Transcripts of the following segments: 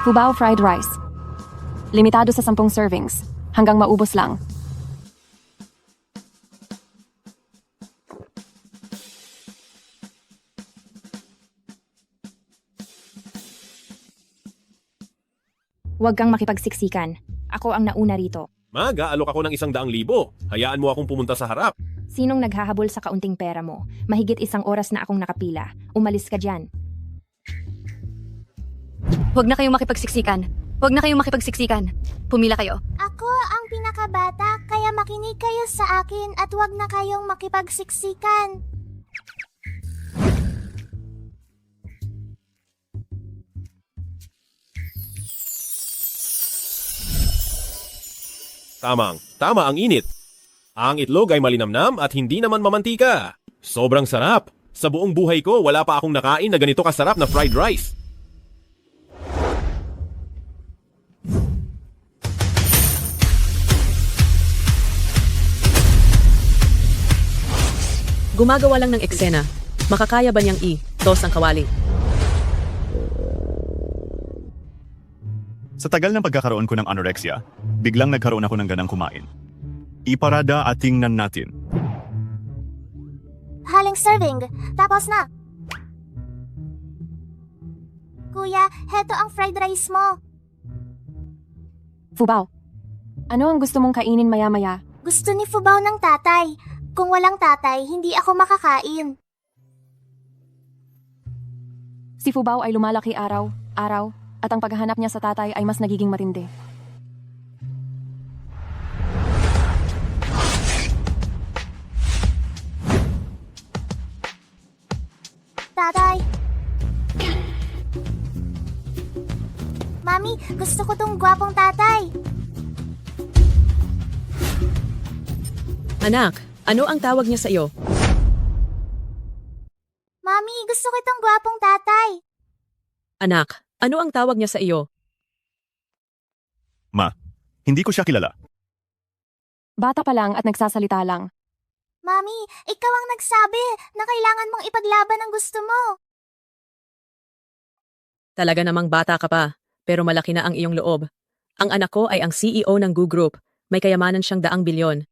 Fubao fried rice. Limitado sa 10 servings. Hanggang maubos lang. Huwag kang makipagsiksikan. Ako ang nauna rito. Mag-aalok ako ng 100,000. Hayaan mo akong pumunta sa harap. Sinong naghahabol sa kaunting pera mo? Mahigit 1 oras na akong nakapila. Umalis ka dyan. Huwag na kayong makipagsiksikan. Huwag na kayong makipagsiksikan. Pumila kayo. Ako ang pinakabata, kaya makinig kayo sa akin at huwag na kayong makipagsiksikan. Tama ang init. Ang itlog ay malinamnam at hindi naman mamantika. Sobrang sarap. Sa buong buhay ko, wala pa akong nakain na ganito kasarap na fried rice. Gumagawa lang ng eksena. Makakaya ba niyang i-toss ang kawali? Sa tagal ng pagkakaroon ko ng anorexia, biglang nagkaroon ako ng ganang kumain. Iparada at tingnan natin. Haling serving, tapos na. Kuya, heto ang fried rice mo. Fubao, ano ang gusto mong kainin maya-maya? Gusto ni Fubao ng tatay. Kung walang tatay, hindi ako makakain. Si Fubao ay lumalaki araw-araw at ang paghahanap niya sa tatay ay mas nagiging matindi. Tatay! Mami, gusto ko tong gwapong tatay. Anak, ano ang tawag niya sa iyo? Mami, gusto ko itong gwapong tatay. Anak, ano ang tawag niya sa iyo? Ma, hindi ko siya kilala. Bata pa lang at nagsasalita lang. Mami, ikaw ang nagsabi na kailangan mong ipaglaban ang gusto mo. Talaga namang bata ka pa, pero malaki na ang iyong loob. Ang anak ko ay ang CEO ng Gu Group. May kayamanan siyang 100 bilyon.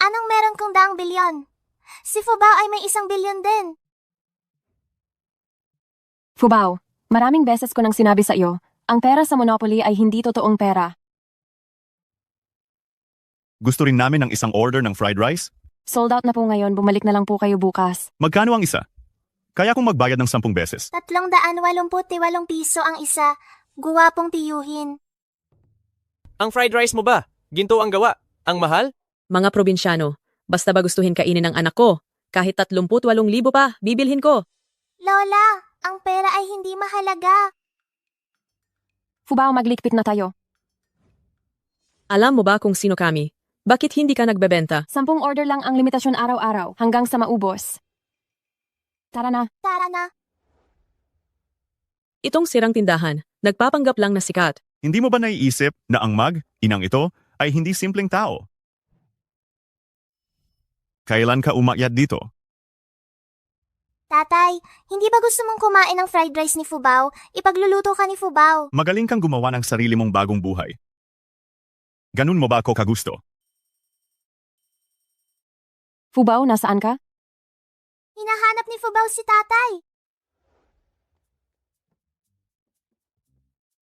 Anong meron kong 100 bilyon? Si Fubao ay may 1 bilyon din. Fubao, maraming beses ko nang sinabi sa iyo, ang pera sa Monopoly ay hindi totoong pera. Gusto rin namin ng isang order ng fried rice. Sold out na po ngayon, bumalik na lang po kayo bukas. Magkano ang isa? Kaya kong magbayad ng 10 beses. 388 piso ang isa. Guwapong tiyuhin. Ang fried rice mo ba? Ginto ang gawa. Ang mahal? Mga probinsyano, basta ba gustuhin kainin ng anak ko, kahit 38,000 pa, bibilhin ko. Lola, ang pera ay hindi mahalaga. Fubao, maglikpit na tayo. Alam mo ba kung sino kami? Bakit hindi ka nagbebenta? 10 order lang ang limitasyon araw-araw hanggang sa maubos. Tara na. Tara na. Itong sirang tindahan, nagpapanggap lang na sikat. Hindi mo ba naiisip na ang inang ito, ay hindi simpleng tao? Kailan ka umakyat dito? Tatay, hindi ba gusto mong kumain ng fried rice ni Fubao? Ipagluluto ka ni Fubao. Magaling kang gumawa ng sarili mong bagong buhay. Ganun mo ba ako kagusto? Fubao, nasaan ka? Hinahanap ni Fubao si tatay.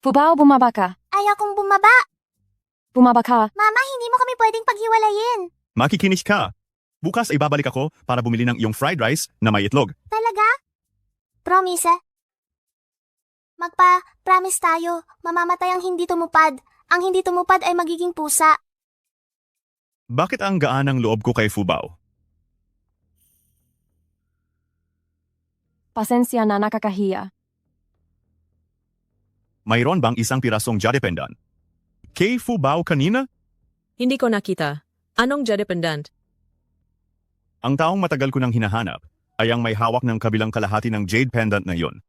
Fubao, bumaba ka. Ayaw kong bumaba. Bumaba ka. Mama, hindi mo kami pwedeng paghiwalayin. Makikinig ka. Bukas ay babalik ako para bumili ng iyong fried rice na may itlog. Talaga? Promise? Promise tayo. Mamamatay ang hindi tumupad. Ang hindi tumupad ay magiging pusa. Bakit ang gaan ang loob ko kay Fubao? Pasensya na, nakakahiya. Mayroon bang isang pirasong jadependant? Kay Fubao kanina? Hindi ko nakita. Anong jadependant? Ang taong matagal ko nang hinahanap ay ang may hawak ng kabilang kalahati ng jade pendant na yon.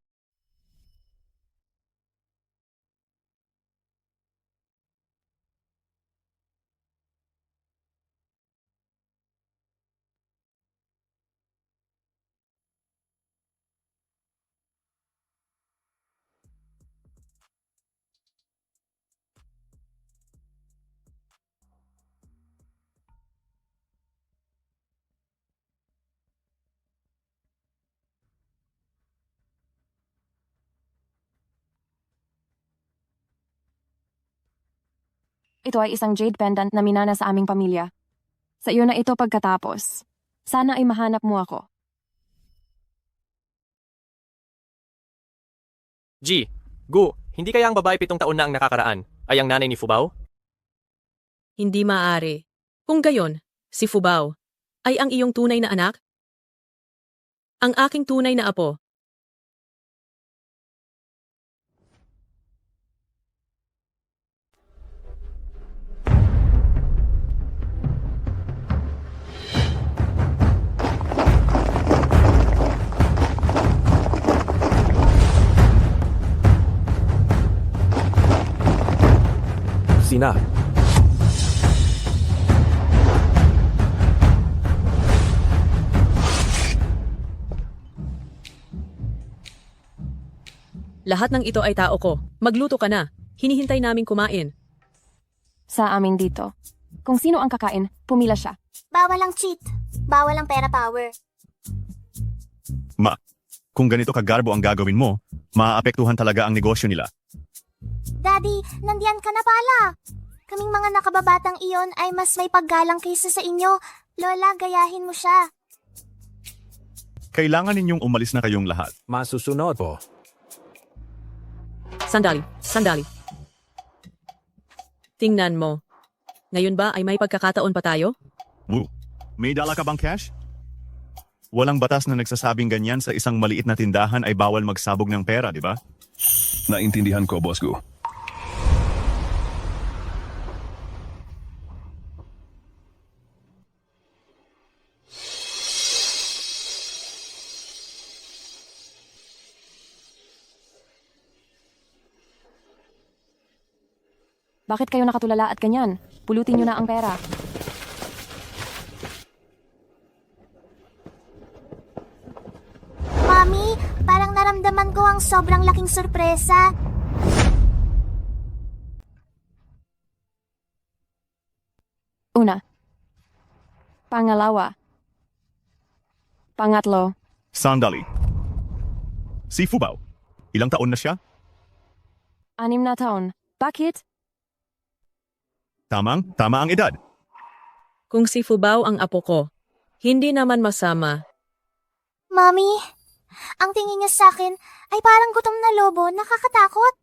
Ito ay isang jade pendant na minana sa aming pamilya. Sa iyo na ito pagkatapos. Sana ay mahanap mo ako. G, Gu, hindi kaya ang babae 7 taon na ang nakakaraan ay ang nanay ni Fubao? Hindi maaari. Kung gayon, si Fubao ay ang iyong tunay na anak? Ang aking tunay na apo. Sina. Lahat ng ito ay tao ko. Magluto ka na. Hinihintay naming kumain. Sa amin dito. Kung sino ang kakain, pumila siya. Bawal ang cheat. Bawal ang pera power. Ma, kung ganito kagarbo ang gagawin mo, maaapektuhan talaga ang negosyo nila. Daddy, nandiyan ka na pala. Kaming mga nakababatang iyon ay mas may paggalang kaysa sa inyo. Lola, gayahin mo siya. Kailangan ninyong umalis na kayong lahat. Masusunod po. Sandali. Tingnan mo. Ngayon ba ay may pagkakataon pa tayo? Woo, may dala ka bang cash? Walang batas na nagsasabing ganyan sa isang maliit na tindahan ay bawal magsabog ng pera, di ba? Naintindihan ko, Boss Gu. Bakit kayo nakatulala at ganyan? Pulutin niyo na ang pera. Mami, parang naramdaman ko ang sobrang laking sorpresa. Una. Pangalawa. Pangatlo. Sandali. Si Fubao, ilang taon na siya? 6 na taon. Bakit? Tama ang edad. Kung si Fubao ang apo ko, hindi naman masama. Mami, ang tingin niya sa akin ay parang gutom na lobo, nakakatakot.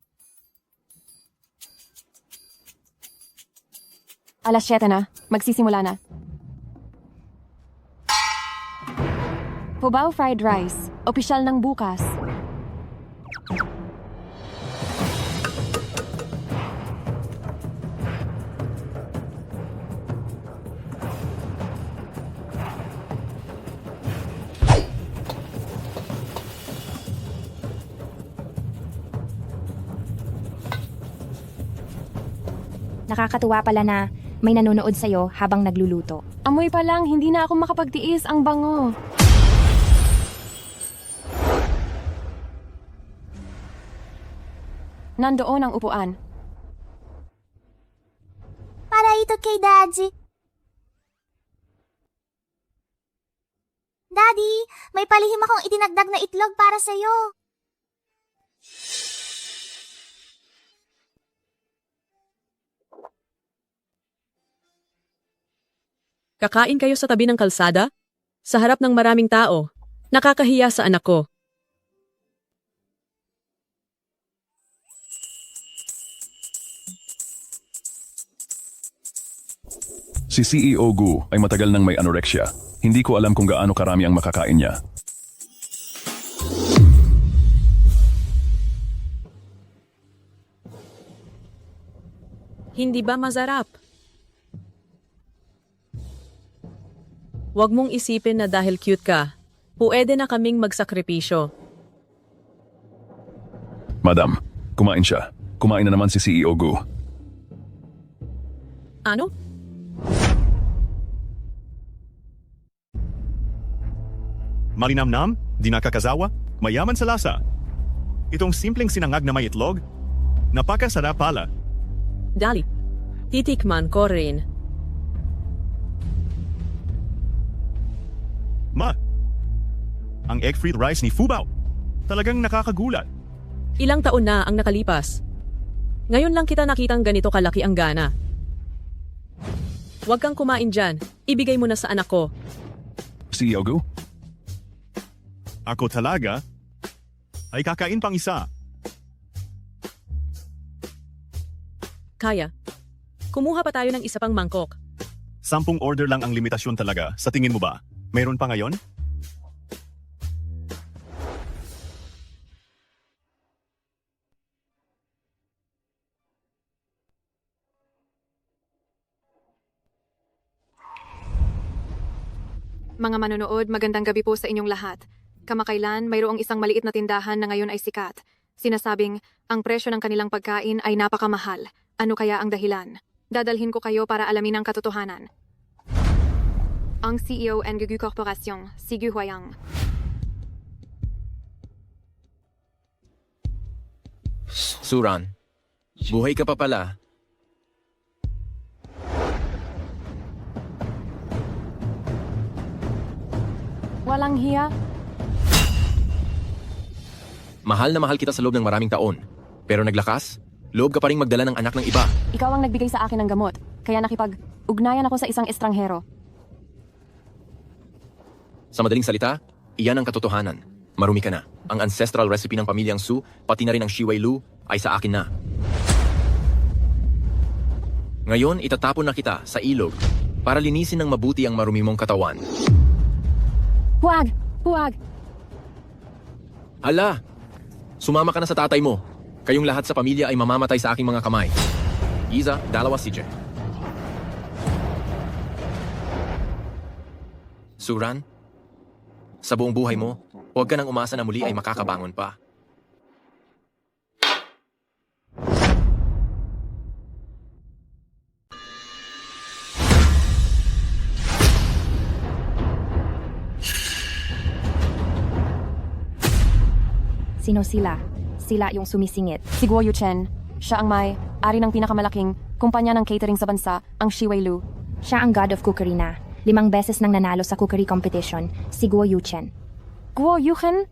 Alas 7 na. Magsisimula na. Fubao fried rice. Opisyal ng bukas. Nakakatuwa pala na may nanonood sa'yo habang nagluluto. Amoy pa lang, hindi na ako makapagtiis. Ang bango. Nandoon ang upuan. Para ito kay Daddy. Daddy, may palihim akong itinagdag na itlog para sa'yo. Kakain kayo sa tabi ng kalsada? Sa harap ng maraming tao. Nakakahiya sa anak ko. Si CEO Gu ay matagal nang may anorexia. Hindi ko alam kung gaano karami ang makakain niya. Hindi ba masarap? Huwag mong isipin na dahil cute ka, pwede na kaming magsakripisyo. Madam, kumain siya. Kumain na naman si CEO Gu. Ano? Malinamnam, di nakakasawa, mayaman sa lasa. Itong simpleng sinangag na may itlog, napakasarap pala. Dali. Titikman ko rin. Ma, ang egg fried rice ni Fubao, talagang nakakagulat. Ilang taon na ang nakalipas. Ngayon lang kita nakitang ganito kalaki ang gana. Huwag kang kumain dyan. Ibigay mo na sa anak ko. CEO Gu? Ako talaga? Ay kakain pang isa. Kaya. Kumuha pa tayo ng isa pang mangkok. 10 order lang ang limitasyon talaga. Sa tingin mo ba? Mayroon pa ngayon? Mga manonood, magandang gabi po sa inyong lahat. Kamakailan, mayroong isang maliit na tindahan na ngayon ay sikat. Sinasabing, ang presyo ng kanilang pagkain ay napakamahal. Ano kaya ang dahilan? Dadalhin ko kayo para alamin ang katotohanan. Ang CEO ng Gugu Corporation, si Gu Huayang. Suran, buhay ka pa pala. Walang hiya? Mahal na mahal kita sa loob ng maraming taon. Pero naglakas, loob ka pa ring magdala ng anak ng iba. Ikaw ang nagbigay sa akin ng gamot, kaya nakipag-ugnayan ako sa isang estranghero. Sa madaling salita, iyan ang katotohanan. Marumi ka na. Ang ancestral recipe ng pamilyang Su, pati na rin ang Shiwei Lu, ay sa akin na. Ngayon, itatapon na kita sa ilog para linisin ng mabuti ang marumi mong katawan. Huwag! Huwag! Hala! Sumama ka na sa tatay mo. Kayong lahat sa pamilya ay mamamatay sa aking mga kamay. Iza, dalawa si Je. Suran, sa buong buhay mo, huwag ka nang umasa na muli ay makakabangon pa. Sino sila? Sila yung sumisingit. Si Guo Yuchen. Siya ang may-ari ng pinakamalaking kumpanya ng catering sa bansa, ang Shiwei Lu. Siya ang God of Cookery na. 5 beses nang nanalo sa cookery competition, si Guo Yuchen. Guo Yuchen?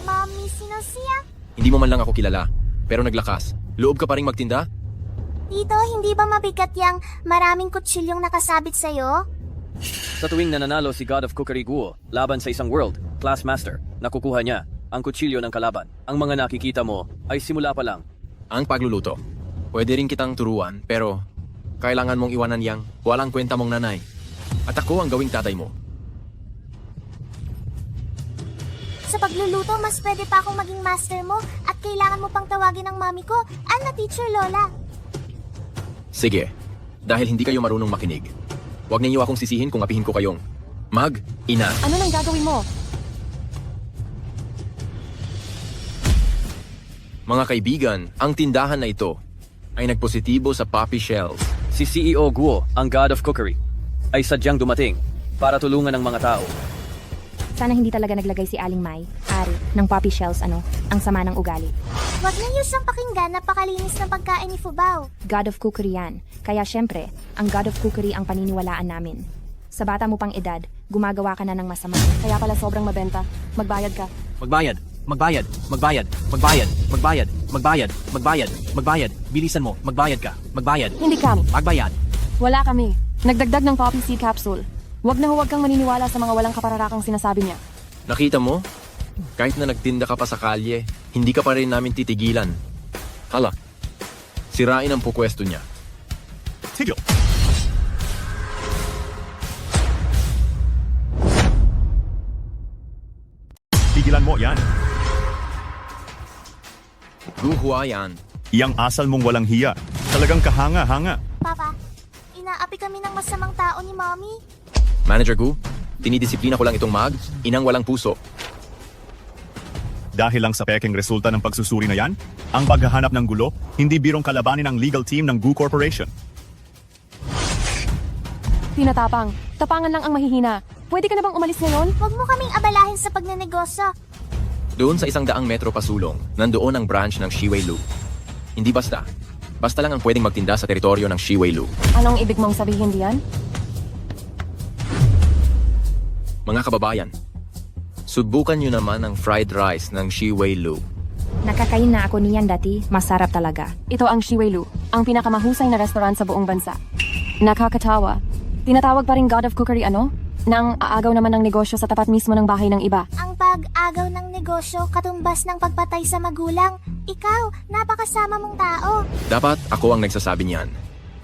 Mommy, sino siya? Hindi mo man lang ako kilala, pero naglakas. Loob ka pa ring magtinda? Tito, hindi ba mabigat yang maraming kutsilyong nakasabit sa'yo? Sa tuwing nananalo si God of Cookery Guo laban sa isang World Class Master, nakukuha niya ang kutsilyo ng kalaban. Ang mga nakikita mo ay simula pa lang. Ang pagluluto. Pwede rin kitang turuan, pero kailangan mong iwanan yang walang kwenta mong nanay. At ako ang gawing tatay mo. Sa pagluluto, mas pwede pa akong maging master mo at kailangan mo pang tawagin ng mami ko, Anna Teacher Lola. Sige, dahil hindi kayo marunong makinig. Huwag ninyo akong sisihin kung apihin ko kayong mag-ina. Ano nang gagawin mo? Mga kaibigan, ang tindahan na ito ay nagpositibo sa poppy shells. Si CEO Guo, ang God of Cookery, ay sadyang dumating para tulungan ang mga tao. Sana hindi talaga naglagay si Aling Mai, ari, ng poppy shells ang sama ng ugali. Huwag ninyo siyang pakinggan, napakalinis ng pagkain ni Fubao. God of Cookery yan. Kaya syempre, ang God of Cookery ang paniniwalaan namin. Sa bata mo pang edad, gumagawa ka na ng masama. Kaya pala sobrang mabenta. Magbayad ka. Magbayad, magbayad, magbayad, magbayad, magbayad, magbayad, magbayad, magbayad. Bilisan mo, magbayad ka, magbayad, Hindi kami. magbayad. Wala kami. Nagdagdag ng poppy seed capsule. Huwag kang maniniwala sa mga walang kapararakang sinasabi niya. Nakita mo? Kahit na nagtinda ka pa sa kalye, hindi ka pa rin namin titigilan. Hala, sirain ang pupwesto niya. Tigil! Tigilan mo yan. Guhuayan. Iyang asal mong walang hiya. Talagang kahanga-hanga. Papa, inaapi kami ng masamang tao ni Mommy. Manager Gu, tinidisiplina ko lang itong inang walang puso. Dahil lang sa pekeng resulta ng pagsusuri na yan, ang paghahanap ng gulo, hindi birong kalabanin ang legal team ng Gu Corporation. Pinatapang. Tapangan lang ang mahihina. Pwede ka na bang umalis ngayon? Huwag mo kaming abalahin sa pagnenegosyo. Doon sa 100 metro pasulong, nandoon ang branch ng Shiwei Lu. Hindi basta. Basta lang ang pwedeng magtinda sa teritoryo ng Shiwei Lu. Anong ibig mong sabihin diyan? Mga kababayan, subukan nyo naman ang fried rice ng Shiwei Lu. Nakakain na ako niyan dati, masarap talaga. Ito ang Shiwei-lu, ang pinakamahusay na restaurant sa buong bansa. Nakakatawa. Tinatawag pa rin God of Cookery nang aagaw naman ng negosyo sa tapat mismo ng bahay ng iba. Ang pag-agaw ng negosyo katumbas ng pagpatay sa magulang. Ikaw, napakasama mong tao. Dapat ako ang nagsasabi niyan.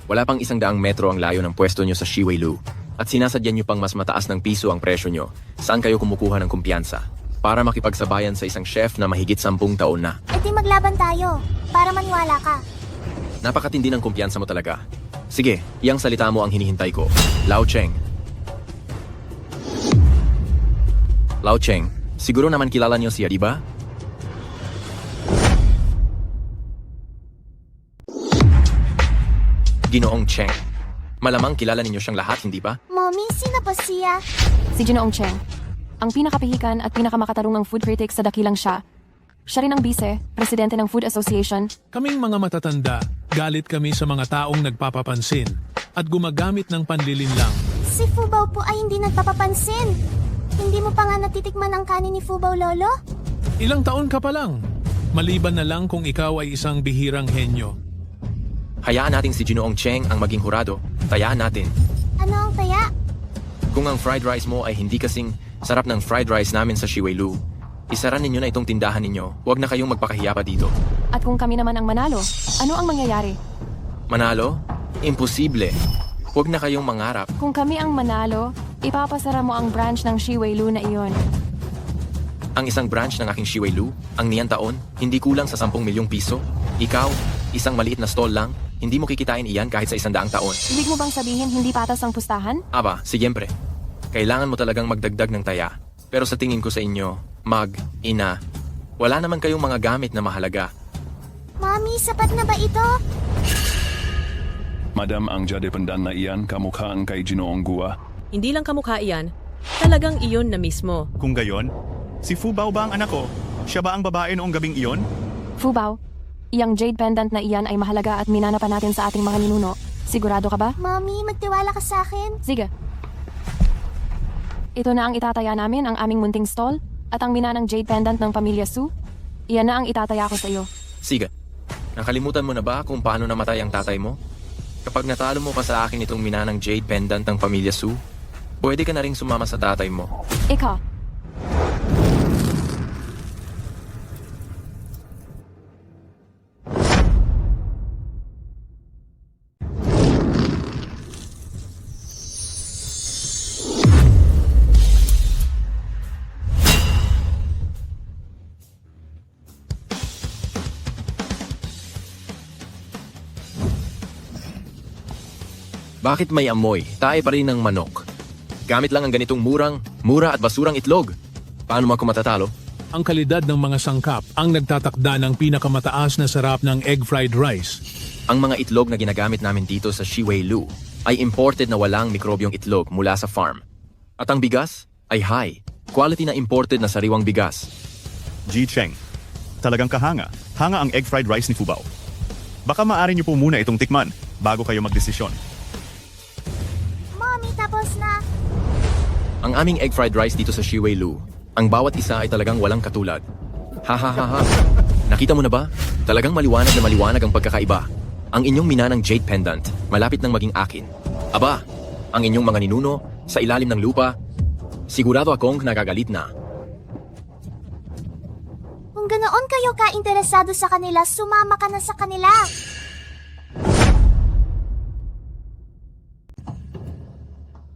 Wala pang 100 metro ang layo ng pwesto nyo sa Shiwei-lu. At sinasadyan nyo pang mas mataas ng piso ang presyo nyo. Saan kayo kumukuha ng kumpiyansa? Para makipagsabayan sa isang chef na mahigit 10 taon na. E di maglaban tayo, para maniwala ka. Napakatindi ng kumpiyansa mo talaga. Sige, iyang salita mo ang hinihintay ko. Lao Cheng. Lao Cheng, siguro naman kilala niyo siya, di ba? Ginoong Cheng. Malamang kilala ninyo siyang lahat, hindi ba? Mommy, sino ba siya? Si Ginoong Cheng, ang pinakapihikan at pinakamakatarungang food critic sa dakilang siya. Siya rin ang presidente ng Food Association. Kaming mga matatanda, galit kami sa mga taong nagpapapansin at gumagamit ng panlilinlang. Si Fubao po ay hindi nagpapapansin. Hindi mo pa nga natitikman ang kanin ni Fubao, Lolo? Ilang taon ka pa lang. Maliban na lang kung ikaw ay isang bihirang henyo. Hayaan natin si Ginoong Cheng ang maging hurado. Tayaan natin. Ano ang taya? Kung ang fried rice mo ay hindi kasing sarap ng fried rice namin sa Shiwei-lu, isara ninyo na itong tindahan ninyo. Huwag na kayong magpakahiya pa dito. At kung kami naman ang manalo, ano ang mangyayari? Manalo? Imposible. Huwag na kayong mangarap. Kung kami ang manalo, ipapasara mo ang branch ng Shiwei-lu na iyon. Ang isang branch ng aking Shiwei-lu, ang niyan taon, hindi kulang sa 10 milyong piso. Ikaw, isang maliit na stall lang, hindi mo kikitain iyan kahit sa 100 taon. Ibig mo bang sabihin hindi patas ang pustahan? Aba, siyempre. Kailangan mo talagang magdagdag ng taya. Pero sa tingin ko sa inyo, ina, wala naman kayong mga gamit na mahalaga. Mommy, sapat na ba ito? Madam, ang jadependan na iyan kamukhaan kay Ginoong Gua. Hindi lang kamukha iyan, talagang iyon na mismo. Kung gayon, si Fubao ba ang anak ko? Siya ba ang babae noong gabing iyon? Fubao, iyang jade pendant na iyan ay mahalaga at minana pa natin sa ating mga ninuno. Sigurado ka ba? Mommy, magtiwala ka sa akin. Sige. Ito na ang itataya namin, ang aming munting stall, at ang minanang jade pendant ng pamilya Su. Iyan na ang itataya ko sa iyo. Sige, nakalimutan mo na ba kung paano namatay ang tatay mo? Kapag natalo mo pa sa akin itong minanang jade pendant ng pamilya Su, pwede ka na ring sumama sa tatay mo. Ika, Bakit may amoy? Tae pa rin ng manok. Gamit lang ang ganitong mura at basurang itlog. Paano mo ako matatalo? Ang kalidad ng mga sangkap ang nagtatakda ng pinakamataas na sarap ng egg fried rice. Ang mga itlog na ginagamit namin dito sa Shiwei-lu ay imported na walang mikrobyong itlog mula sa farm. At ang bigas ay high, quality na imported na sariwang bigas. Ji Cheng, talagang kahanga. Hanga ang egg fried rice ni Fubao. Baka maaari niyo po muna itong tikman bago kayo magdesisyon. Mommy, tapos na. Ang aming egg fried rice dito sa Shiwei-lu, ang bawat isa ay talagang walang katulad. Ha. Nakita mo na ba? Talagang maliwanag na maliwanag ang pagkakaiba. Ang inyong minanang jade pendant, malapit nang maging akin. Aba, ang inyong mga ninuno, sa ilalim ng lupa, sigurado akong nagagalit na. Kung ganoon kayo ka-interesado sa kanila, sumama ka na sa kanila.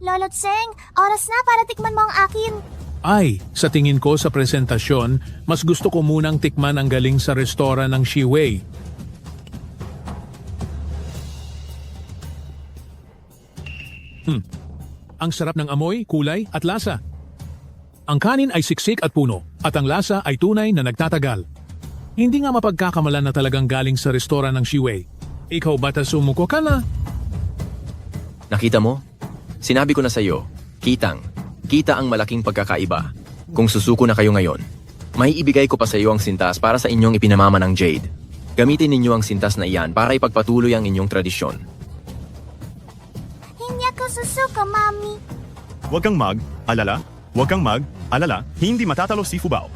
Lolo Tseng, oras na para tikman mo ang akin. Ay, sa tingin ko sa presentasyon, mas gusto ko munang tikman ang galing sa restoran ng Shiwei. Ang sarap ng amoy, kulay at lasa. Ang kanin ay siksik at puno, at ang lasa ay tunay na nagtatagal. Hindi nga mapagkakamalan na talagang galing sa restoran ng Shiwei. Ikaw bata sumuko ka na? Nakita mo? Sinabi ko na sa iyo, kita ang malaking pagkakaiba. Kung susuko na kayo ngayon, may ibigay ko pa sa iyo ang sintas para sa inyong ipinamama ng Jade. Gamitin ninyo ang sintas na iyan para ipagpatuloy ang inyong tradisyon. Hindi ako susuko, Mami. Huwag kang mag-alala. Hindi matatalo si Fubao.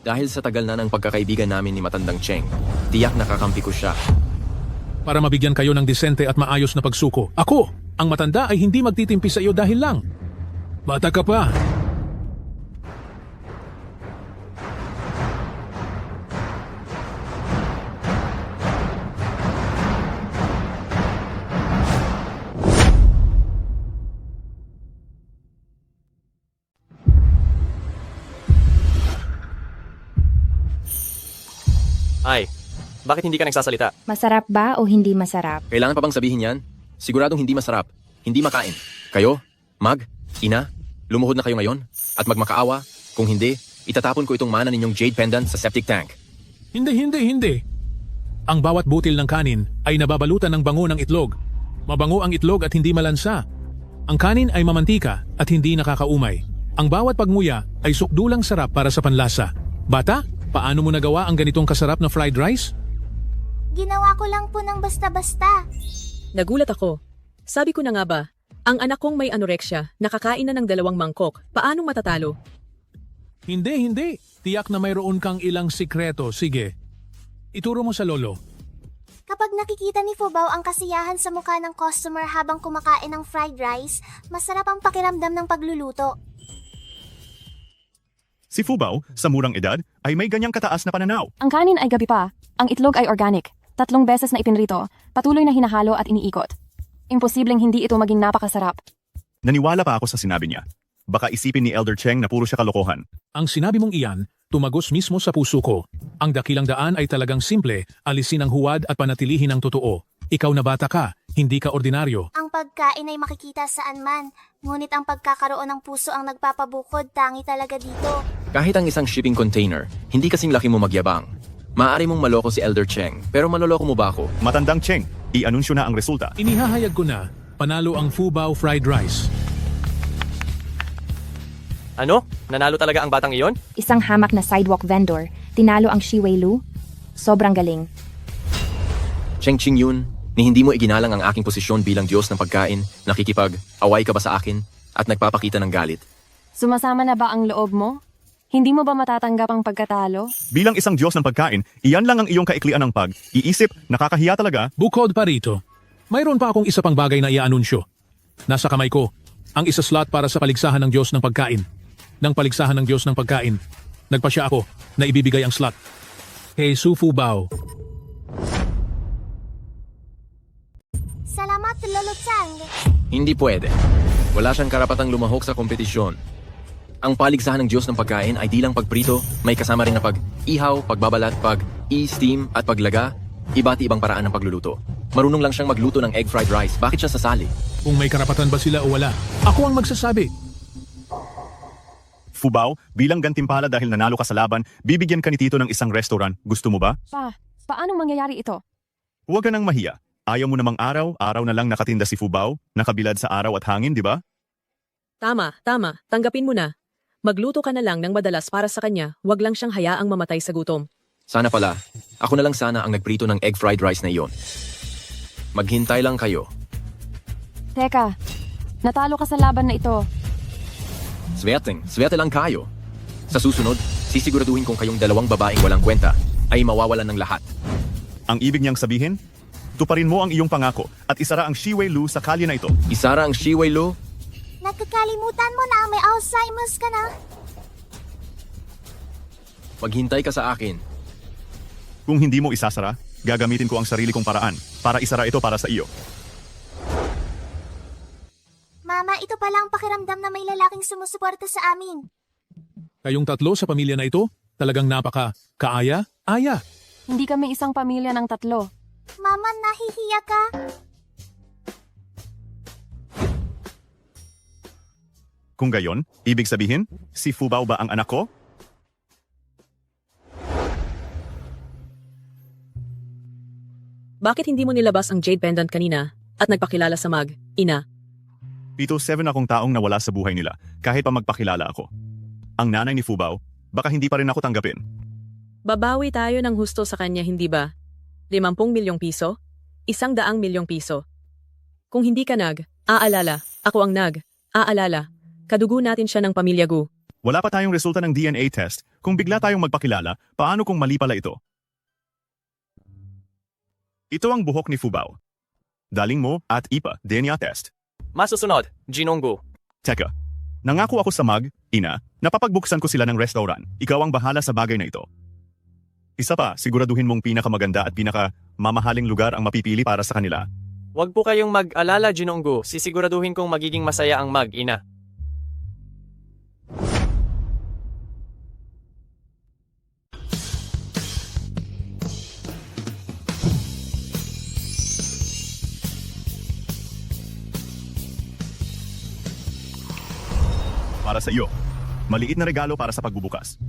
Dahil sa tagal na ng pagkakaibigan namin ni Matandang Cheng, tiyak nakakampi ko siya. Para mabigyan kayo ng disente at maayos na pagsuko. Ako, ang matanda ay hindi magtitimpi sa iyo dahil lang. Bata ka pa. Ay, bakit hindi ka nagsasalita? Masarap ba o hindi masarap? Kailangan pa bang sabihin yan? Siguradong hindi masarap, hindi makain. Kayo, Mag, Ina, lumuhod na kayo ngayon? At magmakaawa? Kung hindi, itatapon ko itong mana ninyong jade pendant sa septic tank. Hindi. Ang bawat butil ng kanin ay nababalutan ng bango ng itlog. Mabango ang itlog at hindi malansa. Ang kanin ay mamantika at hindi nakakaumay. Ang bawat pagmuya ay sukdulang sarap para sa panlasa. Bata, paano mo nagawa ang ganitong kasarap na fried rice? Ginawa ko lang po ng basta-basta. Nagulat ako. Sabi ko na nga ba, ang anak kong may anorexia, nakakain na ng 2 mangkok. Paano matatalo? Hindi. Tiyak na mayroon kang ilang sikreto. Sige, ituro mo sa lolo. Kapag nakikita ni Fubao ang kasiyahan sa mukha ng customer habang kumakain ng fried rice, masarap ang pakiramdam ng pagluluto. Si Fubao, sa murang edad, ay may ganyang kataas na pananaw. Ang kanin ay gabi pa. Ang itlog ay organic. 3 beses na ipinrito. Patuloy na hinahalo at iniikot. Imposibleng hindi ito maging napakasarap. Naniwala pa ako sa sinabi niya. Baka isipin ni Elder Cheng na puro siya kalokohan. Ang sinabi mong iyan, tumagos mismo sa puso ko. Ang dakilang daan ay talagang simple, alisin ang huwad at panatilihin ang totoo. Ikaw na bata ka, hindi ka ordinaryo. Ang pagkain ay makikita saan man, ngunit ang pagkakaroon ng puso ang nagpapabukod, tangi talaga dito. Kahit ang isang shipping container, hindi kasing laki mo magyabang. Maaari mong maloko si Elder Cheng, pero maloloko mo ba ako? Matandang Cheng, i-anunsyo na ang resulta. Inihahayag ko na, panalo ang Fubao fried rice. Ano? Nanalo talaga ang batang iyon? Isang hamak na sidewalk vendor. Tinalo ang Shiwei Lu. Sobrang galing. Cheng Ching Yun, ni hindi mo iginalang ang aking posisyon bilang Diyos ng pagkain, nakikipag-away ka ba sa akin, at nagpapakita ng galit. Sumasama na ba ang loob mo? Hindi mo ba matatanggap ang pagkatalo? Bilang isang Diyos ng pagkain, iyan lang ang iyong kaiklian ng pag-iisip, nakakahiya talaga. Bukod pa rito, mayroon pa akong isa pang bagay na iaanunsyo. Nasa kamay ko, ang isa slot para sa paligsahan ng Diyos ng pagkain. Ng paligsahan ng Diyos ng pagkain, nagpasya ako na ibibigay ang slot. Kay Su Fubao. Salamat, Lolo Chang. Hindi pwede. Wala siyang karapatang lumahok sa kompetisyon. Ang paligsahan ng Diyos ng pagkain ay di lang pagprito, may kasama rin na pag-ihaw, pagbabalat, pag-i-steam at paglaga, iba't ibang paraan ng pagluluto. Marunong lang siyang magluto ng egg fried rice, bakit siya sasali? Kung may karapatan ba sila o wala, ako ang magsasabi. Fubao, bilang gantimpala dahil nanalo ka sa laban, bibigyan ka ni Tito ng isang restaurant. Gusto mo ba? Paano mangyayari ito? Huwag ka nang mahiya. Ayaw mo namang araw na lang nakatinda si Fubao, nakabilad sa araw at hangin, di ba? Tama. Tanggapin mo na. Magluto ka na lang ng madalas para sa kanya, wag lang siyang hayaang mamatay sa gutom. Sana pala, ako na lang sana ang nagprito ng egg fried rice na iyon. Maghintay lang kayo. Teka, natalo ka sa laban na ito. Swerte lang kayo. Sa susunod, sisiguraduhin kong kayong 2 babaeng walang kwenta ay mawawalan ng lahat. Ang ibig niyang sabihin, tuparin mo ang iyong pangako at isara ang Shiwei Lu sa kalye na ito. Isara ang Shiwei Lu? Nagkakalimutan mo na may Alzheimer's ka na. Maghintay ka sa akin. Kung hindi mo isasara, gagamitin ko ang sarili kong paraan para isara ito para sa iyo. Mama, ito pala ang pakiramdam na may lalaking sumusuporta sa amin. Kayong 3 sa pamilya na ito, talagang napaka-kaaya? Aya. Hindi kami isang pamilya ng 3. Mama, nahihiya ka? Kung gayon, ibig sabihin, si Fubao ba ang anak ko? Bakit hindi mo nilabas ang jade pendant kanina at nagpakilala sa Mag, Ina? Pito 7 akong taong nawala sa buhay nila, kahit pa magpakilala ako. Ang nanay ni Fubao, baka hindi pa rin ako tanggapin. Babawi tayo ng husto sa kanya, hindi ba? 50 milyong piso? 100 milyong piso. Kung hindi ka aalala, ako ang aalala. Kadugo natin siya ng pamilya Gu. Wala pa tayong resulta ng DNA test. Kung bigla tayong magpakilala, paano kung mali pala ito? Ito ang buhok ni Fubao. Daling mo at ipa, DNA test. Masusunod, Jinonggu. Teka, nangako ako sa mag, ina, na papagbuksan ko sila ng restaurant. Ikaw ang bahala sa bagay na ito. Isa pa, siguraduhin mong pinakamaganda at pinakamamahaling lugar ang mapipili para sa kanila. Huwag po kayong mag-alala, Jinonggu. Sisiguraduhin kong magiging masaya ang mag-ina. Para sa iyo, maliit na regalo para sa pagbubukas.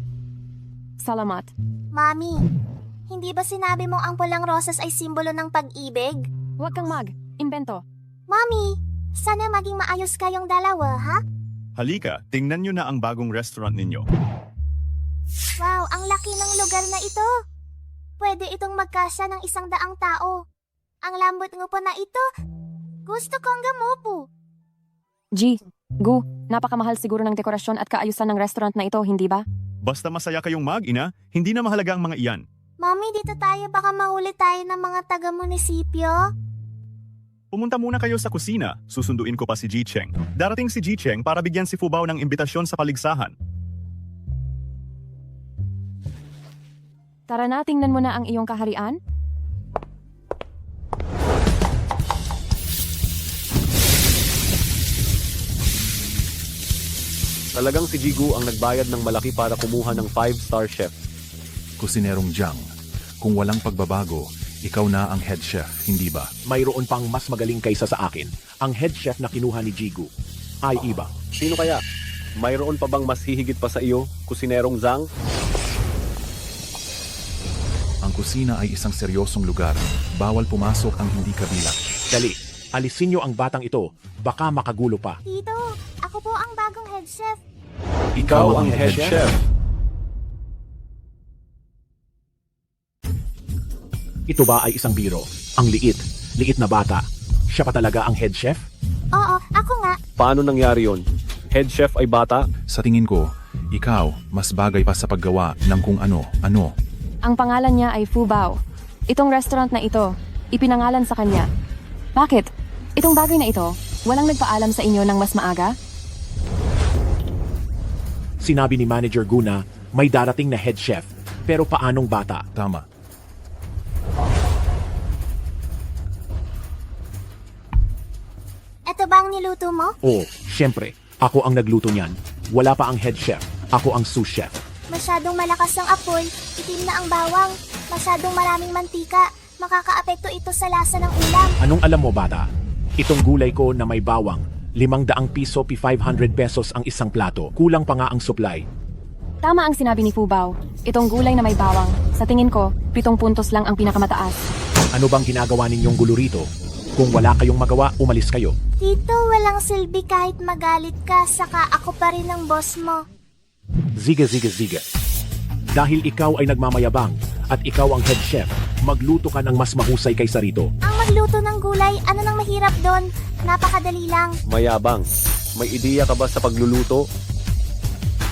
Salamat. Mami, hindi ba sinabi mo ang pulang rosas ay simbolo ng pag-ibig? Huwag kang imbento. Mami, sana maging maayos kayong dalawa, ha? Halika, tingnan nyo na ang bagong restaurant ninyo. Wow, ang laki ng lugar na ito. Pwede itong magkasya ng 100 tao. Ang lambot ng upo na ito. Gusto kong gamupo. Gu, napakamahal siguro ng dekorasyon at kaayusan ng restaurant na ito, hindi ba? Basta masaya kayong mag, ina, hindi na mahalaga ang mga iyan. Mami, dito tayo baka mahuli tayo ng mga taga-munisipyo. Pumunta muna kayo sa kusina, susunduin ko pa si Ji Cheng. Darating si Ji Cheng para bigyan si Fubao ng imbitasyon sa paligsahan. Tara na, tingnan mo na ang iyong kaharian. Talagang si Jigu ang nagbayad ng malaki para kumuha ng 5-star chef. Kusinerong Jiang, kung walang pagbabago, ikaw na ang head chef, hindi ba? Mayroon pang mas magaling kaysa sa akin. Ang head chef na kinuha ni Jigu ay iba. Sino kaya? Mayroon pa bang mas hihigit pa sa iyo, Kusinerong Zhang? Ang kusina ay isang seryosong lugar. Bawal pumasok ang hindi kabilang. Dali, alisin niyo ang batang ito. Baka makagulo pa. Tito, ako po ang bagong head chef. Ikaw ang head chef. Ito ba ay isang biro? Ang liit na bata. Siya pa talaga ang head chef? Oo, ako nga. Paano nangyari yon? Head chef ay bata? Sa tingin ko, ikaw mas bagay pa sa paggawa ng kung ano. Ang pangalan niya ay Fubao. Itong restaurant na ito, ipinangalan sa kanya. Bakit? Itong bagay na ito, walang nagpaalam sa inyo ng mas maaga? Sinabi ni Manager Guna, may darating na head chef. Pero paanong bata? Tama. Ito ba ang niluto mo? Oo, syempre. Ako ang nagluto niyan. Wala pa ang head chef. Ako ang sous chef. Masyadong malakas ang apoy, itim na ang bawang, masyadong maraming mantika, makakaapekto ito sa lasa ng ulam. Anong alam mo, bata? Itong gulay ko na may bawang, 500 piso pi 500 pesos ang isang plato. Kulang pa nga ang supply. Tama ang sinabi ni Fubao. Itong gulay na may bawang, sa tingin ko, 7 puntos lang ang pinakamataas. Ano bang ginagawa ninyong gulo rito? Kung wala kayong magawa, umalis kayo. Tito, walang silbi kahit magalit ka, saka ako pa rin ang boss mo. Zige. Dahil ikaw ay nagmamayabang at ikaw ang head chef, magluto ka ng mas mahusay kaysa rito. Ang magluto ng gulay, ano nang mahirap doon? Napakadali lang. Mayabang. May ideya ka ba sa pagluluto?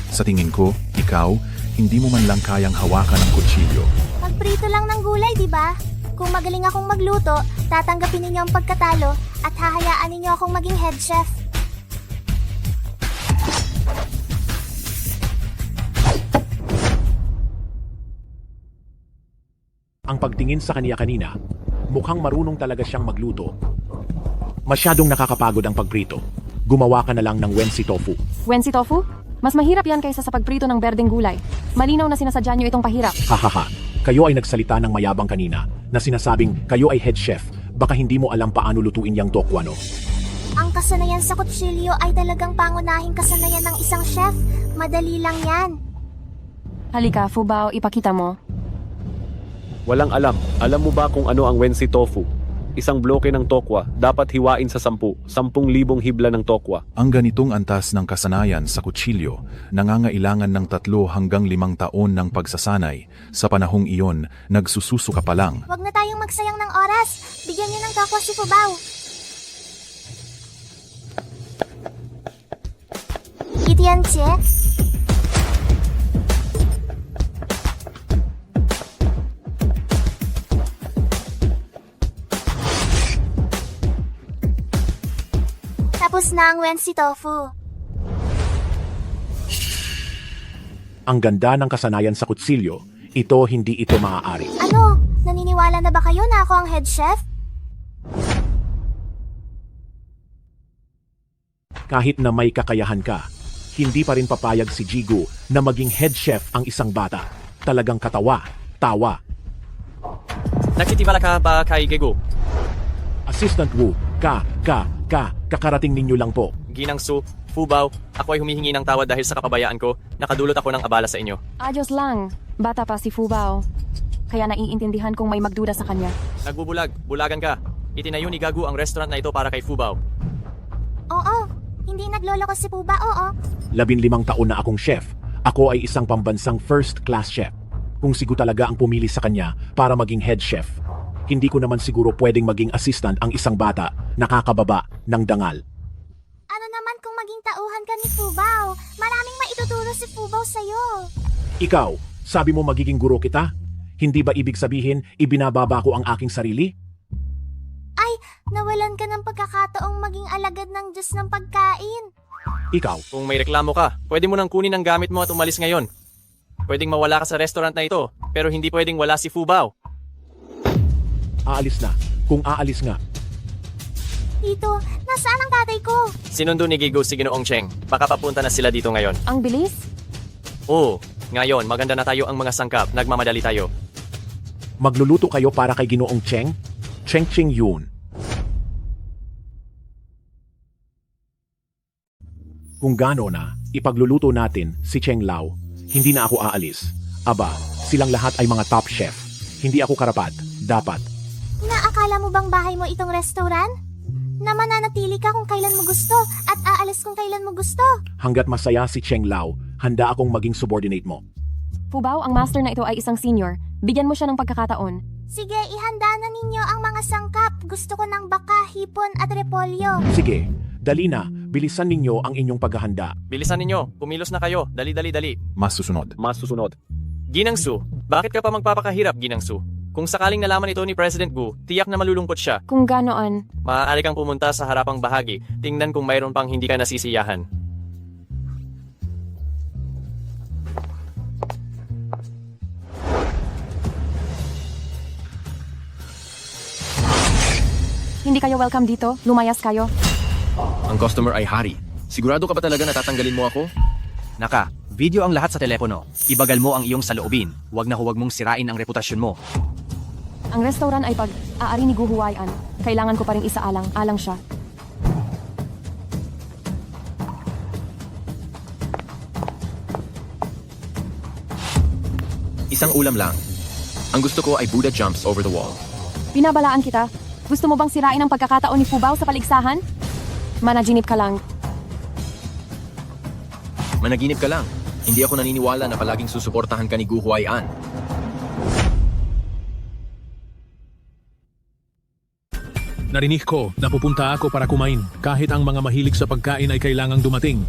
Sa tingin ko, ikaw, hindi mo man lang kayang hawakan ng kutsilyo. Magprito lang ng gulay, di ba? Kung magaling akong magluto, tatanggapin ninyo ang pagkatalo at hahayaan ninyo akong maging head chef. Ang pagtingin sa kaniya kanina, mukhang marunong talaga siyang magluto. Masyadong nakakapagod ang pagprito. Gumawa ka na lang ng wensi tofu. Wensi tofu? Mas mahirap yan kaysa sa pagprito ng berdeng gulay. Malinaw na sinasadya niyo itong pahirap. Hahaha, kayo ay nagsalita ng mayabang kanina na sinasabing kayo ay head chef. Baka hindi mo alam paano lutuin yang tokwa, no? Ang kasanayan sa kutsilyo ay talagang pangunahing kasanayan ng isang chef. Madali lang yan. Halika, Fubao, ipakita mo. Walang alam. Alam mo ba kung ano ang wensi tofu? Isang bloke ng tokwa dapat hiwain sa 10,000 hibla ng tokwa. Ang ganitong antas ng kasanayan sa kutsilyo, nangangailangan ng 3 hanggang 5 taon ng pagsasanay. Sa panahong iyon, nagsususo ka pa lang. Huwag na tayong magsayang ng oras. Bigyan niyo ng tokwa si Fubao. Itian Che, na ang Wensi Tofu. Ang ganda ng kasanayan sa kutsilyo, hindi ito maaari. Ano? Naniniwala na ba kayo na ako ang head chef? Kahit na may kakayahan ka, hindi pa rin papayag si Jigu na maging head chef ang isang bata. Talagang tawa. Nagtitiwala ka ba kay Gego? Assistant Wu, kakarating ninyo lang po. Ginang Su, Fubao, ako ay humihingi ng tawad dahil sa kapabayaan ko. Nakadulot ako ng abala sa inyo. Ayos lang. Bata pa si Fubao. Kaya naiintindihan kong may magduda sa kanya. Bulagan ka. Itinayo ni Gagu ang restaurant na ito para kay Fubao. Oo, hindi nagloloko si Puba, oo. 15 taon na akong chef. Ako ay isang pambansang first-class chef. Kung sigo talaga ang pumili sa kanya para maging head chef, hindi ko naman siguro pwedeng maging assistant ang isang bata nakakababa ng dangal. Ano naman kung maging tauhan ka ni Fubao? Maraming maituturo si Fubao sa'yo. Ikaw, sabi mo magiging guro kita? Hindi ba ibig sabihin ibinababa ko ang aking sarili? Ay, nawalan ka ng pagkakataong maging alagad ng Diyos ng pagkain. Ikaw, Kung may reklamo ka, pwede mo nang kunin ang gamit mo at umalis ngayon. Pwedeng mawala ka sa restaurant na ito, pero hindi pwedeng wala si Fubao. aalis na. Kung aalis nga, Tito, nasaan ang tatay ko? Sinundo ni Gigo si Ginoong Cheng. Baka papunta na sila dito ngayon. Ang bilis? Oo, ngayon maganda na tayo ang mga sangkap. Nagmamadali tayo. magluluto kayo para kay Ginoong Cheng? Cheng yun. Kung gano na, ipagluluto natin si Cheng Lao. Hindi na ako aalis. Aba, silang lahat ay mga top chef. Hindi ako karapat. Dapat. Inaakala mo bang bahay mo itong restaurant? Na mananatili ka kung kailan mo gusto at aalis kung kailan mo gusto. Hanggat masaya si Cheng Lao, handa akong maging subordinate mo. Fubao, ang master na ito ay isang senior. Bigyan mo siya ng pagkakataon. Sige, ihanda na ninyo ang mga sangkap. Gusto ko ng baka, hipon at repolyo. Sige, dali na. Bilisan ninyo ang inyong paghahanda. Bilisan ninyo, kumilos na kayo. Dali. Mas susunod. Ginang Su, bakit ka pa magpapakahirap, Ginang Su? Kung sakaling nalaman ito ni President Gu, tiyak na malulungkot siya. Kung ganoon, Maaari kang pumunta sa harapang bahagi. Tingnan kung mayroon pang hindi ka nasisiyahan. hindi kayo welcome dito. Lumayas kayo. Ang customer ay hari. Sigurado ka ba talaga natatanggalin mo ako? Naka, video ang lahat sa telepono. Ibagal mo ang iyong saloobin. Huwag mong sirain ang reputasyon mo. Ang restaurant ay pag-aari ni Guhuwayan. Kailangan ko pa rin isaalang-alang siya. Isang ulam lang. Ang gusto ko ay Buddha jumps over the wall. Binabalaan kita. Gusto mo bang sirain ang pagkakataon ni Fubao sa paligsahan? Managinip ka lang. Managinip ka lang. Hindi ako naniniwala na palaging susuportahan ka ni Gu Huaian. Narinig ko na pupunta ako para kumain kahit ang mga mahilig sa pagkain ay kailangang dumating.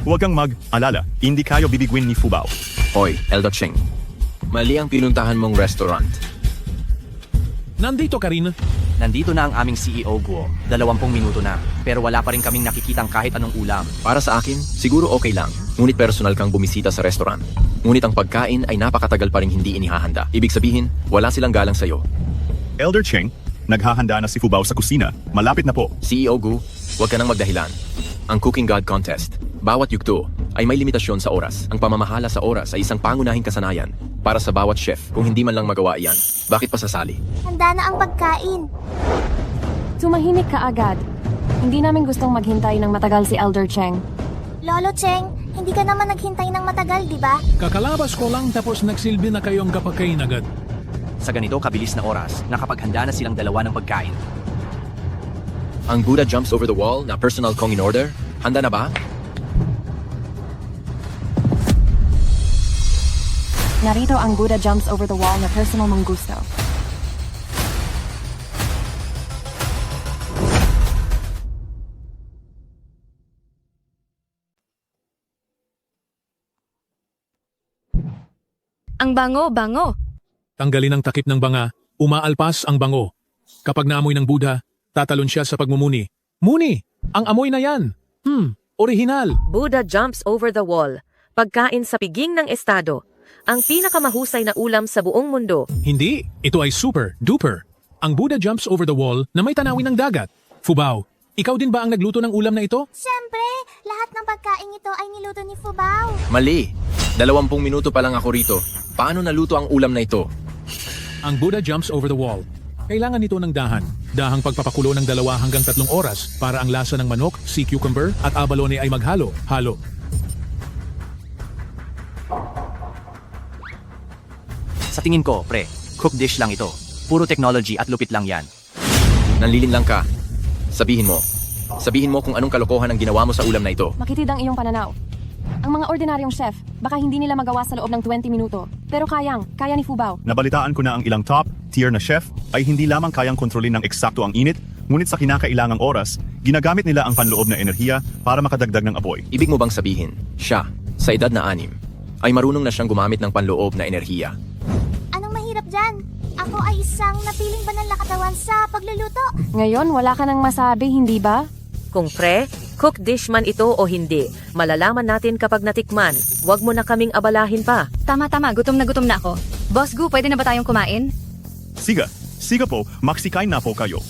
Huwag kang mag-alala, hindi kayo bibigwin ni Fubao. Hoy, Eldo Cheng. Mali ang pinuntahan mong restaurant. Nandito ka rin. Nandito na ang aming CEO Guo. 20 minuto na. Pero wala pa rin kaming nakikitang kahit anong ulam. Para sa akin, siguro okay lang. Ngunit personal kang bumisita sa restaurant. Ngunit ang pagkain ay napakatagal pa rin hindi inihahanda. Ibig sabihin, wala silang galang sa'yo. Elder Cheng, naghahanda na si Fubao sa kusina. Malapit na po. CEO Gu, huwag ka nang magdahilan. Ang Cooking God Contest. Bawat yugto ay may limitasyon sa oras. Ang pamamahala sa oras ay isang pangunahing kasanayan para sa bawat chef. Kung hindi man lang magawa iyan, bakit pa sasali? Handa na ang pagkain. Tumahimik ka agad. Hindi namin gustong maghintay ng matagal si Elder Cheng. Lolo Cheng, hindi ka naman naghintay ng matagal, di ba? Kakalabas ko lang tapos nagsilbi na kayong kapakain agad. Sa ganito kabilis na oras, nakapaghanda na silang dalawa ng pagkain. Ang Buddha jumps over the wall na personal kong in order? Handa na ba? Narito ang Buddha jumps over the wall na personal mong gusto. Ang bango. Tanggalin ang takip ng banga, umaalpas ang bango. Kapag naamoy ng Buddha, tatalon siya sa pagmumuni. Muni! Ang amoy na yan. Orihinal. Buddha jumps over the wall. Pagkain sa piging ng estado. Ang pinakamahusay na ulam sa buong mundo. Hindi, ito ay super duper. Ang Buddha jumps over the wall na may tanawin ng dagat. Fubao, ikaw din ba ang nagluto ng ulam na ito? Siyempre, lahat ng pagkain ito ay niluto ni Fubao. Mali. 20 minuto pa lang ako rito. Paano naluto ang ulam na ito? Ang Buddha jumps over the wall. Kailangan nito ng dahan. Dahang pagpapakulo ng 2 hanggang 3 oras para ang lasa ng manok, sea cucumber at abalone ay maghalo-halo. Sa tingin ko, pre, cook dish lang ito. Puro technology at lupit lang yan. Nanlilin lang ka. Sabihin mo kung anong kalokohan ang ginawa mo sa ulam na ito. Makitid ang iyong pananaw. Ang mga ordinaryong chef, baka hindi nila magawa sa loob ng 20 minuto. Pero kaya ni Fubao. Nabalitaan ko na ang ilang top-tier na chef ay hindi lamang kayang kontrolin ng eksakto ang init, ngunit sa kinakailangang oras, ginagamit nila ang panloob na enerhiya para makadagdag ng apoy. Ibig mo bang sabihin, siya, sa edad na 6, ay marunong na siyang gumamit ng panloob na enerhiya? Anong mahirap dyan? Ako ay isang napiling banal na katawan sa pagluluto. Ngayon, wala ka nang masabi, hindi ba? Kung pre, cook dish man ito o hindi, malalaman natin kapag natikman. Huwag mo na kaming abalahin pa. Tama, gutom na ako. Boss Gu, pwede na ba tayong kumain? Siga po, magsikain na po kayo.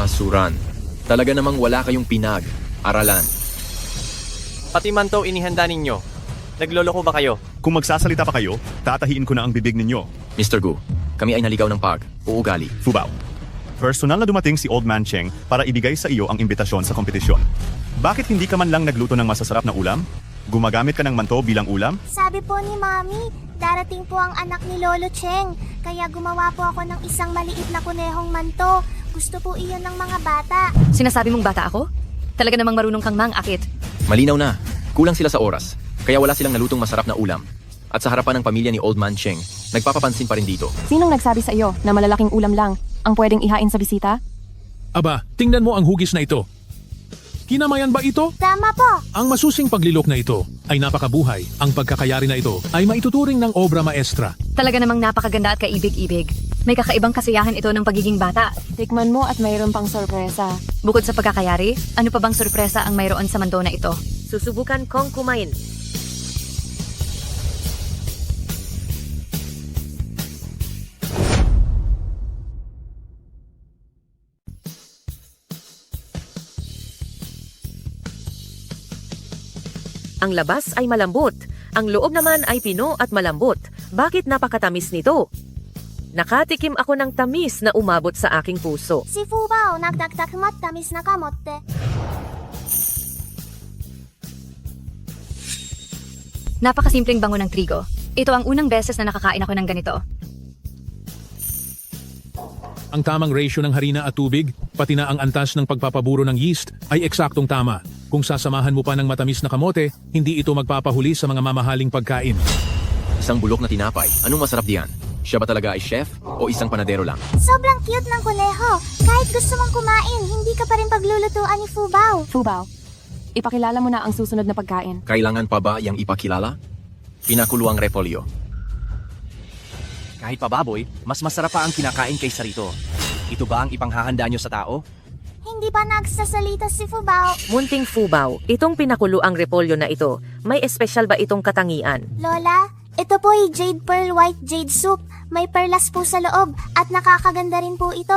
Suran. Talaga namang wala kayong pinag-aralan. Pati man to inihanda ninyo. Nagloloko ba kayo? Kung magsasalita pa kayo, tatahiin ko na ang bibig ninyo. Mr. Gu, kami ay naligaw ng pag-uugali. Fubao, personal na dumating si Old Man Cheng para ibigay sa iyo ang imbitasyon sa kompetisyon. Bakit hindi ka man lang nagluto ng masasarap na ulam? Gumagamit ka ng manto bilang ulam? Sabi po ni Mami, darating po ang anak ni Lolo Cheng. Kaya gumawa po ako ng isang maliit na kunehong manto. Gusto po iyon ng mga bata. Sinasabi mong bata ako? Talaga namang marunong kang mang-akit. Malinaw na. Kulang sila sa oras. Kaya wala silang nalutong masarap na ulam. At sa harapan ng pamilya ni Old Man Cheng, nagpapapansin pa rin dito. Sinong nagsabi sa iyo na malalaking ulam lang ang pwedeng ihain sa bisita? Aba, tingnan mo ang hugis na ito. Kinamayan ba ito? Tama po. Ang masusing paglilok na ito ay napakabuhay. Ang pagkakayari na ito ay maituturing ng obra maestra. Talaga namang napakaganda at kaibig-ibig. May kakaibang kasiyahan ito ng pagiging bata. Tikman mo at mayroon pang sorpresa. Bukod sa pagkakayari, ano pa bang sorpresa ang mayroon sa mando na ito? Susubukan kong kumain. Ang labas ay malambot. Ang loob naman ay pino at malambot. Bakit napakatamis nito? Nakatikim ako ng tamis na umabot sa aking puso. Si Fubao, nagdagdagmat tamis na kamote. Napakasimpleng bango ng trigo. Ito ang unang beses na nakakain ako ng ganito. Ang tamang ratio ng harina at tubig, pati na ang antas ng pagpapaburo ng yeast, ay eksaktong tama. Kung sasamahan mo pa ng matamis na kamote, hindi ito magpapahuli sa mga mamahaling pagkain. Isang bulok na tinapay. Anong masarap diyan? Siya ba talaga ay chef o isang panadero lang? Sobrang cute ng kuneho. Kahit gusto mong kumain, hindi ka pa rin paglulutuan ni Fubao. Fubao, ipakilala mo na ang susunod na pagkain. Kailangan pa ba yang ipakilala? Pinakuluang repolyo. Kahit pa baboy, mas masarap pa ang kinakain kaysa rito. Ito ba ang ipanghahanda nyo sa tao? Hindi pa nagsasalita si Fubao. Munting Fubao, itong pinakuluang repolyo na ito, may espesyal ba itong katangian? Lola, ito po ay Jade Pearl White Jade Soup. May perlas po sa loob at nakakaganda rin po ito.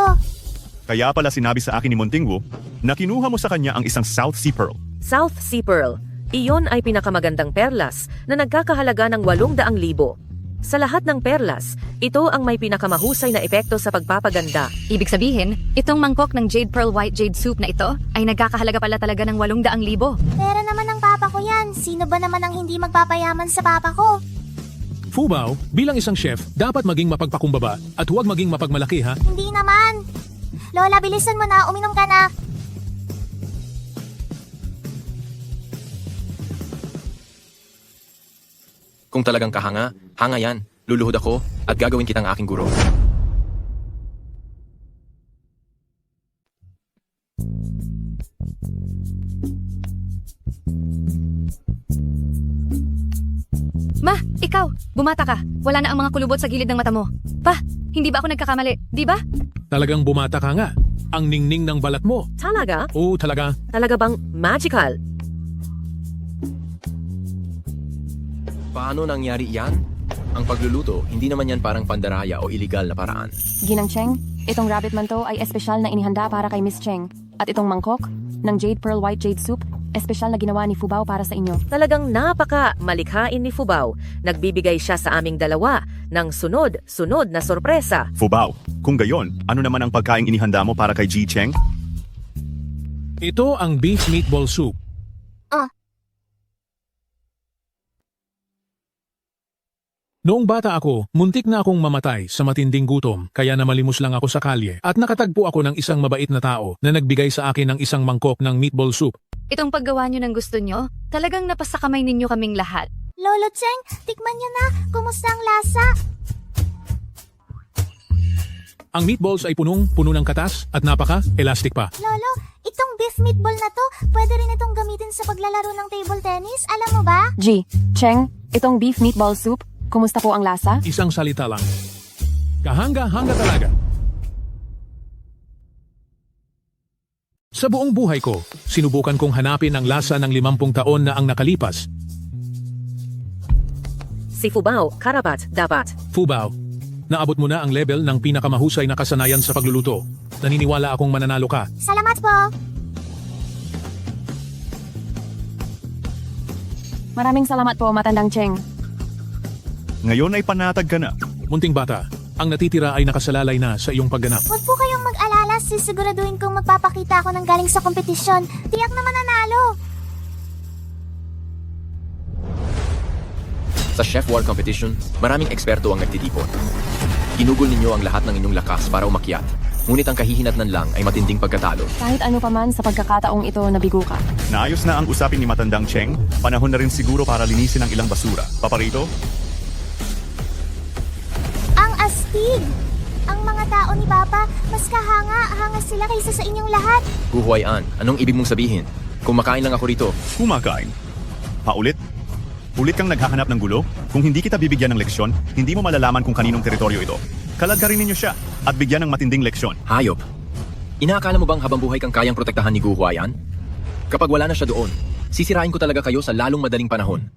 Kaya pala sinabi sa akin ni Munting Wu na kinuha mo sa kanya ang isang South Sea Pearl. South Sea Pearl, iyon ay pinakamagandang perlas na nagkakahalaga ng 800,000. Sa lahat ng perlas, ito ang may pinakamahusay na epekto sa pagpapaganda. Ibig sabihin, itong mangkok ng Jade Pearl White Jade Soup na ito ay nagkakahalaga pala talaga ng 800,000. Pera naman ng papa ko yan. Sino ba naman ang hindi magpapayaman sa papa ko? Fubao, bilang isang chef, dapat maging mapagpakumbaba at huwag maging mapagmalaki ha? Hindi naman. Lola, bilisan mo na. Uminom ka na. Kung talagang kahanga, hanga yan. Luluhod ako at gagawin kitang aking guro. Ma, ikaw! Bumata ka. Wala na ang mga kulubot sa gilid ng mata mo. Pa, hindi ba ako nagkakamali? Di ba? Talagang bumata ka nga. Ang ningning ng balat mo. Talaga? Oo, talaga. Talaga bang magical? Paano nangyari yan? Ang pagluluto, hindi naman yan parang pandaraya o iligal na paraan. Ginang Cheng, itong rabbit manto ay espesyal na inihanda para kay Miss Cheng. At itong mangkok ng Jade Pearl White Jade Soup, espesyal na ginawa ni Fubao para sa inyo. Talagang napaka malikhain ni Fubao. Nagbibigay siya sa aming dalawa ng sunod na sorpresa. Fubao, kung gayon, ano naman ang pagkaing inihanda mo para kay Ji Cheng? Ito ang beef meatball soup. Noong bata ako, muntik na akong mamatay sa matinding gutom, kaya namalimos lang ako sa kalye at nakatagpo ako ng isang mabait na tao na nagbigay sa akin ng isang mangkok ng meatball soup. Itong paggawa nyo ng gusto nyo, talagang napasakamay ninyo kaming lahat. Lolo Cheng, tikman niyo na. Kumusta ang lasa? Ang meatballs ay punong-puno ng katas at napaka-elastic pa. Lolo, itong beef meatball na to, pwede rin itong gamitin sa paglalaro ng table tennis. Alam mo ba? Ji, Cheng, itong beef meatball soup, kumusta po ang lasa? Isang salita lang. Kahanga-hanga talaga. Sa buong buhay ko, sinubukan kong hanapin ang lasa ng 50 taon na ang nakalipas. Si Fubao, karapat dapat. Fubao, naabot mo na ang level ng pinakamahusay na kasanayan sa pagluluto. Naniniwala akong mananalo ka. Salamat po. Maraming salamat po, Matandang Cheng. Ngayon ay panatag ka na. Munting bata, ang natitira ay nakasalalay na sa iyong pagganap. Huwag po kayong mag-alala, sisiguraduhin kong magpapakita ako ng galing sa kompetisyon. Tiyak na mananalo. Sa Chef War Competition, maraming eksperto ang nagtitipon. Ginugol ninyo ang lahat ng inyong lakas para umakyat. Ngunit ang kahihinatnan lang ay matinding pagkatalo. Kahit ano pa man sa pagkakataong ito, nabigo ka. Naayos na ang usapin ni Matandang Cheng. Panahon na rin siguro para linisin ang ilang basura. Paparito? Ang astig! Ang mga tao ni Papa, mas kahanga sila kaysa sa inyong lahat. Guhuayan, anong ibig mong sabihin? Kumakain lang ako rito. Kumakain? Paulit? Ulit kang naghahanap ng gulo? Kung hindi kita bibigyan ng leksyon, hindi mo malalaman kung kaninong teritoryo ito. Kaladkarin ninyo siya at bigyan ng matinding leksyon. Hayop. Inaakala mo bang habang buhay kang kayang protektahan ni Guhuayan? Kapag wala na siya doon, sisirain ko talaga kayo sa lalong madaling panahon.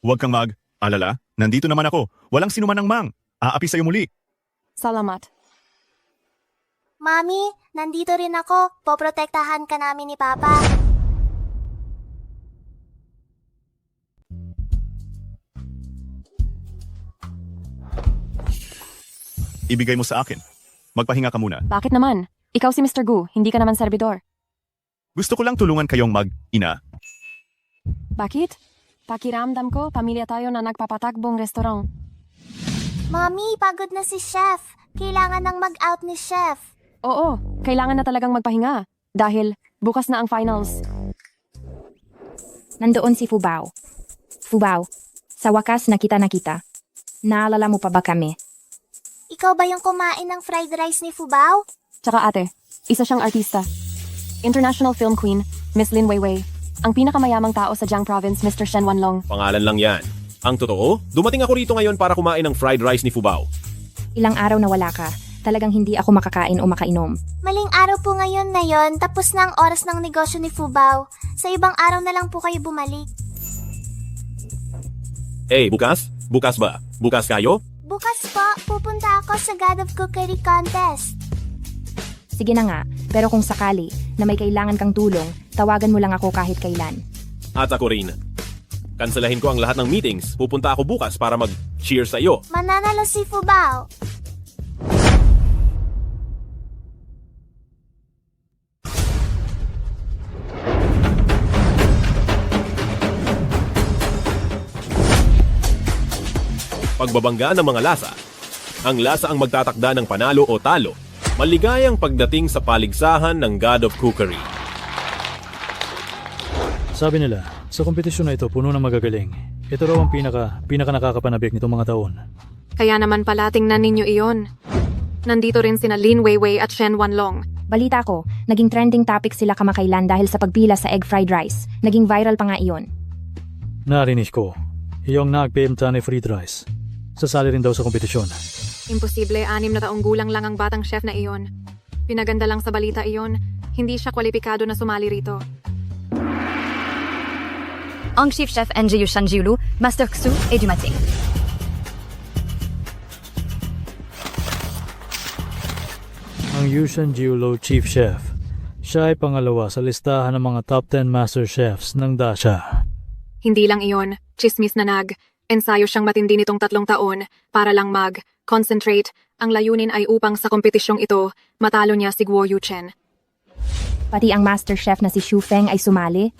Huwag kang mag-alala. Nandito naman ako. Walang sinuman ng mang. Aapi sa'yo muli. Salamat. Mami, nandito rin ako. Poprotektahan ka namin ni Papa. Ibigay mo sa akin. Magpahinga ka muna. Bakit naman? Ikaw si Mr. Gu, hindi ka naman servidor. Gusto ko lang tulungan kayong mag-ina. Bakit? Pakiramdam ko, pamilya tayo na nagpapatakbong restaurant. Mami, pagod na si Chef. Kailangan nang mag-out ni Chef. Oo, kailangan na talagang magpahinga. Dahil bukas na ang finals. Nandoon si Fubao. Fubao, sa wakas nakita na kita. Naalala mo pa ba kami? Ikaw ba yung kumain ng fried rice ni Fubao? Tsaka ate, isa siyang artista. International Film Queen, Miss Lin Weiwei. Ang pinakamayamang tao sa Jiang Province, Mr. Shen Wanlong. Pangalan lang yan. Ang totoo, dumating ako rito ngayon para kumain ng fried rice ni Fubao. Ilang araw na wala ka. Talagang hindi ako makakain o makainom. Maling araw po ngayon na yon, tapos na ang oras ng negosyo ni Fubao. Sa ibang araw na lang po kayo bumalik. Bukas? Bukas ba? Bukas kayo? Bukas po, pupunta ako sa God of Cookery Contest. Sige na nga, pero kung sakali na may kailangan kang tulong, tawagan mo lang ako kahit kailan. At ako rin. Kanselahin ko ang lahat ng meetings. Pupunta ako bukas para mag-cheer sa iyo. Mananalo si Fubao. Pagbabangga ng mga lasa. Ang lasa ang magtatakda ng panalo o talo. Maligayang pagdating sa paligsahan ng God of Cookery. Sabi nila, sa kompetisyon na ito puno ng magagaling. Ito raw ang pinaka nakakapanabik nitong mga taon. Kaya naman pala tingnan ninyo iyon. Nandito rin sina Lin Weiwei at Shen Wanlong. Balita ko, naging trending topic sila kamakailan dahil sa pagpila sa egg fried rice. Naging viral pa nga iyon. Narinig ko, iyong nagbenta ni fried rice. Sasali rin daw sa kompetisyon. Imposible, 6 na taong gulang lang ang batang chef na iyon. Pinaganda lang sa balita iyon, hindi siya kwalipikado na sumali rito. Ang chief chef NGU Shanjiulu, Master Xu ay dumating. Ang Yushan Jiulo Chief Chef. Siya ay pangalawa sa listahan ng mga top 10 master chefs ng Dasha. Hindi lang iyon, chismis na ensayo siyang matindi nitong 3 taon para lang concentrate. Ang layunin ay upang sa kompetisyong ito, matalo niya si Guo Yuchen. Pati ang master chef na si Xu Feng ay sumali.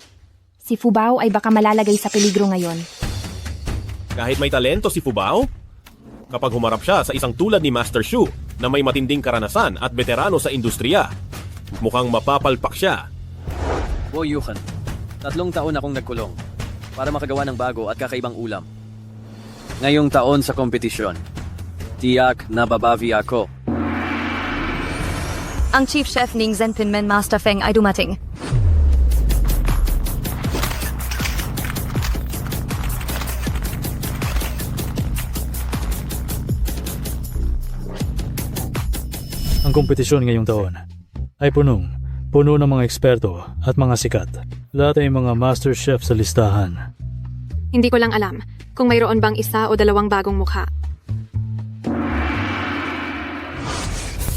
Si Fubao ay baka malalagay sa peligro ngayon. Kahit may talento si Fubao, kapag humarap siya sa isang tulad ni Master Xu na may matinding karanasan at veterano sa industriya, mukhang mapapalpak siya. Guo Yuchen, 3 taon akong nagkulong para makagawa ng bago at kakaibang ulam. Ngayong taon sa kompetisyon, tiyak na babawi ako. Ang chief chef Ning Zhenpinmen Master Feng ay dumating. Ang kompetisyon ngayong taon ay puno ng mga eksperto at mga sikat. Lahat ay mga master chef sa listahan. Hindi ko lang alam kung mayroon bang 1 o 2 bagong mukha.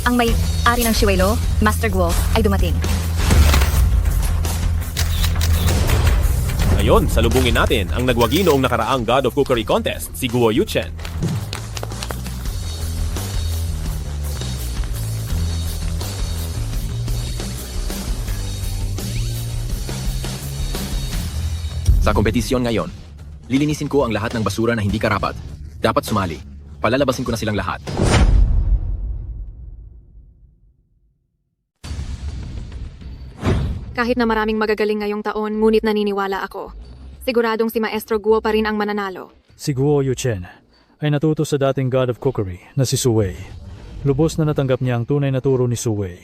Ang may-ari ng Shiwelo, Master Guo, ay dumating. Ngayon, salubungin natin ang nagwagi noong nakaraang God of Cookery Contest, si Guo Yuchen. Sa kompetisyon ngayon, lilinisin ko ang lahat ng basura na hindi karapat. Dapat sumali. Palalabasin ko na silang lahat. Kahit na maraming magagaling ngayong taon, ngunit naniniwala ako. Siguradong si Maestro Guo pa rin ang mananalo. Si Guo Yuchen ay natuto sa dating God of Cookery na si Su Wei. Lubos na natanggap niya ang tunay na turo ni Su Wei.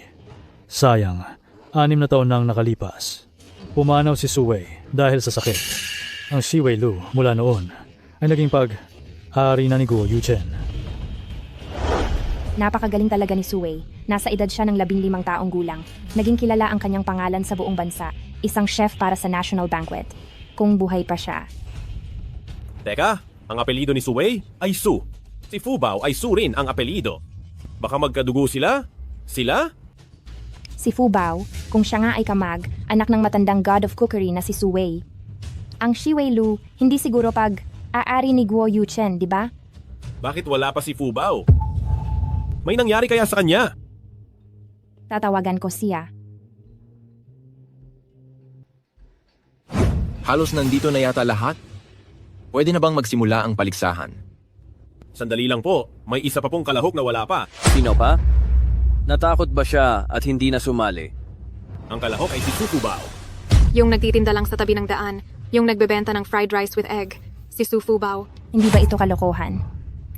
Sayang, 6 na taon nang nakalipas. Pumanaw si Su Wei dahil sa sakit. Ang Shiwei Lu mula noon ay naging pag-aari na ni Guo Yuchen. Napakagaling talaga ni Su Wei. Nasa edad siya ng 15 taong gulang. Naging kilala ang kanyang pangalan sa buong bansa. Isang chef para sa national banquet. Kung buhay pa siya. Teka, ang apelido ni Su Wei ay Su. Si Fubao ay Su rin ang apelido. Baka magkadugo sila? Sila? Si Fubao, kung siya nga ay kamag, anak ng matandang God of Cookery na si Su Wei. Ang Shiwei Lu, hindi siguro pag-aari ni Guo Yuchen, di ba? Bakit wala pa si Fubao? May nangyari kaya sa kanya? Tatawagan ko siya. Halos nandito na yata lahat. Pwede na bang magsimula ang paligsahan? Sandali lang po, may isa pa pong kalahok na wala pa. Sino pa? Natakot ba siya at hindi na sumali? Ang kalahok ay si Su Fubao. Yung nagtitinda lang sa tabi ng daan, yung nagbebenta ng fried rice with egg, si Su Fubao. Hindi ba ito kalokohan?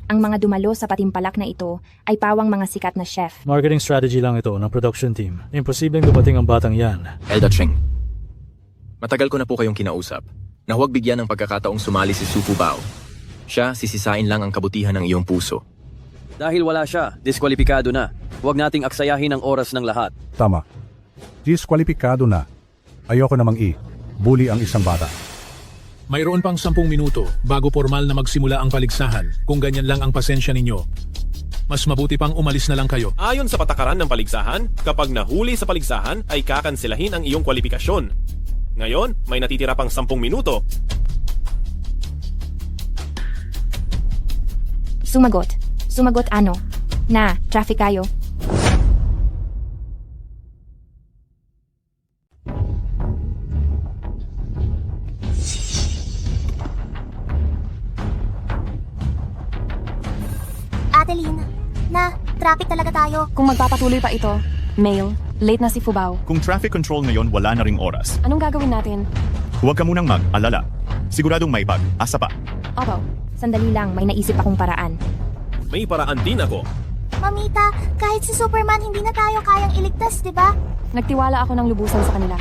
Ang mga dumalo sa patimpalak na ito ay pawang mga sikat na chef. Marketing strategy lang ito ng production team. Imposibleng dumating ang batang yan. Elda Cheng, matagal ko na po kayong kinausap na huwag bigyan ng pagkakataong sumali si Su Fubao. Siya, sisisain lang ang kabutihan ng iyong puso. Dahil wala siya, diskwalipikado na. Huwag nating aksayahin ang oras ng lahat. Tama. Diskwalipikado na. Ayoko namang bully ang isang bata. Mayroon pang 10 minuto bago formal na magsimula ang paligsahan. Kung ganyan lang ang pasensya ninyo, mas mabuti pang umalis na lang kayo. Ayon sa patakaran ng paligsahan, kapag nahuli sa paligsahan ay kakanselahin ang iyong kwalifikasyon. Ngayon, may natitira pang 10 minuto. Sumagot. Sumagot ano? Na, traffic kayo. Adeline, traffic talaga tayo. Kung magpapatuloy pa ito, Mail, late na si Fubao. Kung traffic control ngayon, wala na ring oras. Anong gagawin natin? Huwag ka munang mag-alala. Siguradong may asa pa. Opo, sandali lang, may naisip akong paraan. May paraan din ako. Mamita, kahit si Superman hindi na tayo kayang iligtas, di ba? Nagtiwala ako ng lubusan sa kanila.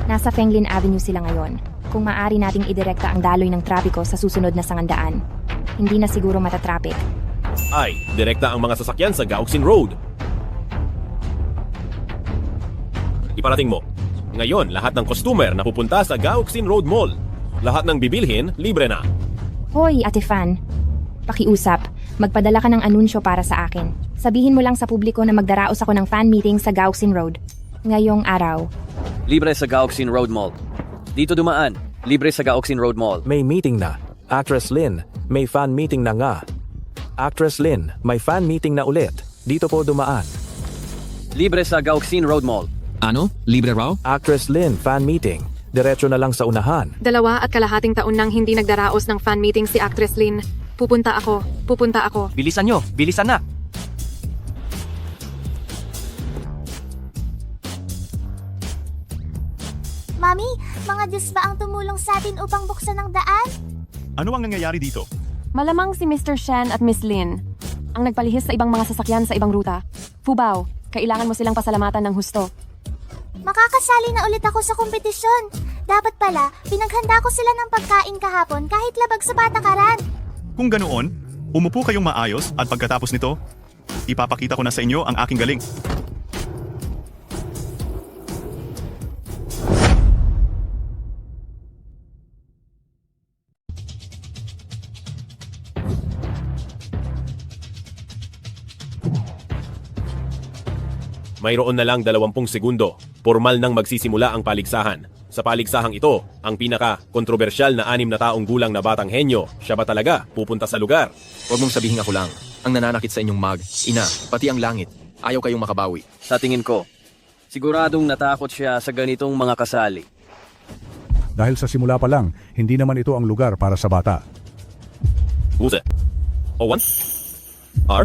Nasa Fenglin Avenue sila ngayon. Kung maaari nating idirekta ang daloy ng trapiko sa susunod na sangandaan, hindi na siguro matatrapik. Ay, direkta ang mga sasakyan sa Gauxin Road. Iparating mo. Ngayon, lahat ng customer na pupunta sa Gauxin Road Mall. Lahat ng bibilhin, libre na. Hoy, Ate Fan. Pakiusap, magpadala ka ng anunsyo para sa akin. Sabihin mo lang sa publiko na magdaraos ako ng fan meeting sa Gauxin Road. Ngayong araw. Libre sa Gauxin Road Mall. Dito dumaan. Libre sa Gauxin Road Mall. May meeting na. Actress Lynn, may fan meeting na nga. Actress Lynn, may fan meeting na ulit. Dito po dumaan. Libre sa Gauxin Road Mall. Ano? Libre raw? Actress Lynn, fan meeting. Diretso na lang sa unahan. 2.5 taon nang hindi nagdaraos ng fan meeting si Actress Lynn. Pupunta ako. Bilisan nyo, bilisan na. Mami, mga Diyos ba ang tumulong sa atin upang buksan ang daan? Ano ang nangyayari dito? Malamang si Mr. Shen at Miss Lin ang nagpalihis sa ibang mga sasakyan sa ibang ruta. Fubao, kailangan mo silang pasalamatan ng husto. Makakasali na ulit ako sa kompetisyon. Dapat pala, pinaghanda ko sila ng pagkain kahapon kahit labag sa patakaran. Kung ganoon, umupo kayong maayos at pagkatapos nito, ipapakita ko na sa inyo ang aking galing. Mayroon na lang 20 segundo. Formal nang magsisimula ang paligsahan. Sa paligsahang ito, ang pinaka-kontrobersyal na 6 na taong gulang na batang henyo, siya ba talaga pupunta sa lugar? Huwag mong sabihin ako lang. Ang nananakit sa inyong mag, ina, pati ang langit. Ayaw kayong makabawi. Sa tingin ko, siguradong natakot siya sa ganitong mga kasali. Dahil sa simula pa lang, hindi naman ito ang lugar para sa bata. Use. O1. R.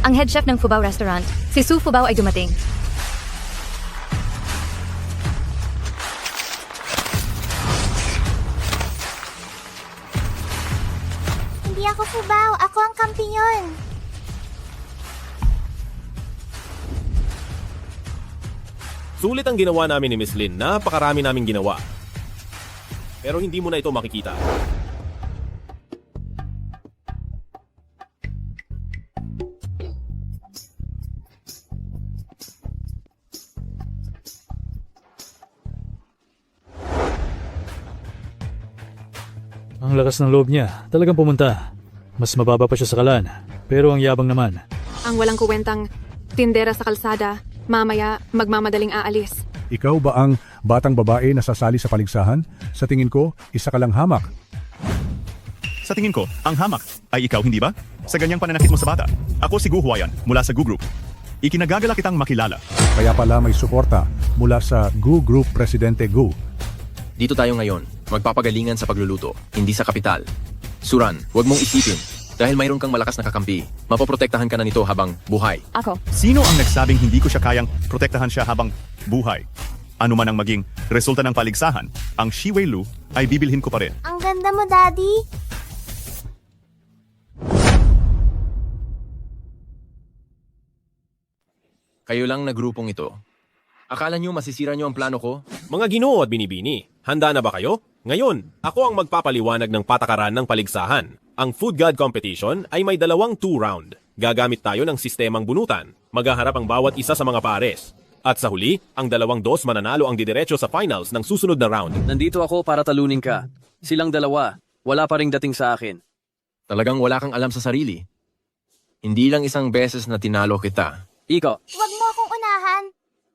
Ang head chef ng Fubao Restaurant, si Su Fubao ay dumating. Hindi ako Fubao, ako ang kampiyon. Sulit ang ginawa namin ni Miss Lin. Napakarami naming ginawa. Pero hindi mo na ito makikita. Ang lakas ng loob niya, talagang pumunta. Mas mababa pa siya sa kalan, pero ang yabang naman. Ang walang kuwentang tindera sa kalsada, mamaya magmamadaling aalis. Ikaw ba ang batang babae na sasali sa paligsahan? Sa tingin ko, isa ka lang hamak. Sa tingin ko, ang hamak ay ikaw, hindi ba? Sa ganyang pananakit mo sa bata. Ako si Gu Huayan mula sa Gu Group. Ikinagagala kitang makilala. Kaya pala may suporta mula sa Gu Group Presidente Gu. Dito tayo ngayon, magpapagalingan sa pagluluto, hindi sa kapital. Suran, huwag mong isipin. Dahil mayroon kang malakas na kakampi, mapoprotektahan ka na nito habang buhay. Ako. Sino ang nagsabing hindi ko siya kayang protektahan siya habang buhay? Ano man ang maging resulta ng paligsahan, ang Shiwei Lu ay bibilhin ko pa rin. Ang ganda mo, Daddy. Kayo lang na grupong ito. Akala nyo masisira nyo ang plano ko? Mga Ginoo at Binibini, handa na ba kayo? Ngayon, ako ang magpapaliwanag ng patakaran ng paligsahan. Ang Food God Competition ay may 2 round. Gagamit tayo ng sistemang bunutan. Maghaharap ang bawat isa sa mga pares. At sa huli, ang 2 mananalo ang didiretso sa finals ng susunod na round. Nandito ako para talunin ka. Silang dalawa, wala pa ring dating sa akin. Talagang wala kang alam sa sarili. Hindi lang isang beses na tinalo kita. Iko. Huwag mo akong unahan.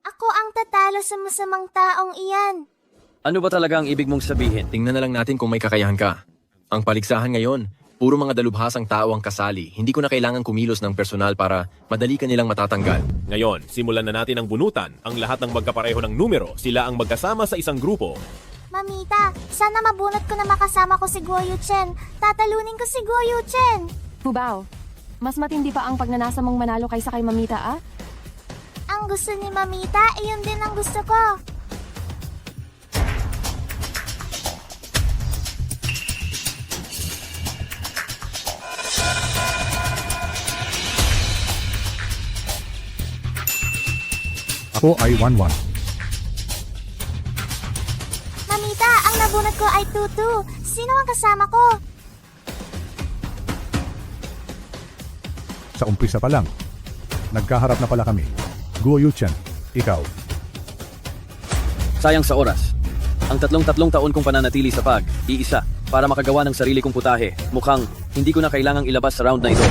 Ako ang tatalo sa masamang taong iyan. Ano ba talaga ang ibig mong sabihin? Tingnan na lang natin kung may kakayahan ka. Ang paligsahan ngayon, puro mga dalubhasang tao ang kasali. Hindi ko na kailangan kumilos ng personal para madali ka nilang matatanggal. Ngayon, simulan na natin ang bunutan. Ang lahat ng magkapareho ng numero, sila ang magkasama sa isang grupo. Mamita, sana mabunot ko na makasama ko si Guo Yu-chen. Tatalunin ko si Guo Yu-chen. Fubao, mas matindi pa ang pagnanasa mong manalo kaysa kay Mamita, ah? Ang gusto ni Mamita, iyon din ang gusto ko. Ako ay 1-1. Mamita, ang nabunot ko ay Tutu. Sino ang kasama ko? Sa umpisa pa lang, nagkaharap na pala kami. Guo Yuchen, ikaw. Sayang sa oras. Ang tatlong taon kong pananatili sa iisa, para makagawa ng sarili kong putahe. Mukhang hindi ko na kailangang ilabas sa round na ito.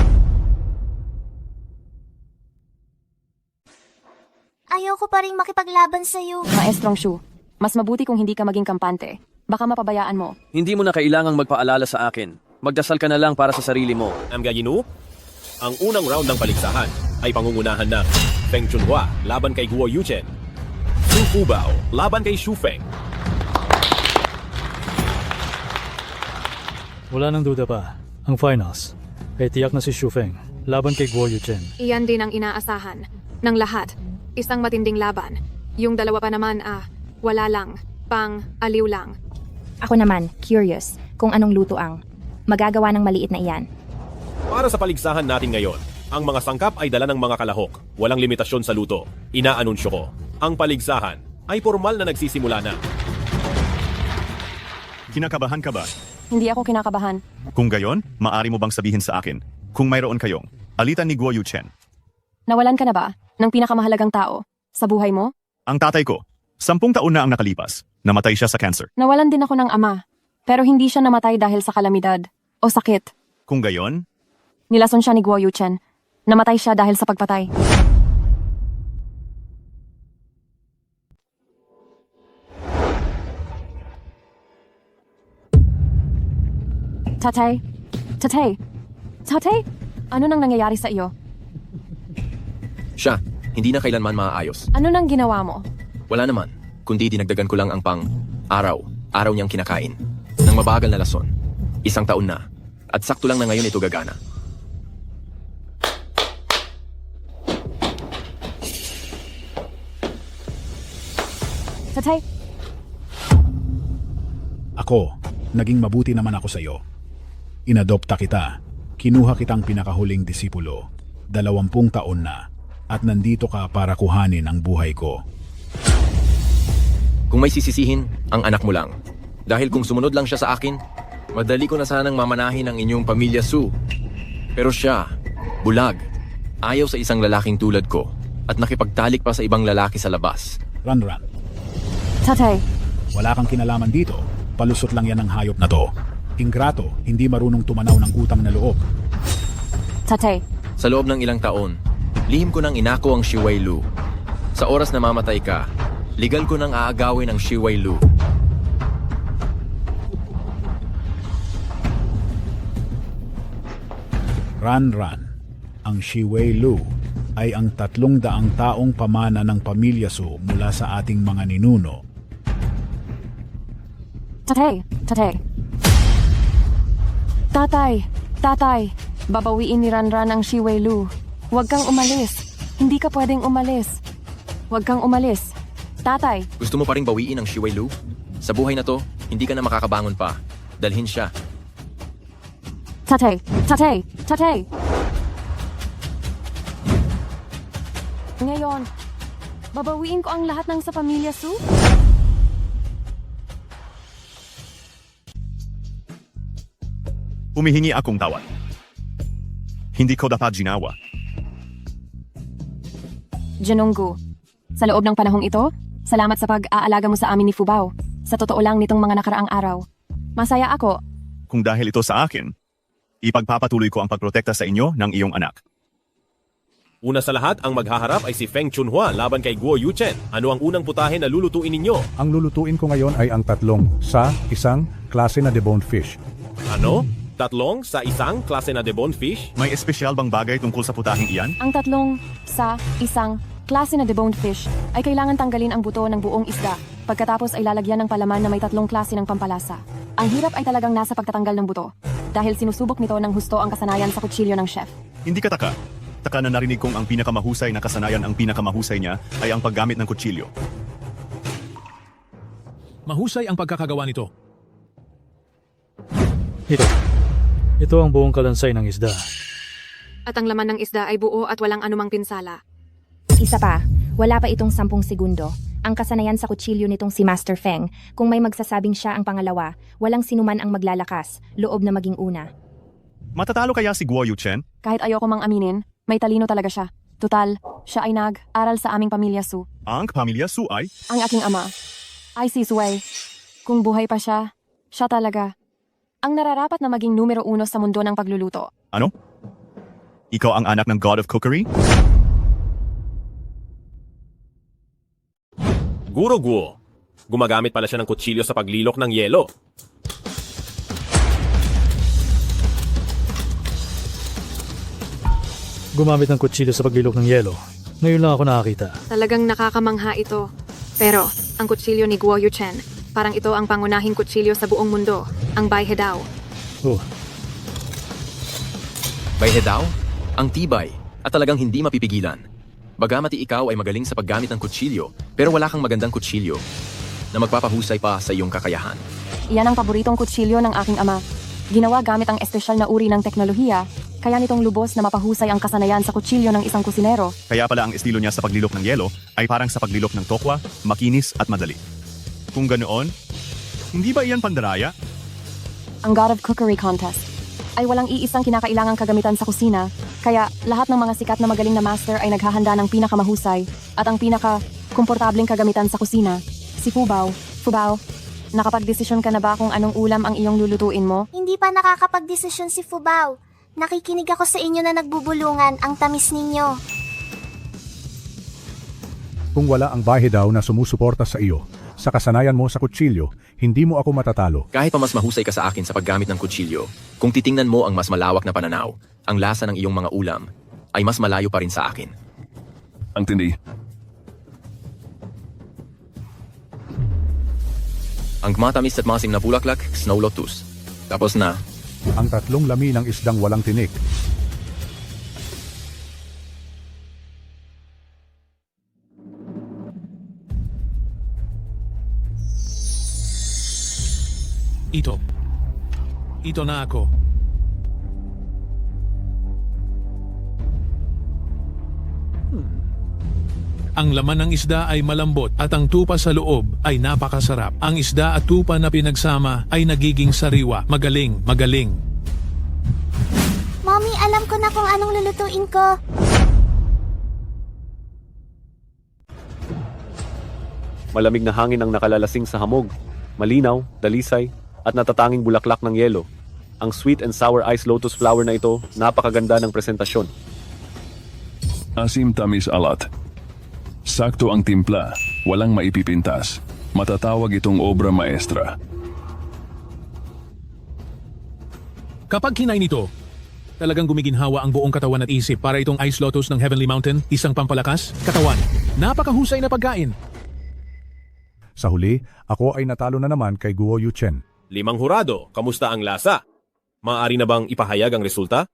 Ayoko pa rin makipaglaban sa'yo. Maestrong Shu, mas mabuti kung hindi ka maging kampante. Baka mapabayaan mo. Hindi mo na kailangang magpaalala sa akin. Magdasal ka na lang para sa sarili mo. Amgayinu, ang unang round ng paligsahan ay pangungunahan ng Feng Chunhua laban kay Guo Yuchen. Su Fubao laban kay Shu Feng. Wala nang duda pa. Ang finals ay tiyak na si Shu Feng laban kay Guo Yuchen. Iyan din ang inaasahan ng lahat. Isang matinding laban. Yung dalawa pa naman, wala lang. Pang-aliw lang. Ako naman, curious kung anong luto ang magagawa ng maliit na iyan. Para sa paligsahan natin ngayon, ang mga sangkap ay dala ng mga kalahok. Walang limitasyon sa luto. Inaanunsyo ko, ang paligsahan ay formal na nagsisimula na. Kinakabahan ka ba? Hindi ako kinakabahan. Kung gayon, maari mo bang sabihin sa akin kung mayroon kayong alitan ni Guo Yuchen? Nawalan ka na ba ng pinakamahalagang tao sa buhay mo? Ang tatay ko, 10 taon na ang nakalipas. Namatay siya sa cancer. Nawalan din ako ng ama, pero hindi siya namatay dahil sa kalamidad o sakit. Kung gayon, Nilason siya ni Guo Yuchen. Namatay siya dahil sa pagpatay. Tatay? Tatay? Tatay? Ano nang nangyayari sa iyo? Siya, hindi na kailanman maaayos. Ano nang ginawa mo? Wala naman, kundi dinagdagan ko lang ang araw niyang kinakain. Nang mabagal na lason. 1 taon na. At sakto lang na ngayon ito gagana. Tatay? Ako, naging mabuti naman ako sa iyo. Inadopta kita. Kinuha kitang pinakahuling disipulo. 20 taon na. At nandito ka para kuhanin ang buhay ko. Kung may sisisihin, ang anak mo lang. Dahil kung sumunod lang siya sa akin, madali ko na sanang mamanahin ang inyong pamilya, Su. Pero siya, bulag, ayaw sa isang lalaking tulad ko at nakipagtalik pa sa ibang lalaki sa labas. Ran. Tatay? Wala kang kinalaman dito. Palusot lang yan ng hayop na to. Ingrato, hindi marunong tumanaw ng utang na loob. Tatay? Sa loob ng ilang taon, lihim ko nang inako ang Shi Wei-lu. Sa oras na mamatay ka, legal ko nang aagawin ang Shi Wei-lu. Ran. Ang Shi Wei-lu ay ang 300 taong pamana ng pamilya Su mula sa ating mga ninuno. Tatay! Tatay! Babawiin ni Ranran ang Shi Wei-lu. Huwag kang umalis. Hindi ka pwedeng umalis. Huwag kang umalis. Tatay! Gusto mo pa rin bawiin ang Shi Wei-lu? Sa buhay na to, hindi ka na makakabangon pa. Dalhin siya. Tatay! Ngayon, babawiin ko ang lahat ng sa pamilya Su? humihingi akong tawad. Hindi ko dapat ginawa. Junonggu, sa loob ng panahong ito, salamat sa pag-aalaga mo sa amin ni Fubao. Sa totoo lang nitong mga nakaraang araw. Masaya ako. Kung dahil ito sa akin, ipagpapatuloy ko ang pagprotekta sa inyo ng iyong anak. Una sa lahat, ang maghaharap ay si Feng Chunhua laban kay Guo Yuchen. Ano ang unang putahe na lulutuin ninyo? Ang lulutuin ko ngayon ay ang 3 sa isang klase na deboned fish. Ano? 3 sa isang klase na deboned fish? May espesyal bang bagay tungkol sa putaheng iyan? Ang 3 sa isang klase na deboned fish ay kailangan tanggalin ang buto ng buong isda. Pagkatapos ay lalagyan ng palaman na may 3 klase ng pampalasa. Ang hirap ay talagang nasa pagtatanggal ng buto. Dahil sinusubok nito ng husto ang kasanayan sa kutsilyo ng chef. Hindi ka taka. Taka na narinig kong ang pinakamahusay na kasanayan ang pinakamahusay niya ay ang paggamit ng kutsilyo. Mahusay ang pagkakagawa nito. Ito ang buong kalansay ng isda. At ang laman ng isda ay buo at walang anumang pinsala. Isa pa, Wala pa itong 10 segundo. Ang kasanayan sa kutsilyo nitong si Master Feng, kung may magsasabing siya ang pangalawa, walang sinuman ang maglalakas, loob na maging una. Matatalo kaya si Guo Yuchen? Kahit ayoko mang aminin, may talino talaga siya. Tutal, siya ay nag-aral sa aming pamilya Su. Ang pamilya Su ay? Ang aking ama ay si Suwei. Kung buhay pa siya, siya talaga. Ang nararapat na maging numero 1 sa mundo ng pagluluto. Ano? Ikaw ang anak ng God of Cookery? Guro Guo. Gumagamit pala siya ng kutsilyo sa paglilok ng yelo. Gumamit ng kutsilyo sa paglilok ng yelo. Ngayon lang ako nakakita. Talagang nakakamangha ito. Pero, ang kutsilyo ni Guo Yuchen, parang ito ang pangunahing kutsilyo sa buong mundo, ang Bai Hedao. Oh, Bayhedaw? Ang tibay at talagang hindi mapipigilan. Bagamat ikaw ay magaling sa paggamit ng kutsilyo, pero wala kang magandang kutsilyo na magpapahusay pa sa iyong kakayahan. Iyan ang paboritong kutsilyo ng aking ama. Ginawa gamit ang espesyal na uri ng teknolohiya, kaya nitong lubos na mapahusay ang kasanayan sa kutsilyo ng isang kusinero. Kaya pala ang estilo niya sa paglilok ng yelo ay parang sa paglilok ng tokwa, makinis at madali. Kung ganoon, hindi ba iyan pandaraya? Ang God of Cookery Contest ay walang iisang kinakailangang kagamitan sa kusina, kaya lahat ng mga sikat na magaling na master ay naghahanda ng pinakamahusay at ang pinaka-komportableng kagamitan sa kusina. Si Fubao, nakapagdesisyon ka na ba kung anong ulam ang iyong lulutuin mo? Hindi pa nakakapagdesisyon si Fubao. Nakikinig ako sa inyo na nagbubulungan, ang tamis ninyo. Kung wala ang Bahidaw na sumusuporta sa iyo, sa kasanayan mo sa kutsilyo, hindi mo ako matatalo. Kahit pa mas mahusay ka sa akin sa paggamit ng kutsilyo, kung titingnan mo ang mas malawak na pananaw, ang lasa ng iyong mga ulam ay mas malayo pa rin sa akin. Ang tindi. Ang matamis at masim na bulaklak, snow lotus. Tapos na. Ang 3 lami ng isdang walang tinik. Ito na ako. Ang laman ng isda ay malambot at ang tupa sa loob ay napakasarap. Ang isda at tupa na pinagsama ay nagiging sariwa. Magaling. Mommy, alam ko na kung anong lulutuin ko. Malamig na hangin ang nakalalasing sa hamog. Malinaw, dalisay, at natatanging bulaklak ng yelo. Ang sweet and sour ice lotus flower na ito, napakaganda ng presentasyon. Asim tamis alat. Sakto ang timpla, walang maipipintas. Matatawag itong obra maestra. Kapag kinain ito, talagang gumiginhawa ang buong katawan at isip para itong ice lotus ng Heavenly Mountain, isang pampalakas, katawan. Napakahusay na pagkain. Sa huli, ako ay natalo na naman kay Guo Yuchen. 5 hurado, kamusta ang lasa? Maaari na bang ipahayag ang resulta?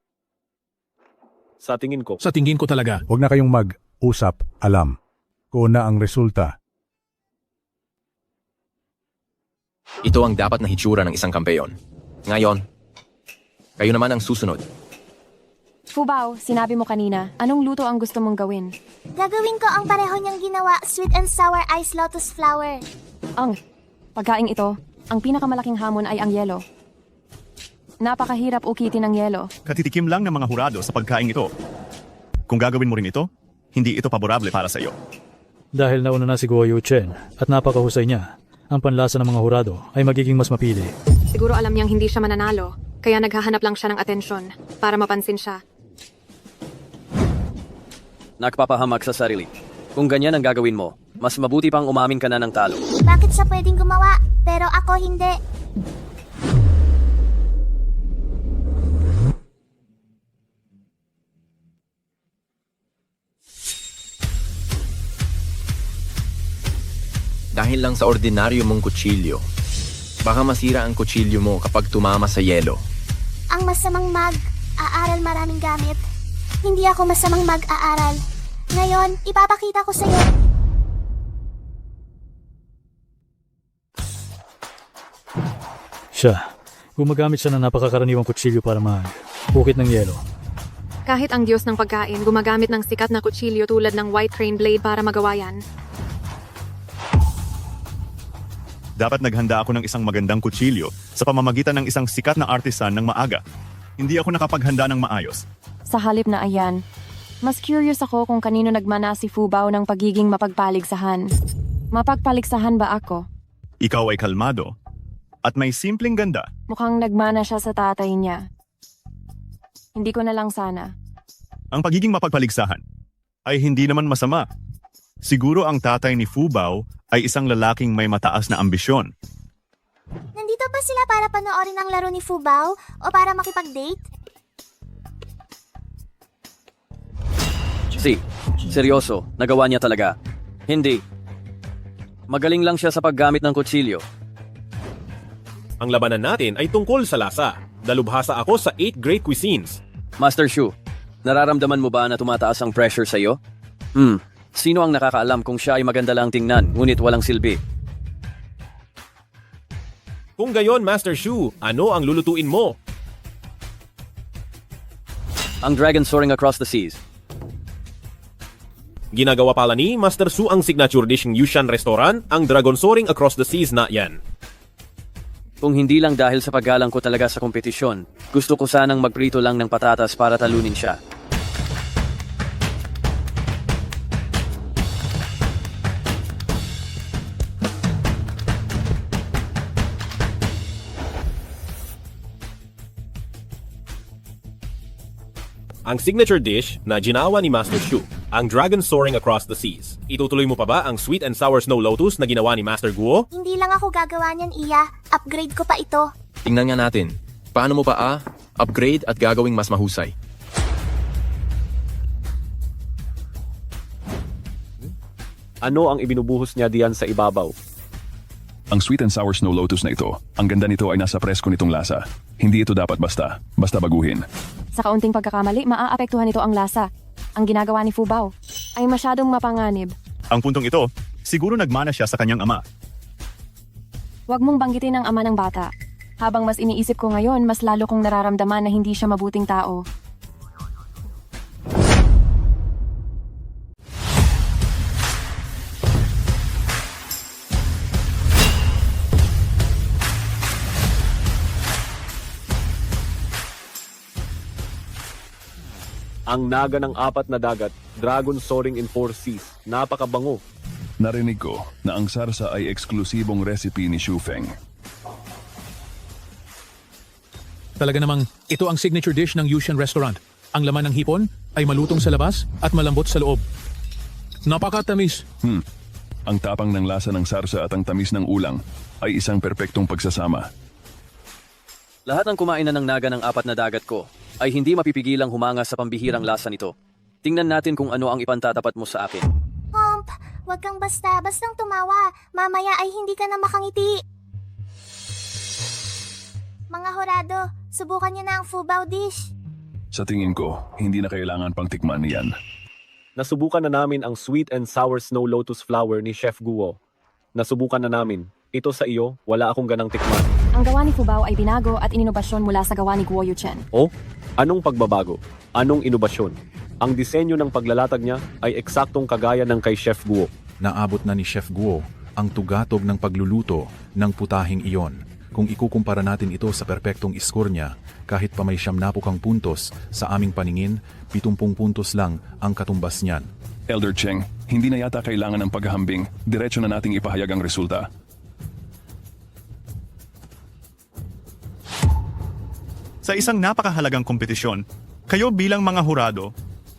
Sa tingin ko talaga. Huwag na kayong mag-usap, alam ko na ang resulta. Ito ang dapat na hitsura ng isang kampeyon. Ngayon, kayo naman ang susunod. Fubao, sinabi mo kanina, anong luto ang gusto mong gawin? Gagawin ko ang pareho niyang ginawa, sweet and sour ice lotus flower. Ang pagkain ito, ang pinakamalaking hamon ay ang yelo. Napakahirap ukitin ang yelo. Katitikim lang ng mga hurado sa pagkain ito. Kung gagawin mo rin ito, hindi ito paborable para sa iyo. dahil nauna na si Guo Yuchen at napakahusay niya, ang panlasa ng mga hurado ay magiging mas mapili. Siguro alam niyang hindi siya mananalo, kaya naghahanap lang siya ng atensyon para mapansin siya. Nagpapahamak sa sarili. Kung ganyan ang gagawin mo, mas mabuti pang umamin ka na ng talo. Bakit siya pwedeng gumawa, pero ako hindi? Dahil lang sa ordinaryo mong kutsilyo, baka masira ang kutsilyo mo kapag tumama sa yelo. Ang masamang mag-aaral maraming gamit. Hindi ako masamang mag-aaral. Ngayon, ipapakita ko sa iyo. Siya, gumagamit siya ng napakakaraniwang kutsilyo para mag-ukit ng yelo. Kahit ang Diyos ng pagkain gumagamit ng sikat na kutsilyo tulad ng White Crane Blade para magawa yan. Dapat naghanda ako ng isang magandang kutsilyo sa pamamagitan ng isang sikat na artisan ng maaga. Hindi ako nakapaghanda ng maayos. Sa halip na ayan, mas curious ako kung kanino nagmana si Fubao ng pagiging mapagpaligsahan. Mapagpaligsahan ba ako? Ikaw ay kalmado at may simpleng ganda. Mukhang nagmana siya sa tatay niya. Hindi ko na lang sana. Ang pagiging mapagpaligsahan ay hindi naman masama. Siguro ang tatay ni Fubao ay isang lalaking may mataas na ambisyon. Nandito ba sila para panoorin ang laro ni Fubao o para makipag-date? Seryoso, nagawa niya talaga. Hindi. Magaling lang siya sa paggamit ng kutsilyo. Ang labanan natin ay tungkol sa lasa. Dalubhasa ako sa 8 great cuisines. Master Shu, nararamdaman mo ba na tumataas ang pressure sa'yo? Sino ang nakakaalam kung siya ay maganda lang tingnan, ngunit walang silbi? Kung gayon, Master Shu, ano ang lulutuin mo? Ang Dragon Soaring Across the Seas. Ginagawa pala ni Master Su ang signature dish ng Yushan Restaurant, ang Dragon Soaring Across the Seas na yan. Kung hindi lang dahil sa paggalang ko talaga sa kompetisyon, gusto ko sanang magprito lang ng patatas para talunin siya. Ang signature dish na ginawa ni Master Shu, ang Dragon Soaring Across the Seas. Itutuloy mo pa ba ang sweet and sour snow lotus na ginawa ni Master Guo? Hindi lang ako gagawa niyan, Iya. Upgrade ko pa ito. Tingnan nga natin. Paano mo pa upgrade at gagawing mas mahusay? Ano ang ibinubuhos niya diyan sa ibabaw? Ang sweet and sour snow lotus na ito, ang ganda nito ay nasa presko nitong lasa. Hindi ito dapat basta baguhin. Sa kaunting pagkakamali, maaapektuhan ito ang lasa. Ang ginagawa ni Fubao ay masyadong mapanganib. Ang puntong ito, siguro nagmana siya sa kanyang ama. Huwag mong banggitin ang ama ng bata. Habang mas iniisip ko ngayon, mas lalo kong nararamdaman na hindi siya mabuting tao. Ang naga ng 4 na dagat, Dragon Soaring in 4 Seas. Napakabango. Narinig ko na ang sarsa ay eksklusibong recipe ni Shu Feng. Talaga namang ito ang signature dish ng Yushan Restaurant. Ang laman ng hipon ay malutong sa labas at malambot sa loob. Napakatamis. Ang tapang ng lasa ng sarsa at ang tamis ng ulang ay isang perpektong pagsasama. Lahat ng kumain na ng naga ng 4 na dagat ko ay hindi mapipigilang humanga sa pambihirang lasa nito. Tingnan natin kung ano ang ipantatapat mo sa akin. Pomp, wag kang bastang tumawa. Mamaya ay hindi ka na makangiti. Mga horado, subukan niyo na ang Fubao dish. Sa tingin ko, hindi na kailangan pang tikman yan. Nasubukan na namin ang sweet and sour snow lotus flower ni Chef Guo. Nasubukan na namin. Ito sa iyo, wala akong ganang tikman. Ang gawa ni Fubao ay binago at inobasyon mula sa gawa ni Guo Yuchen. Oh, anong pagbabago? Anong inobasyon? Ang disenyo ng paglalatag niya ay eksaktong kagaya ng kay Chef Guo. Naabot na ni Chef Guo ang tugatog ng pagluluto ng putahing iyon. Kung ikukumpara natin ito sa perpektong score niya, kahit pa may 70 puntos, sa aming paningin, 70 puntos lang ang katumbas niyan. Elder Cheng, hindi na yata kailangan ng paghahambing. Diretso na nating ipahayag ang resulta. Sa isang napakahalagang kompetisyon, kayo bilang mga hurado,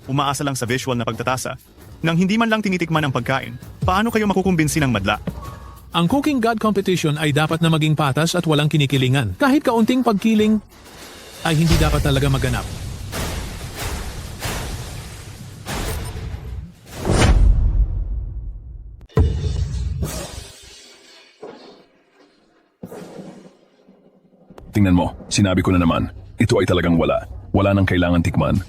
umaasa lang sa visual na pagtatasa. Nang hindi man lang tinitikman ang pagkain, paano kayo makukumbinsi ng madla? Ang Cooking God Competition ay dapat na maging patas at walang kinikilingan. Kahit kaunting pagkiling ay hindi dapat talaga maganap. Tingnan mo, sinabi ko na naman, ito ay talagang wala. Wala nang kailangan tikman.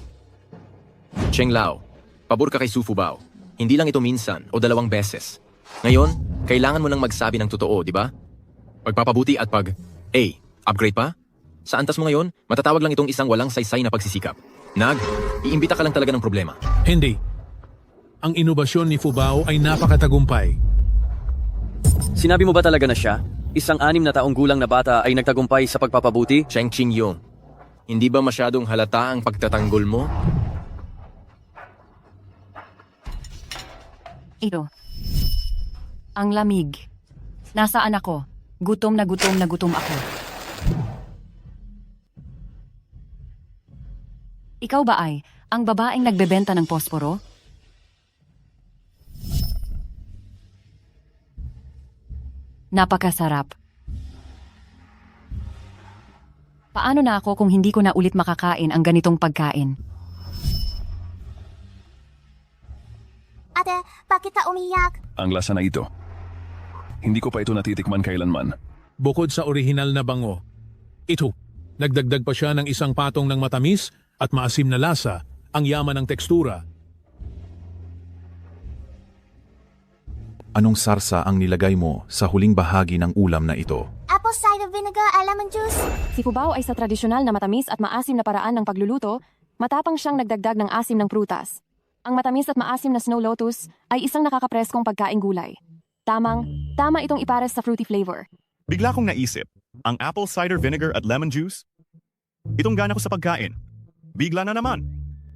Cheng Lao, pabor ka kay Su Fubao. Hindi lang ito minsan o 2 beses. Ngayon, kailangan mo nang magsabi ng totoo, di ba? Pagpapabuti at upgrade pa? Sa antas mo ngayon, matatawag lang itong isang walang saysay na pagsisikap. Nag, iimbita ka lang talaga ng problema. Hindi. Ang inobasyon ni Fubao ay napakatagumpay. Sinabi mo ba talaga na siya? Isang 6 na taong gulang na bata ay nagtagumpay sa pagpapabuti? Cheng Ching Yong, hindi ba masyadong halata ang pagtatanggol mo? Ito. Ang lamig. Nasaan ako? Gutom na gutom ako. Ikaw ba ay ang babaeng nagbebenta ng posporo? Napakasarap. Paano na ako kung hindi ko na ulit makakain ang ganitong pagkain? Ate, bakit ka umiyak? Ang lasa na ito. Hindi ko pa ito natitikman kailanman. Bukod sa orihinal na bango, ito, nagdagdag pa siya ng isang patong ng matamis at maasim na lasa, ang yaman ng tekstura. Anong sarsa ang nilagay mo sa huling bahagi ng ulam na ito? Apple cider vinegar at lemon juice. Si Fubao ay sa tradisyonal na matamis at maasim na paraan ng pagluluto, matapang siyang nagdagdag ng asim ng prutas. Ang matamis at maasim na snow lotus ay isang nakakapreskong pagkaing gulay. Tama itong ipares sa fruity flavor. Bigla kong naisip, ang apple cider vinegar at lemon juice? Itong gana ko sa pagkain. Bigla na naman.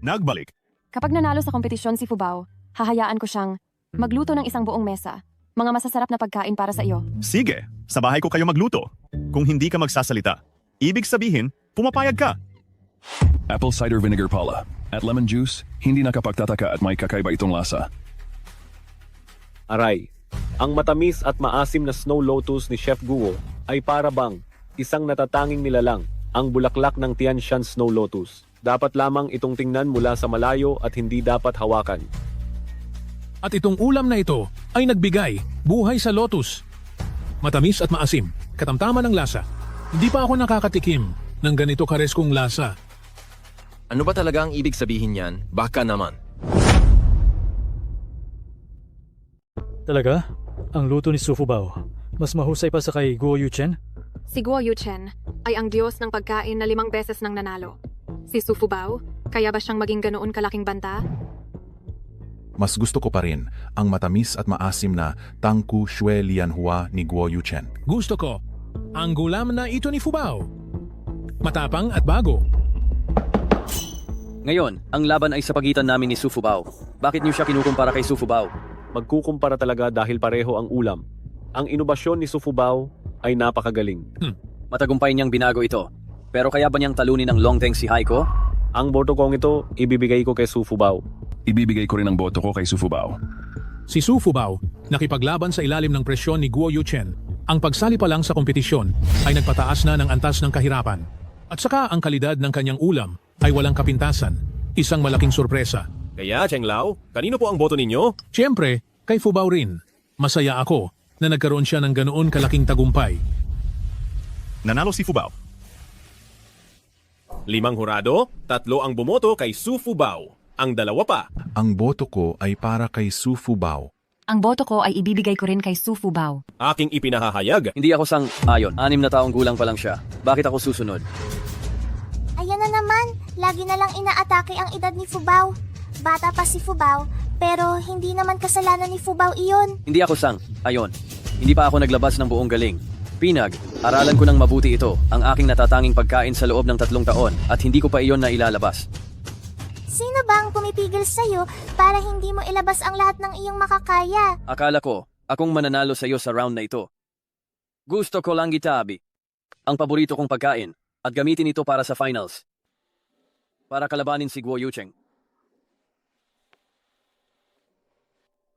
Nagbalik. Kapag nanalo sa kompetisyon si Fubao, hahayaan ko siyang magluto ng isang buong mesa. Mga masasarap na pagkain para sa iyo. Sige, sa bahay ko kayo magluto. Kung hindi ka magsasalita, ibig sabihin, pumapayag ka. Apple cider vinegar pala at lemon juice, hindi nakapagtataka at may kakaiba itong lasa. Aray, ang matamis at maasim na snow lotus ni Chef Guo ay para bang isang natatanging nilalang, ang bulaklak ng Tian Shan snow lotus. Dapat lamang itong tingnan mula sa malayo at hindi dapat hawakan. At itong ulam na ito ay nagbigay buhay sa lotus. Matamis at maasim, katamtaman ng lasa. Hindi pa ako nakakatikim ng ganito kareskong lasa. Ano ba talaga ang ibig sabihin niyan? Baka naman. Talaga? Ang luto ni Su Fubao, mas mahusay pa sa kay Guo Yuchen? Si Guo Yuchen ay ang Diyos ng pagkain na 5 beses nang nanalo. Si Su Fubao, kaya ba siyang maging ganoon kalaking banta? Mas gusto ko pa rin ang matamis at maasim na Tangku Shui Lianhua ni Guo Yuchen. Gusto ko ang gulam na ito ni Fubao. Matapang at bago. Ngayon, ang laban ay sa pagitan namin ni Su Fubao. Bakit niyo siya kinukumpara kay Su Fubao? Magkukumpara talaga dahil pareho ang ulam. Ang inobasyon ni Su Fubao ay napakagaling. Matagumpay niyang binago ito. Pero kaya ba niyang talunin ang Longteng si Haiko? Ang boto kong ito, ibibigay ko kay Su Fubao. Ibibigay ko rin ang boto ko kay Su Fubao. Si Su Fubao, nakipaglaban sa ilalim ng presyon ni Guo Yuchen. Ang pagsali pa lang sa kompetisyon ay nagpataas na ng antas ng kahirapan. At saka ang kalidad ng kanyang ulam ay walang kapintasan. Isang malaking sorpresa. Kaya, Cheng Lao, kanino po ang boto ninyo? Siyempre, kay Fubao rin. Masaya ako na nagkaroon siya ng ganoon kalaking tagumpay. Nanalo si Fubao. 5 hurado, 3 ang bumoto kay Su Fubao. Ang 2 pa. Ang boto ko ay para kay Su Fubao. Ang boto ko ay ibibigay ko rin kay Su Fubao. Aking ipinahahayag. Hindi ako sang-ayon. 6 na taong gulang pa lang siya. Bakit ako susunod? Ayan na naman, lagi na lang inaatake ang edad ni Fubao. Bata pa si Fubao, pero hindi naman kasalanan ni Fubao iyon. Hindi ako sang-ayon. Hindi pa ako naglabas ng buong galing. Pinag, aralan ko ng mabuti ito, ang aking natatanging pagkain sa loob ng 3 taon at hindi ko pa iyon na ilalabas. Sino ba ang pumipigil sa'yo para hindi mo ilabas ang lahat ng iyong makakaya? Akala ko, akong mananalo sa iyo sa round na ito. Gusto ko lang gitabi. Ang paborito kong pagkain at gamitin ito para sa finals. Para kalabanin si Guo Yucheng.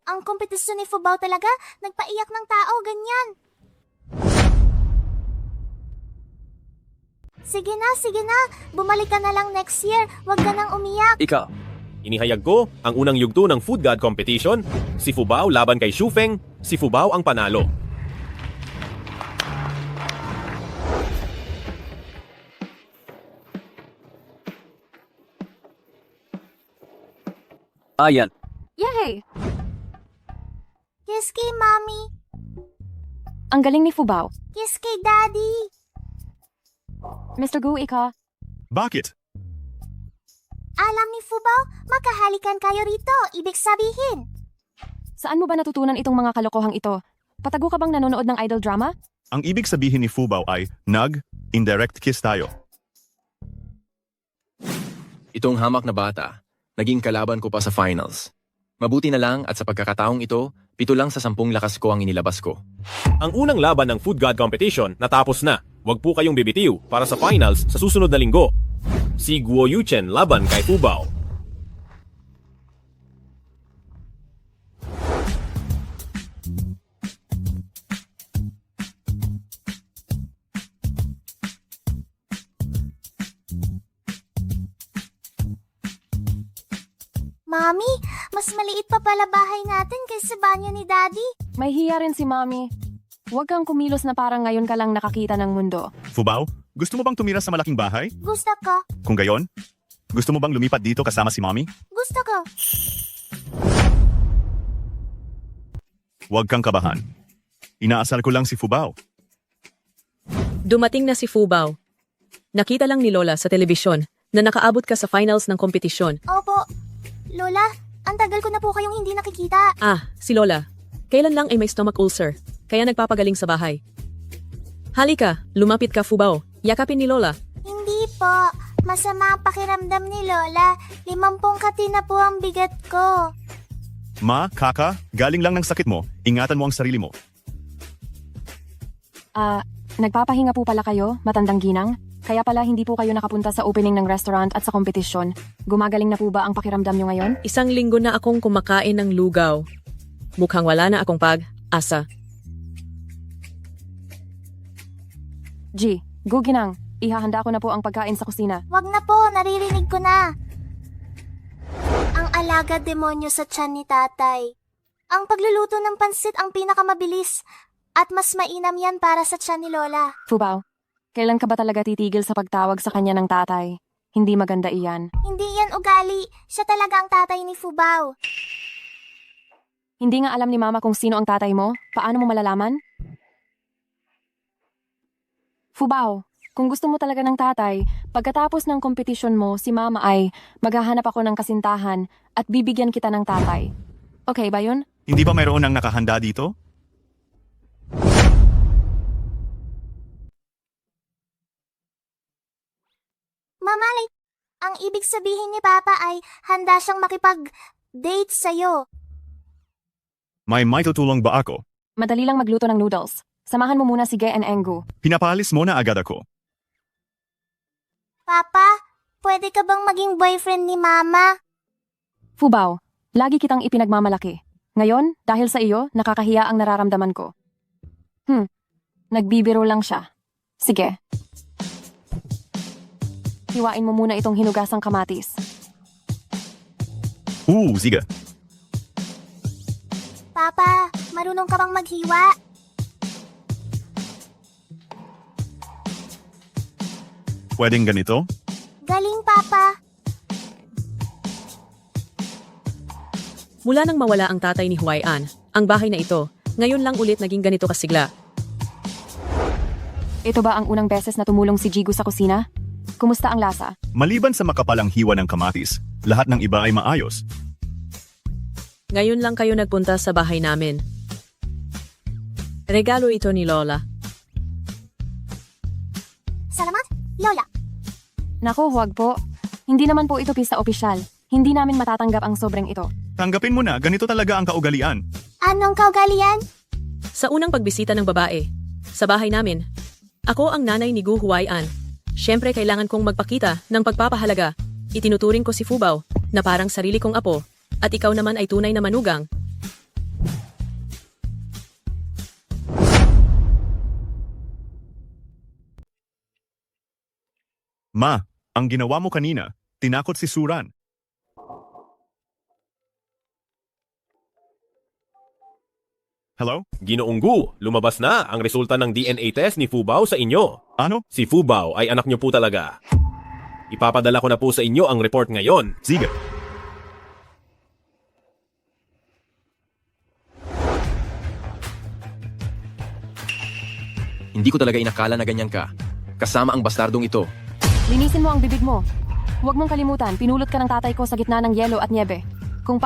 Ang kompetisyon ni Fubao talaga, nagpaiyak ng tao, ganyan. Sige na, bumalik ka na lang next year, wag ka nang umiyak. Ikaw. Inihayag ko ang unang yugto ng Food God Competition. Si Fubao laban kay Shufeng, si Fubao ang panalo. Ayan. Yay! Kiss kay Mommy. Ang galing ni Fubao. Kiss kay Daddy. Mr. Gu, ika. Bakit? Alam ni Fubao, makahalikan kayo rito. Ibig sabihin. Saan mo ba natutunan itong mga kalokohang ito? Patago ka bang nanonood ng idol drama? Ang ibig sabihin ni Fubao ay indirect kiss tayo. Itong hamak na bata, naging kalaban ko pa sa finals. Mabuti na lang at sa pagkakataong ito, 7 lang sa 10 lakas ko ang inilabas ko. Ang unang laban ng Food God Competition natapos na. Huwag po kayong bibitiw para sa finals sa susunod na linggo. Si Guo Yuchen laban kay Fubao. Mami, mas maliit pa pala bahay natin kaysa banyo ni Daddy. May hiya rin si Mami. Huwag kang kumilos na parang ngayon ka lang nakakita ng mundo. Fubao, gusto mo bang tumira sa malaking bahay? Gusto ko. Kung gayon, gusto mo bang lumipat dito kasama si Mommy? Gusto ko. Huwag kang kabahan. Inaasar ko lang si Fubao. Dumating na si Fubao. Nakita lang ni Lola sa telebisyon na nakaabot ka sa finals ng kompetisyon. Opo. Lola, ang tagal ko na po kayong hindi nakikita. Ah, si Lola. Kailan lang ay may stomach ulcer, kaya nagpapagaling sa bahay. Halika, lumapit ka Fubao. Yakapin ni Lola. Hindi po. Masama ang pakiramdam ni Lola. 50 kati na po ang bigat ko. Ma, kaka, galing lang ng sakit mo. Ingatan mo ang sarili mo. Nagpapahinga po pala kayo, matandang ginang? Kaya pala hindi po kayo nakapunta sa opening ng restaurant at sa kompetisyon. Gumagaling na po ba ang pakiramdam nyo ngayon? 1 linggo na akong kumakain ng lugaw. Mukhang wala na akong pag-asa. G, Guginang, ihahanda ko na po ang pagkain sa kusina. Wag na po, naririnig ko na. Ang alaga demonyo sa tiyan ni tatay. Ang pagluluto ng pansit ang pinakamabilis at mas mainam yan para sa tiyan ni Lola. Fubao, kailan ka ba talaga titigil sa pagtawag sa kanya ng tatay? Hindi maganda iyan. Hindi yan ugali. Siya talaga ang tatay ni Fubao. Hindi nga alam ni Mama kung sino ang tatay mo? Paano mo malalaman? Fubao, kung gusto mo talaga ng tatay, pagkatapos ng kompetisyon mo, si Mama ay maghahanap ako ng kasintahan at bibigyan kita ng tatay. Okay ba yun? Hindi ba mayroon ng nakahanda dito? Mamali, ang ibig sabihin ni Papa ay handa siyang makipag-date sa'yo. May tutulong ba ako? Madali lang magluto ng noodles. Samahan mo muna si Ge and Engu. Pinapalis mo na agad ako. Papa, pwede ka bang maging boyfriend ni Mama? Fubao, lagi kitang ipinagmamalaki. Ngayon, dahil sa iyo, nakakahiya ang nararamdaman ko. Nagbibiro lang siya. Sige. Hiwain mo muna itong hinugasang kamatis. Sige. Papa, marunong ka bang maghiwa? Pwedeng ganito? Galing, Papa. Mula nang mawala ang tatay ni Huayan, ang bahay na ito, ngayon lang ulit naging ganito kasigla. Ito ba ang unang beses na tumulong si Jigu sa kusina? Kumusta ang lasa? Maliban sa makapalang hiwa ng kamatis, lahat ng iba ay maayos. Ngayon lang kayo nagpunta sa bahay namin. Regalo ito ni Lola. Salamat, Lola. Naku, huwag po. Hindi naman po ito pista opisyal. Hindi namin matatanggap ang sobrang ito. Tanggapin mo na, ganito talaga ang kaugalian. Anong kaugalian? Sa unang pagbisita ng babae, sa bahay namin, ako ang nanay ni Gu Huayan. Siyempre kailangan kong magpakita ng pagpapahalaga. Itinuturing ko si Fubao na parang sarili kong apo at ikaw naman ay tunay na manugang. Ma, ang ginawa mo kanina, tinakot si Suran. Hello? Ginoong Gu, lumabas na ang resulta ng DNA test ni Fubao sa inyo. Ano? Si Fubao ay anak niyo po talaga. Ipapadala ko na po sa inyo ang report ngayon. Sige. Hindi ko talaga inakala na ganyan ka. kasama ang bastardong ito. Linisin mo ang bibig mo. Huwag mong kalimutan, pinulot ka ng tatay ko sa gitna ng yelo at niebe. Kung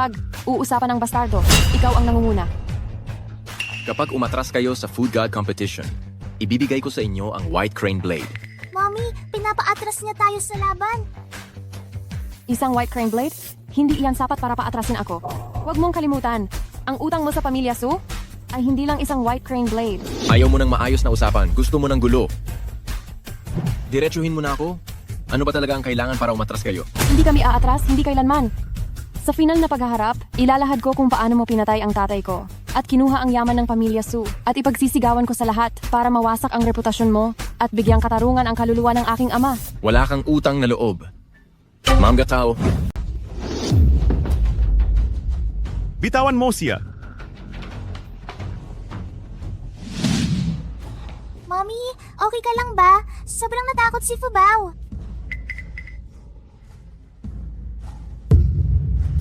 uusapan ng bastardo, ikaw ang nangunguna. Kapag umatras kayo sa Food God Competition, ibibigay ko sa inyo ang White Crane Blade. Mommy, pinapaatras niya tayo sa laban. Isang White Crane Blade? Hindi iyan sapat para paatrasin ako. Huwag mong kalimutan, ang utang mo sa pamilya Su ay hindi lang isang White Crane Blade. Ayaw mo ng maayos na usapan, gusto mo ng gulo. Diretsuhin mo na ako? Ano ba talaga ang kailangan para umatras kayo? Hindi kami aatras, hindi kailanman. Sa final na paghaharap, ilalahad ko kung paano mo pinatay ang tatay ko. At kinuha ang yaman ng pamilya Su. At ipagsisigawan ko sa lahat para mawasak ang reputasyon mo at bigyang katarungan ang kaluluwa ng aking ama. Wala kang utang na loob. Ma'am Gatao. Bitawan mo siya. Mommy, okay ka lang ba? Sobrang natakot si Fubao.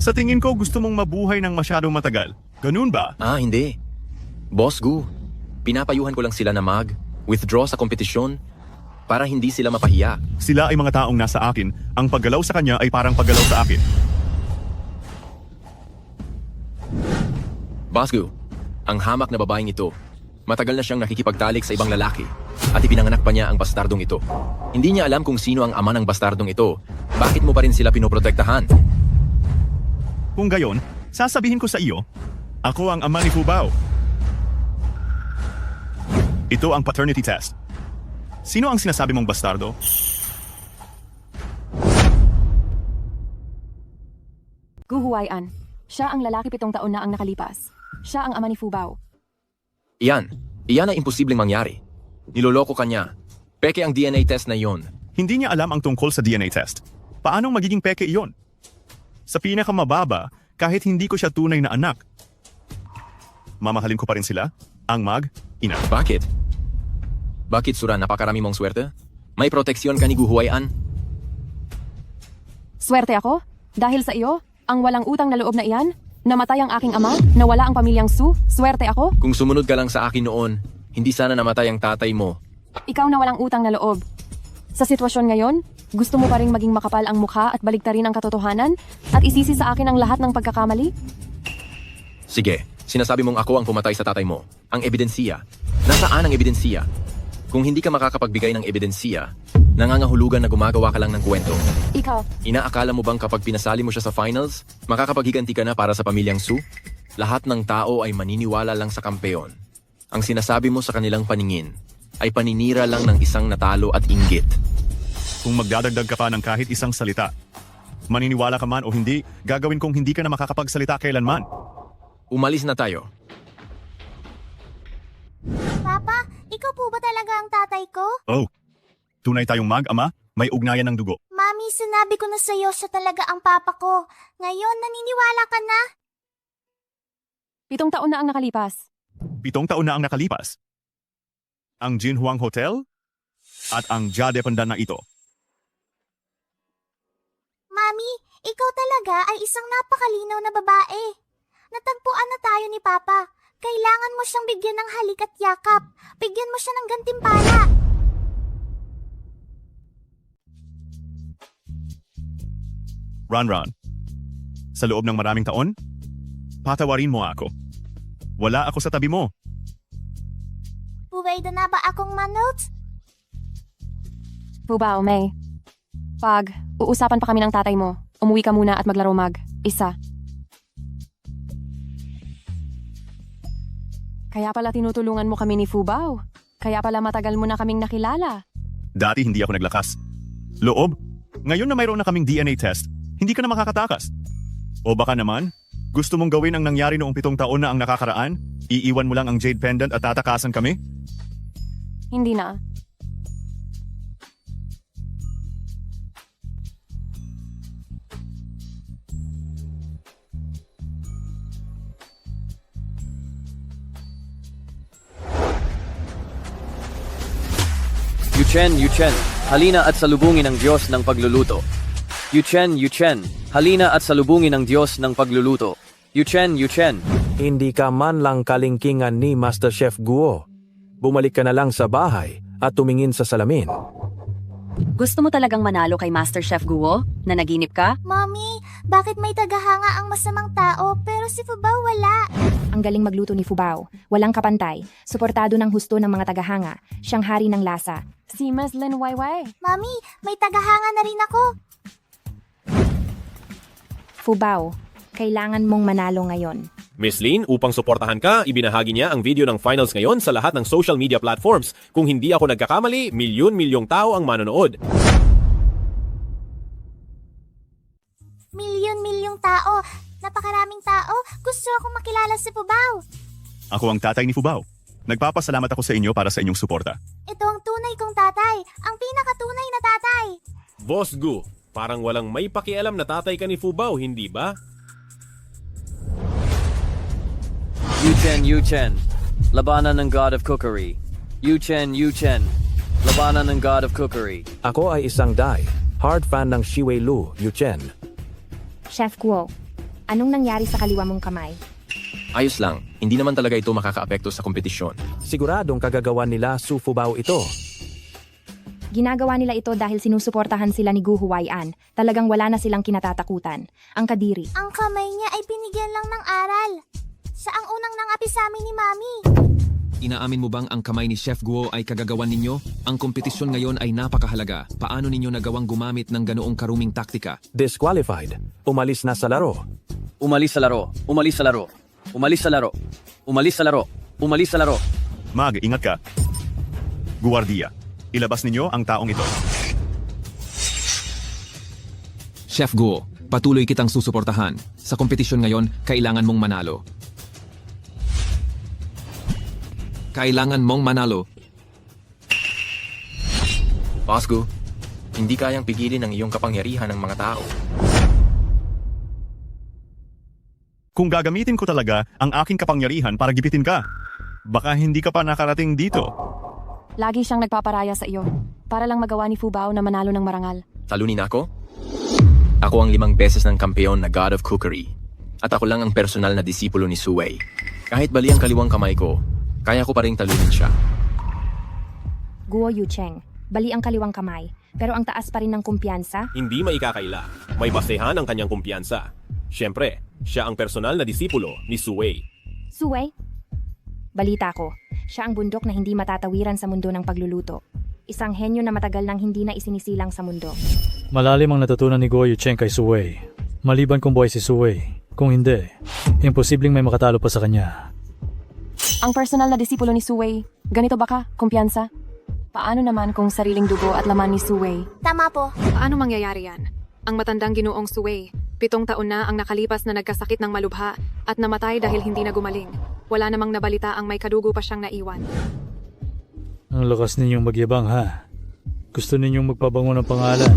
Sa tingin ko gusto mong mabuhay ng masyadong matagal. Ganun ba? Hindi. Boss Gu, pinapayuhan ko lang sila na withdraw sa kompetisyon para hindi sila mapahiya. Sila ay mga taong nasa akin. Ang paggalaw sa kanya ay parang paggalaw sa akin. Boss Gu, ang hamak na babaeng ito, matagal na siyang nakikipagtalik sa ibang lalaki at ipinanganak pa niya ang bastardong ito. Hindi niya alam kung sino ang ama ng bastardong ito. Bakit mo pa rin sila pinoprotektahan? Kung gayon, sasabihin ko sa iyo, ako ang ama ni Fubao. Ito ang paternity test. Sino ang sinasabi mong bastardo? Gu Huaian. Siya ang lalaki 7 taon na ang nakalipas. Siya ang ama ni Fubao. Iyan ay imposibleng mangyari. Niloloko ka niya. Peke ang DNA test na iyon. Hindi niya alam ang tungkol sa DNA test. Paanong magiging peke iyon? Sa pinakamababa, kahit hindi ko siya tunay na anak, mamahalin ko pa rin sila, ang ina. Bakit? Bakit, Sura, napakarami mong swerte? May proteksyon ka ni Gu Huaian? Swerte ako? Dahil sa iyo, ang walang utang na loob na iyan, namatay ang aking ama, nawala ang pamilyang Su, swerte ako? Kung sumunod ka lang sa akin noon, hindi sana namatay ang tatay mo. Ikaw na walang utang na loob. Sa sitwasyon ngayon, gusto mo pa ring maging makapal ang mukha at baligtarin ang katotohanan at isisi sa akin ang lahat ng pagkakamali? Sige, sinasabi mong ako ang pumatay sa tatay mo. Ang ebidensiya. Nasaan ang ebidensiya? Kung hindi ka makakapagbigay ng ebidensiya, nangangahulugan na gumagawa ka lang ng kwento. Ikaw. Inaakala mo bang kapag pinasali mo siya sa finals, makakapaghiganti ka na para sa pamilyang Su? Lahat ng tao ay maniniwala lang sa kampeon. Ang sinasabi mo sa kanilang paningin ay paninira lang ng isang natalo at inggit. Kung magdadagdag ka pa ng kahit isang salita, maniniwala ka man o hindi, gagawin kong hindi ka na makakapagsalita kailanman. Umalis na tayo. Papa, ikaw po ba talaga ang tatay ko? Oh, tunay tayong ama, may ugnayan ng dugo. Mami, sinabi ko na sa'yo siya talaga ang papa ko. Ngayon, naniniwala ka na? 7 taon na ang nakalipas. 7 taon na ang nakalipas. Ang Jinhuang Hotel at ang Jade Pandan na ito. Mami, ikaw talaga ay isang napakalinaw na babae. Natagpuan na tayo ni Papa. Kailangan mo siyang bigyan ng halik at yakap. Bigyan mo siya ng gantimpala. Ron, sa loob ng maraming taon, patawarin mo ako. Wala ako sa tabi mo. Pwede na ba akong manotes? Fubao, May. Uusapan pa kami ng tatay mo. Umuwi ka muna at maglaro isa. Kaya pala tinutulungan mo kami ni Fubao. Kaya pala matagal mo na kaming nakilala. Dati hindi ako naglakas. Loob, ngayon na mayroon na kaming DNA test, hindi ka na makakatakas. O baka naman, gusto mong gawin ang nangyari noong 7 taon na ang nakakaraan? Iiwan mo lang ang Jade Pendant at tatakasan kami? Hindi na. Yuchen, halina at salubungin ang Diyos ng pagluluto. Yuchen, halina at salubungin ang Diyos ng pagluluto. Yuchen. Hindi ka man lang kalingkingan ni Master Chef Guo. Bumalik ka na lang sa bahay at tumingin sa salamin. Gusto mo talagang manalo kay Master Chef Guo? Na naginip ka? Mommy, bakit may tagahanga ang masamang tao pero si Fubao wala? Ang galing magluto ni Fubao. Walang kapantay. Suportado ng husto ng mga tagahanga. Siyang hari ng lasa. Si Ms. Lin Waiwai. Mami, may tagahanga na rin ako. Fubao, kailangan mong manalo ngayon. Miss Lin, upang suportahan ka, ibinahagi niya ang video ng finals ngayon sa lahat ng social media platforms. Kung hindi ako nagkakamali, milyon-milyong tao ang manonood. Milyon-milyong tao. Napakaraming tao. Gusto akong makilala si Fubao. Ako ang tatay ni Fubao. Nagpapasalamat ako sa inyo para sa inyong suporta. Ito ang tunay kong tatay. Ang pinakatunay na tatay. Boss Gu, parang walang may pakialam na tatay ka ni Fubao, hindi ba? Yuchen. Labanan ng God of Cookery. Yuchen. Labanan ng God of Cookery. Ako ay isang hard fan ng Shiwei Lu, Yuchen. Chef Guo, anong nangyari sa kaliwa mong kamay? Ayos lang, hindi naman talaga ito makakaapekto sa kompetisyon. Siguradong kagagawan nila Su Fubao ito. Ginagawa nila ito dahil sinusuportahan sila ni Gu Huaian. Talagang wala na silang kinatatakutan. Ang kadiri. Ang kamay niya ay binigyan lang ng aral. Siya ang unang nangapi sa amin ni Mami. Inaamin mo bang ang kamay ni Chef Guo ay kagagawan ninyo? Ang kompetisyon ngayon ay napakahalaga. Paano ninyo nagawang gumamit ng ganoong karuming taktika? Disqualified. Umalis na sa laro. Umalis sa laro. Umalis sa laro. Umalis sa laro. Umalis sa laro. Umalis sa laro. Mag, ingat ka. Guardia, ilabas ninyo ang taong ito. Chef Guo, patuloy kitang susuportahan. Sa kompetisyon ngayon, kailangan mong manalo. Kailangan mong manalo. Boss Gu, hindi kayang pigilin ang iyong kapangyarihan ng mga tao. Kung gagamitin ko talaga ang aking kapangyarihan para gipitin ka, baka hindi ka pa nakarating dito. Lagi siyang nagpaparaya sa iyo. Para lang magawa ni Fubao na manalo ng marangal. Talunin ako? Ako ang 5 beses ng kampeon na God of Cookery. At ako lang ang personal na disipulo ni Suwei. Kahit bali ang kaliwang kamay ko, kaya ko pa rin talunin siya. Guo Yucheng, bali ang kaliwang kamay. Pero ang taas pa rin ng kumpiyansa? Hindi maikakaila. May basehan ang kanyang kumpiyansa. Siyempre, siya ang personal na disipulo ni Suwei. Suwei? Balita ko, siya ang bundok na hindi matatawiran sa mundo ng pagluluto. Isang henyo na matagal nang hindi na isinisilang sa mundo. Malalim ang natutunan ni Guo Yucheng kay Suwei. Maliban kung buhay si Suwei. Kung hindi, imposibleng may makatalo pa sa kanya. Ang personal na disipulo ni Suwei, ganito ba ka, kumpiyansa? Paano naman kung sariling dugo at laman ni Suwei? Tama po. Paano mangyayari yan? Ang matandang ginoong Suwei, 7 taon na ang nakalipas na nagkasakit ng malubha at namatay dahil hindi na gumaling. Wala namang nabalita ang may kadugo pa siyang naiwan. Ang lakas ninyong magyabang ha. Gusto ninyong magpabango ng pangalan,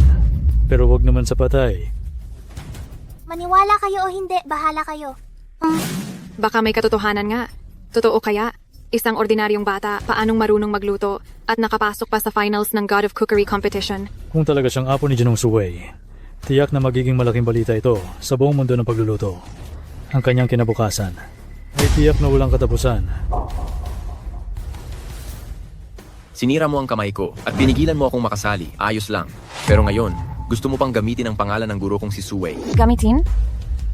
pero wag naman sa patay. Maniwala kayo o hindi, bahala kayo. Baka may katotohanan nga. Totoo kaya? Isang ordinaryong bata, paanong marunong magluto at nakapasok pa sa finals ng God of Cookery competition? Kung talaga siyang apo ni Jinong Suwei, tiyak na magiging malaking balita ito sa buong mundo ng pagluluto. Ang kanyang kinabukasan ay tiyak na walang katapusan. Sinira mo ang kamay ko at pinigilan mo akong makasali. Ayos lang. Pero ngayon, gusto mo pang gamitin ang pangalan ng guro kong si Suwei. Gamitin?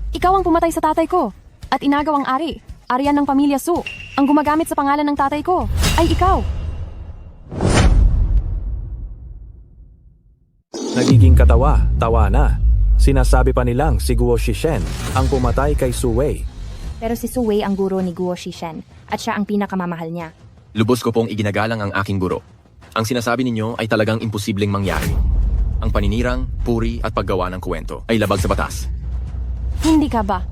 Ikaw ang pumatay sa tatay ko at inagaw ang ari. Arian ng pamilya Su. Ang gumagamit sa pangalan ng tatay ko ay ikaw. Nagiging tawa na. Sinasabi pa nilang si Guo Shishen ang pumatay kay Suwei. Pero si Suwei ang guro ni Guo Shishen at siya ang pinakamamahal niya. Lubos ko pong iginagalang ang aking guro. Ang sinasabi ninyo ay talagang imposibleng mangyari. Ang paninirang, puri at paggawa ng kwento ay labag sa batas. Hindi ka ba?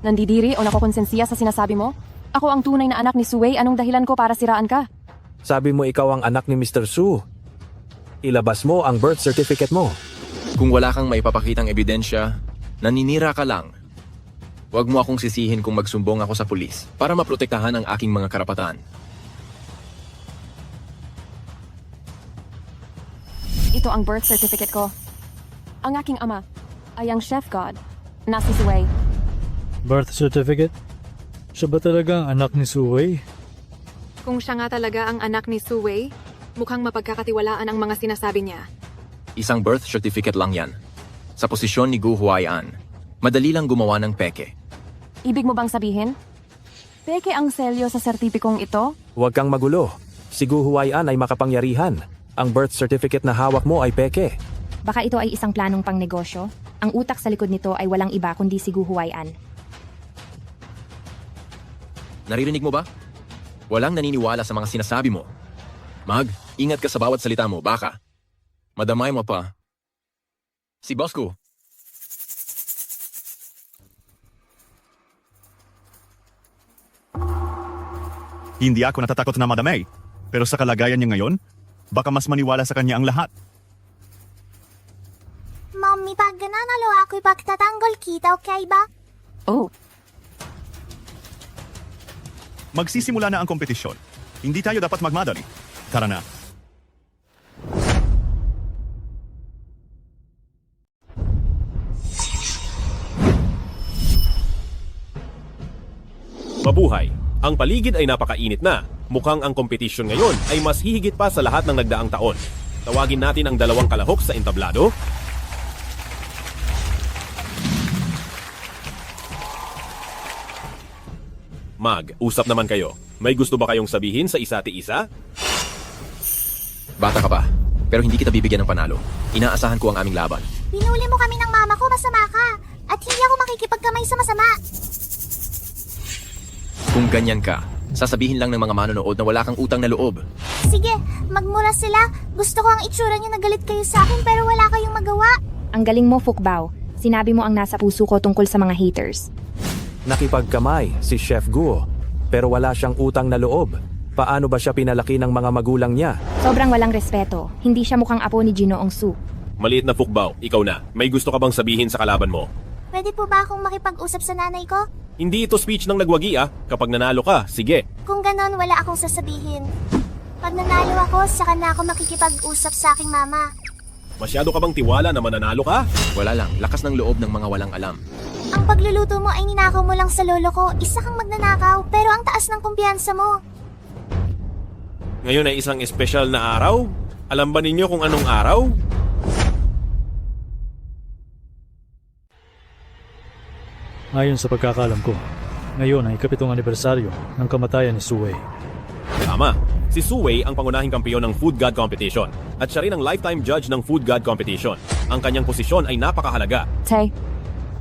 Nandidiri o nakokonsensiya sa sinasabi mo? Ako ang tunay na anak ni Suwei, anong dahilan ko para siraan ka? Sabi mo ikaw ang anak ni Mr. Su. Ilabas mo ang birth certificate mo. Kung wala kang maipapakitang ebidensya, naninira ka lang. Huwag mo akong sisihin kung magsumbong ako sa pulis para maprotektahan ang aking mga karapatan. Ito ang birth certificate ko. Ang aking ama ay ang Chef God na si Suwei. Birth certificate? Siya ba talaga ang anak ni Suwei? Kung siya nga talaga ang anak ni Suwei, mukhang mapagkakatiwalaan ang mga sinasabi niya. Isang birth certificate lang yan. Sa posisyon ni Gu Huaian, madali lang gumawa ng peke. Ibig mo bang sabihin? Peke ang selyo sa sertipikong ito? Huwag kang magulo. Si Gu Huaian ay makapangyarihan. Ang birth certificate na hawak mo ay peke. Baka ito ay isang planong pangnegosyo. Ang utak sa likod nito ay walang iba kundi si Gu Huaian. Naririnig mo ba? Walang naniniwala sa mga sinasabi mo. Mag, ingat ka sa bawat salita mo, baka. Madamay mo pa. Si boss ko. Hindi ako natatakot na madamay. Pero sa kalagayan niya ngayon, baka mas maniwala sa kanya ang lahat. Mommy, pag nanalo ako'y pagtatanggol kita, okay ba? Oh. Magsisimula na ang kompetisyon. Hindi tayo dapat magmadali. Tara na. Mabuhay! Ang paligid ay napakainit na. Mukhang ang kompetisyon ngayon ay mas hihigit pa sa lahat ng nagdaang taon. Tawagin natin ang dalawang kalahok sa entablado. Mag, usap naman kayo. May gusto ba kayong sabihin sa isa't isa? Bata ka pa, pero hindi kita bibigyan ng panalo. Inaasahan ko ang aming laban. Pinuli mo kami ng mama ko, masama ka. At hindi ako makikipagkamay sa masama. Kung ganyan ka, sasabihin lang ng mga manonood na wala kang utang na loob. Sige, magmura sila. Gusto ko ang itsura niyo na galit kayo sa akin pero wala kayong magawa. Ang galing mo, Fukbao. Sinabi mo ang nasa puso ko tungkol sa mga haters. Nakipagkamay si Chef Guo, pero wala siyang utang na loob. Paano ba siya pinalaki ng mga magulang niya? Sobrang walang respeto. Hindi siya mukhang apo ni Ginoong Su. Maliit na Fukbao, ikaw na. May gusto ka bang sabihin sa kalaban mo? Pwede po ba akong makipag-usap sa nanay ko? Hindi ito speech ng nagwagi ah. Kapag nanalo ka, sige. Kung ganon, wala akong sasabihin. Pag nanalo ako, saka na ako makikipag-usap sa aking mama. Masyado ka bang tiwala na mananalo ka? Wala lang, lakas ng loob ng mga walang alam. Ang pagluluto mo ay ninakaw mo lang sa lolo ko. Isa kang magnanakaw, pero ang taas ng kumpiyansa mo. Ngayon ay isang espesyal na araw? Alam ba ninyo kung anong araw? Ayon sa pagkakalam ko, ngayon ay ikapitong anibersaryo ng kamatayan ni Suwei. Tama. Si Suwei ang pangunahing kampiyon ng Food God Competition at siya rin ang lifetime judge ng Food God Competition. Ang kanyang posisyon ay napakahalaga. Tay,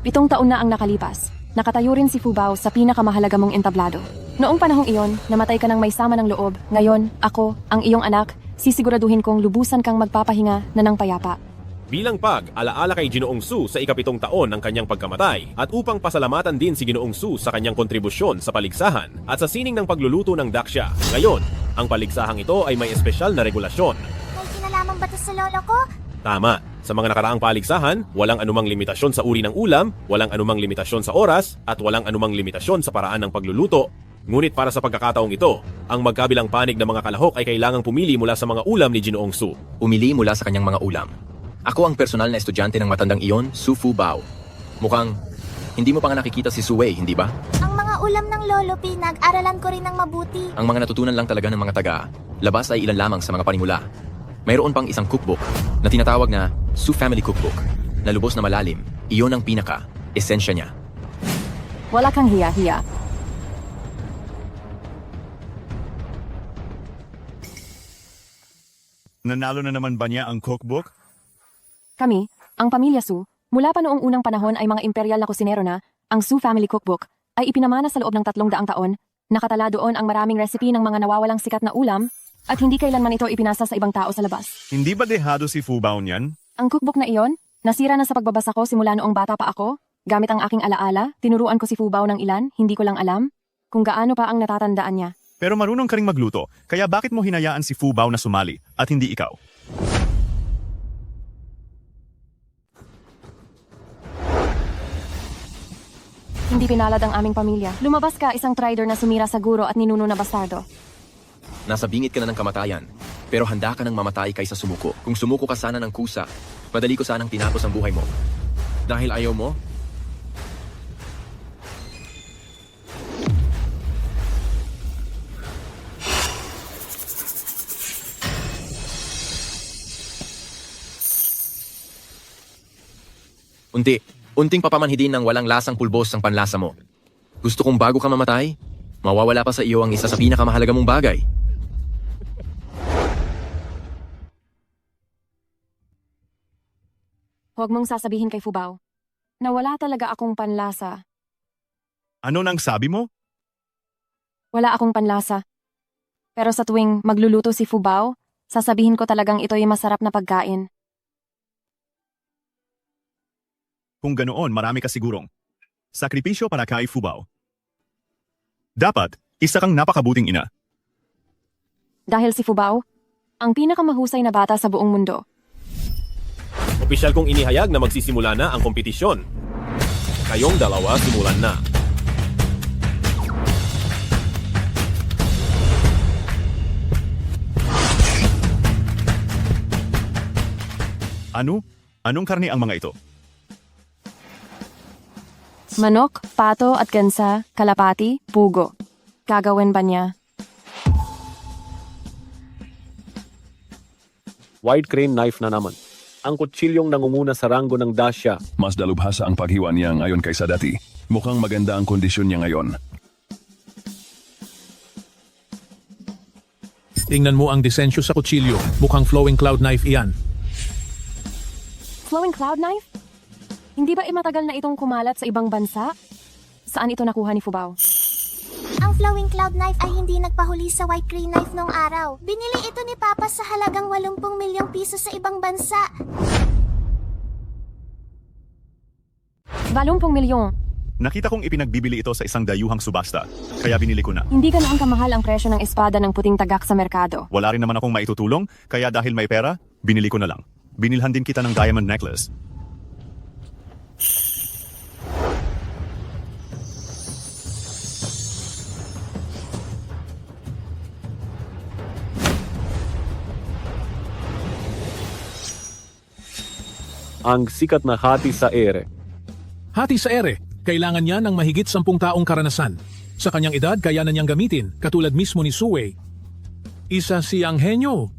7 taon na ang nakalipas. Nakatayo rin si Fubao sa pinakamahalaga mong entablado. Noong panahong iyon, namatay ka ng may sama ng loob. Ngayon, ako, ang iyong anak, sisiguraduhin kong lubusan kang magpapahinga na ng payapa. Bilang alaala kay Ginoong Su sa ikapitong taon ng kanyang pagkamatay at upang pasalamatan din si Ginoong Su sa kanyang kontribusyon sa paligsahan at sa sining ng pagluluto ng daksya. Ngayon, ang paligsahang ito ay may espesyal na regulasyon. May kinalaman ba ito sa lolo ko? Tama. Sa mga nakaraang paligsahan, walang anumang limitasyon sa uri ng ulam, walang anumang limitasyon sa oras, at walang anumang limitasyon sa paraan ng pagluluto. Ngunit para sa pagkakataong ito, ang magkabilang panig ng mga kalahok ay kailangang pumili mula sa mga ulam ni Ginoong Su. Umili mula sa kanyang mga ulam. Ako ang personal na estudyante ng matandang iyon, Su Fubao. Mukhang hindi mo pa nga nakikita si Suwei, hindi ba? Ang mga ulam ng lolo, pinag-aralan ko rin ng mabuti. Ang mga natutunan lang talaga ng mga taga, labas ay ilan lamang sa mga panimula. Mayroon pang isang cookbook na tinatawag na Su Family Cookbook na lubos na malalim. Iyon ang pinaka-esensya niya. Wala kang hiya-hiya. Nanalo na naman ba niya ang cookbook? Kami, ang pamilya Su, mula pa noong unang panahon ay mga imperial na kusinero na, ang Su Family Cookbook, ay ipinamana sa loob ng 300 taon. Nakatala doon ang maraming recipe ng mga nawawalang sikat na ulam, at hindi kailanman ito ipinasa sa ibang tao sa labas. Hindi ba dehado si Fubao niyan? Ang cookbook na iyon, nasira na sa pagbabasa ko simula noong bata pa ako. Gamit ang aking alaala, tinuruan ko si Fubao ng ilan, hindi ko lang alam kung gaano pa ang natatandaan niya. Pero marunong ka ring magluto, kaya bakit mo hinayaan si Fubao na sumali at hindi ikaw? Hindi pinalad ang aming pamilya. Lumabas ka isang trader na sumira sa guro at ninuno na bastardo. Nasa bingit ka na ng kamatayan, pero handa ka nang mamatay kaysa sumuko. Kung sumuko ka sana ng kusa, madali ko sanang tinapos ang buhay mo. Dahil ayaw mo, Unting papamanhidin ng walang lasang pulbos ang panlasa mo. Gusto kong bago ka mamatay, mawawala pa sa iyo ang isa sa pinakamahalaga mong bagay. Huwag mong sasabihin kay Fubao na wala talaga akong panlasa. Ano nang sabi mo? Wala akong panlasa. Pero sa tuwing magluluto si Fubao, sasabihin ko talagang ito'y masarap na pagkain. Kung ganoon, marami ka sigurong sakripisyo para kay Fubao. Dapat, isa kang napakabuting ina. Dahil si Fubao, ang pinakamahusay na bata sa buong mundo. Opisyal kong inihayag na magsisimula na ang kompetisyon. Kayong dalawa simulan na. Anong karne ang mga ito? Manok, pato at gansa, kalapati, pugo. Gagawin ba niya? Wide crane knife na naman. Ang kutsilyong nangunguna sa ranggo ng Dacia. Mas dalubhasa ang paghiwa niya ngayon kaysa dati. Mukhang maganda ang kondisyon niya ngayon. Tingnan mo ang disensyo sa kutsilyo. Mukhang flowing cloud knife iyan. Flowing cloud knife? Hindi ba matagal na itong kumalat sa ibang bansa? Saan ito nakuha ni Fubao? Ang flowing cloud knife ay hindi nagpahuli sa white crane knife nung araw. Binili ito ni Papa sa halagang 80 milyong piso sa ibang bansa. 80 milyon. Nakita kong ipinagbibili ito sa isang dayuhang subasta, kaya binili ko na. Hindi ganoon kamahal ang presyo ng espada ng puting tagak sa merkado. Wala rin naman akong maitutulong, kaya dahil may pera, binili ko na lang. Binilhan din kita ng diamond necklace. Ang sikat na hati sa ere. Hati sa ere, kailangan niya ng mahigit 10 taong karanasan. Sa kanyang edad, kaya na niyang gamitin, katulad mismo ni Suwei. Isa siyang henyo.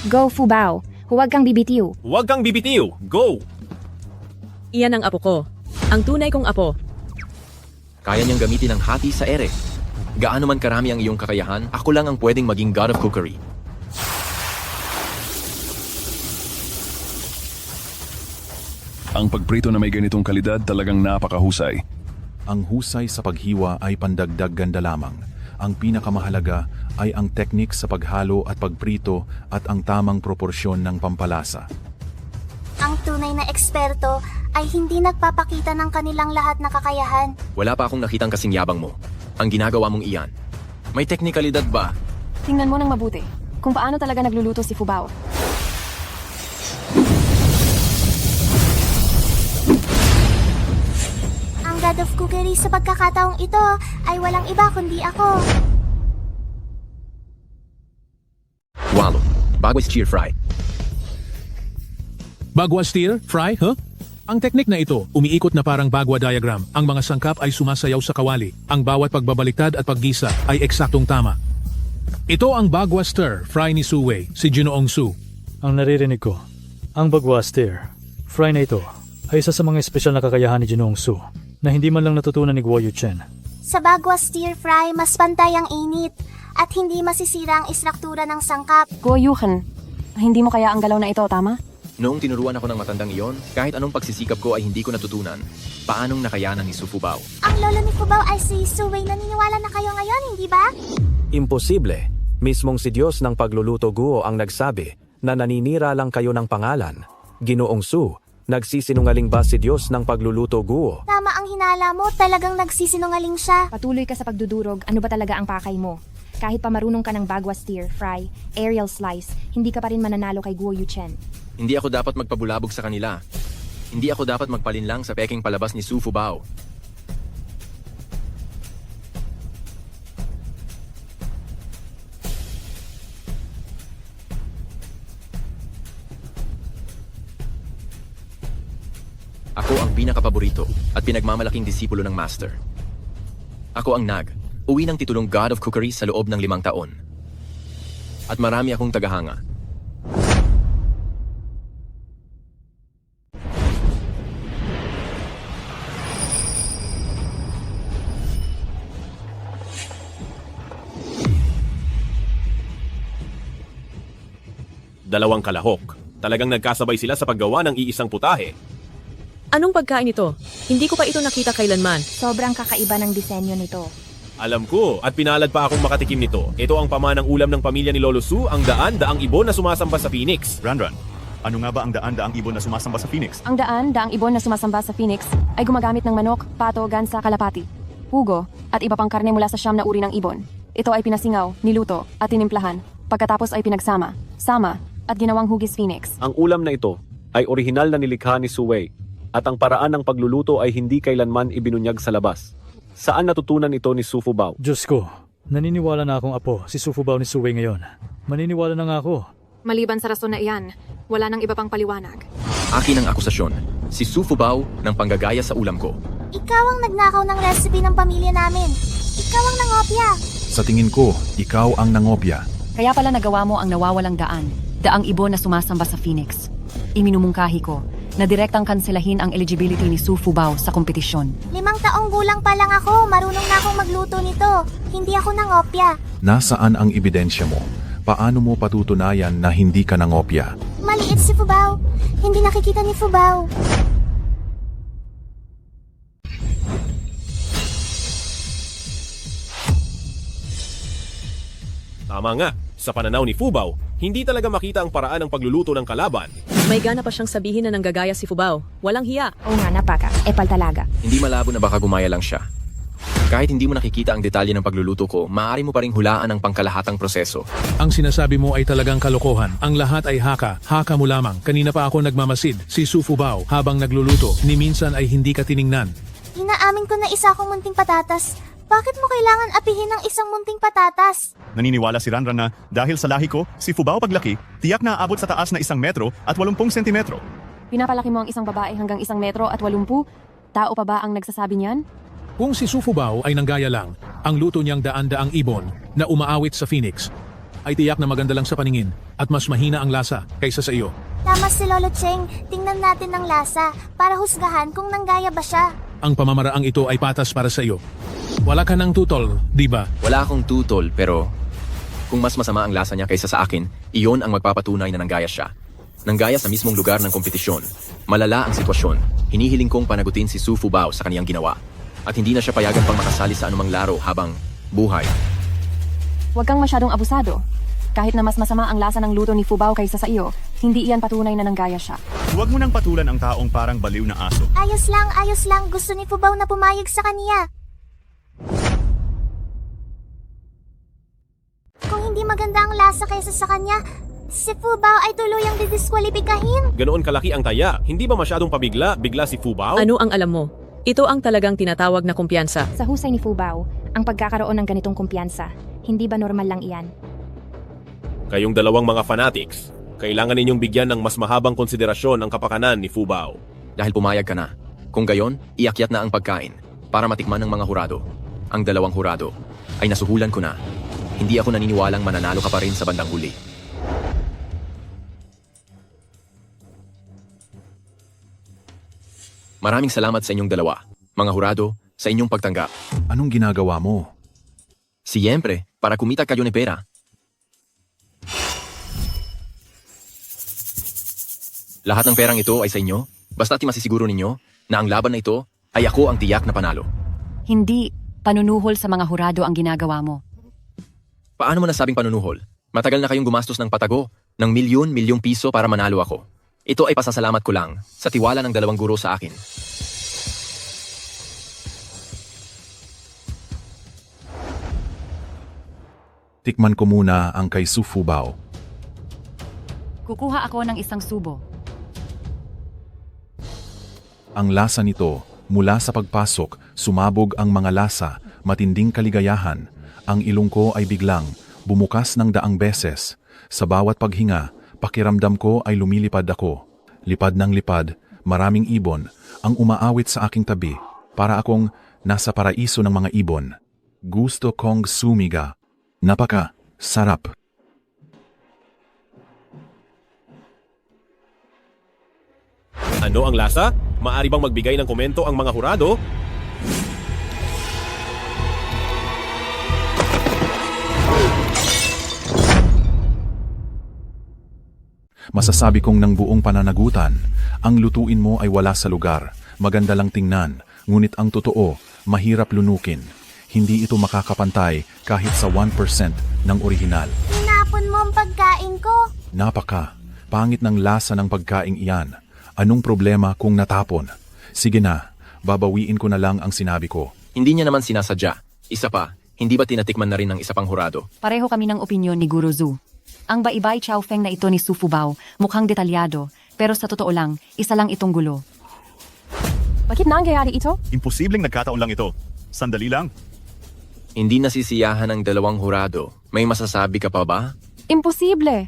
Go, Fubao. Huwag kang bibitiw. Huwag kang bibitiw! Go! Iyan ang apo ko. Ang tunay kong apo. Kaya niyang gamitin ang hati sa ere. Gaano man karami ang iyong kakayahan, ako lang ang pwedeng maging God of Cookery. Ang pagprito na may ganitong kalidad talagang napakahusay. Ang husay sa paghiwa ay pandagdag ganda lamang. Ang pinakamahalaga ay ang teknik sa paghalo at pagprito at ang tamang proporsyon ng pampalasa. Ang tunay na eksperto ay hindi nagpapakita ng kanilang lahat na kakayahan. Wala pa akong nakitang kasing yabang mo. Ang ginagawa mong iyan. May teknikalidad ba? Tingnan mo ng mabuti kung paano talaga nagluluto si Fubao. Ang God of Cookery sa pagkakataong ito ay walang iba kundi ako. Walo. Bagwes stir fry. Bagwa stir, fry, huh? Ang teknik na ito, umiikot na parang bagwa diagram. Ang mga sangkap ay sumasayaw sa kawali. Ang bawat pagbabaliktad at paggisa ay eksaktong tama. Ito ang bagwa stir, fry ni Suwei, si Ginoong Su. Ang naririnig ko, ang bagwa stir, fry na ito, ay isa sa mga espesyal na kakayahan ni Ginoong Su na hindi man lang natutunan ni Guo Yuchen. Sa bagwa stir fry, mas pantay ang init at hindi masisira ang istruktura ng sangkap. Guo Yuchen, hindi mo kaya ang galaw na ito, tama? Noong tinuruan ako ng matandang iyon, kahit anong pagsisikap ko ay hindi ko natutunan. Paanong nakayanan ni Su Fubao? Ang lolo ni Fubao ay si Suwei. Naniniwala na kayo ngayon, hindi ba? Imposible. Mismong si Diyos ng pagluluto Guo ang nagsabi na naninira lang kayo ng pangalan. Ginoong Su, nagsisinungaling ba si Diyos ng pagluluto Guo? Tama ang hinala mo, talagang nagsisinungaling siya. Patuloy ka sa pagdudurog, ano ba talaga ang pakay mo? Kahit pa marunong ka ng bagwa stir, fry, aerial slice, hindi ka pa rin mananalo kay Guo Yuchen. Hindi ako dapat magpabulabog sa kanila. Hindi ako dapat magpalinlang sa peking palabas ni Su Fubao. Ako ang pinakapaborito at pinagmamalaking disipulo ng Master. Ako ang uwi ng titulong God of Cookery sa loob ng 5 taon. At marami akong tagahanga. Dalawang kalahok. Talagang nagkasabay sila sa paggawa ng iisang putahe. Anong pagkain ito? Hindi ko pa ito nakita kailanman. Sobrang kakaiba ng disenyo nito. Alam ko, at pinalad pa akong makatikim nito. Ito ang pamanang ulam ng pamilya ni Lolo Su, ang daang ibon na sumasamba sa Phoenix. Ranran, ano nga ba ang daang ibon na sumasamba sa Phoenix? Ang daang ibon na sumasamba sa Phoenix ay gumagamit ng manok, pato, gansa, kalapati, pugo, at iba pang karne mula sa siyam na uri ng ibon. Ito ay pinasingaw, niluto, at tinimplahan. Pagkatapos ay pinagsama, at ginawang hugis Phoenix. Ang ulam na ito ay orihinal na nilikha ni Suwei at ang paraan ng pagluluto ay hindi kailanman ibinunyag sa labas. Saan natutunan ito ni Su Fubao? Diyos ko, naniniwala na akong apo si Su Fubao ni Suwei ngayon. Maniniwala na nga ako. Maliban sa rason na iyan, wala nang iba pang paliwanag. Akin ang akusasyon. Si Su Fubao ng panggagaya sa ulam ko. Ikaw ang nagnakaw ng recipe ng pamilya namin. Ikaw ang nangopya. Sa tingin ko, ikaw ang nangopya. Kaya pala nagawa mo ang nawawalang daang ibon na sumasamba sa Phoenix. Iminumungkahi ko na direktang kanselahin ang eligibility ni Su Fubao sa kompetisyon. 5 taong gulang pa lang ako, marunong na akong magluto nito. Hindi ako nangopya. Nasaan ang ebidensya mo? Paano mo patutunayan na hindi ka nangopya? Maliit si Fubao. Hindi nakikita ni Fubao. Tama nga, sa pananaw ni Fubao, hindi talaga makita ang paraan ng pagluluto ng kalaban. May gana pa siyang sabihin na nanggagaya si Fubao. Walang hiya. Oo nga, napaka. Epal talaga. Hindi malabo na baka gumaya lang siya. Kahit hindi mo nakikita ang detalye ng pagluluto ko, maaari mo pa ring hulaan ang pangkalahatang proseso. Ang sinasabi mo ay talagang kalokohan. Ang lahat ay haka mo lamang. Kanina pa ako nagmamasid, si Su Fubao, habang nagluluto. Ni minsan ay hindi ka tiningnan. Inaamin ko na isa akong munting patatas. Bakit mo kailangan apihin ng isang munting patatas? Naniniwala si Ranran na dahil sa lahi ko, si Fubao paglaki, tiyak na aabot sa taas na 1 metro at 80 sentimetro. Pinapalaki mo ang isang babae hanggang 1 metro at 80? Tao pa ba ang nagsasabi niyan? Kung si Su Fubao ay nanggaya lang, ang luto niyang daan-daang ibon na umaawit sa Phoenix ay tiyak na maganda lang sa paningin at mas mahina ang lasa kaysa sa iyo. Tama si Lolo Cheng, tingnan natin ang lasa para husgahan kung nanggaya ba siya. Ang pamamaraang ito ay patas para sa iyo. Wala ka ng tutol, di ba? Wala akong tutol, pero kung mas masama ang lasa niya kaysa sa akin, iyon ang magpapatunay na nanggaya siya. Nanggaya sa mismong lugar ng kompetisyon. Malala ang sitwasyon. Hinihiling kong panagutin si Su Fubao sa kaniyang ginawa. At hindi na siya payagan pang makasali sa anumang laro habang buhay. Huwag kang masyadong abusado. Kahit na mas masama ang lasa ng luto ni Fubao kaysa sa iyo, hindi iyan patunay na nanggaya siya. Huwag mo nang patulan ang taong parang baliw na aso. Ayos lang. Gusto ni Fubao na pumayag sa kaniya. Kung hindi maganda ang lasa kaysa sa kanya, si Fubao ay tuluyang didiskwalipikahin. Ganoon kalaki ang taya, hindi ba masyadong bigla si Fubao? Ano ang alam mo? Ito ang talagang tinatawag na kumpiyansa. Sa husay ni Fubao, ang pagkakaroon ng ganitong kumpiyansa, hindi ba normal lang iyan? Kayong dalawang mga fanatics, kailangan ninyong bigyan ng mas mahabang konsiderasyon ang kapakanan ni Fubao. Dahil pumayag ka na. Kung gayon, iakyat na ang pagkain para matikman ng mga hurado. Ang 2 hurado ay nasuhulan ko na. Hindi ako naniniwalang mananalo ka pa rin sa bandang huli. Maraming salamat sa inyong dalawa, mga hurado, sa inyong pagtanggap. Anong ginagawa mo? Siyempre, para kumita kayo ng pera. Lahat ng perang ito ay sa inyo, basta't masisiguro ninyo na ang laban na ito ay ako ang tiyak na panalo. Hindi panunuhol sa mga hurado ang ginagawa mo. Paano mo nasabing panunuhol? Matagal na kayong gumastos ng patago ng milyon-milyong piso para manalo ako. Ito ay pasasalamat ko lang sa tiwala ng 2 guro sa akin. Tikman ko muna ang kay Su Fubao. Kukuha ako ng isang subo. Ang lasa nito, mula sa pagpasok, sumabog ang mga lasa, matinding kaligayahan. Ang ilong ko ay biglang bumukas ng 100 beses. Sa bawat paghinga, pakiramdam ko ay lumilipad ako. Lipad ng lipad, maraming ibon ang umaawit sa aking tabi. Para akong nasa paraiso ng mga ibon. Gusto kong sumiga. Napaka sarap. Ano ang lasa? Maari bang magbigay ng komento ang mga hurado? Masasabi kong ng buong pananagutan, ang lutuin mo ay wala sa lugar, maganda lang tingnan, ngunit ang totoo, mahirap lunukin. Hindi ito makakapantay kahit sa 1% ng orihinal. Tinapon mo ang pagkain ko. Napaka, pangit ng lasa ng pagkaing iyan. Anong problema kung natapon? Sige na, babawiin ko na lang ang sinabi ko. Hindi niya naman sinasadya. Isa pa, hindi ba tinatikman na rin ng isa pang hurado? Pareho kami ng opinyon ni Guru Zhu. Ang baibay chow feng na ito ni Su Fubao mukhang detalyado, pero sa totoo lang, isa lang itong gulo. Bakit nangyayari ito? Imposibleng nagkataon lang ito. Sandali lang. Hindi nasisiyahan ng dalawang hurado. May masasabi ka pa ba? Imposible.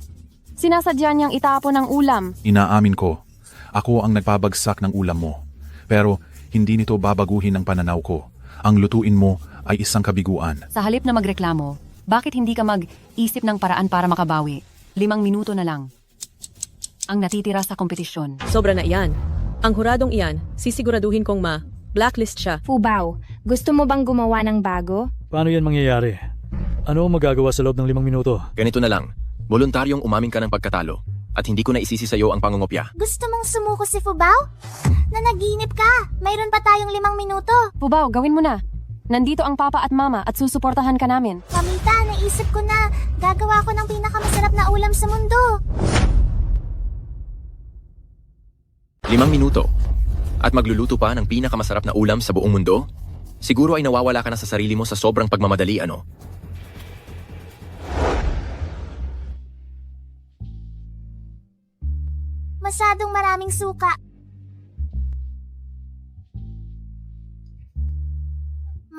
Sinasadya niyang itapon ang ulam. Inaamin ko, ako ang nagpabagsak ng ulam mo. Pero hindi nito babaguhin ang pananaw ko. Ang lutuin mo ay isang kabiguan. Sa halip na magreklamo, bakit hindi ka mag-isip ng paraan para makabawi? 5 minuto na lang. Ang natitira sa kompetisyon. Sobra na iyan. Ang huradong iyan, sisiguraduhin kong blacklist siya. Fubao, gusto mo bang gumawa ng bago? Paano yan mangyayari? Ano ang magagawa sa loob ng 5 minuto? Ganito na lang. Voluntaryong umamin ka ng pagkatalo. At hindi ko na isisi sa iyo ang pangungopya. Gusto mong sumuko si Fubao? Nanaginip ka. Mayroon pa tayong 5 minuto. Fubao, gawin mo na. Nandito ang papa at mama at susuportahan ka namin. Mamita, naisip ko na. Gagawa ko ng pinakamasarap na ulam sa mundo. 5 minuto. At magluluto pa ng pinakamasarap na ulam sa buong mundo? Siguro ay nawawala ka na sa sarili mo sa sobrang pagmamadali, ano? Masyadong maraming suka.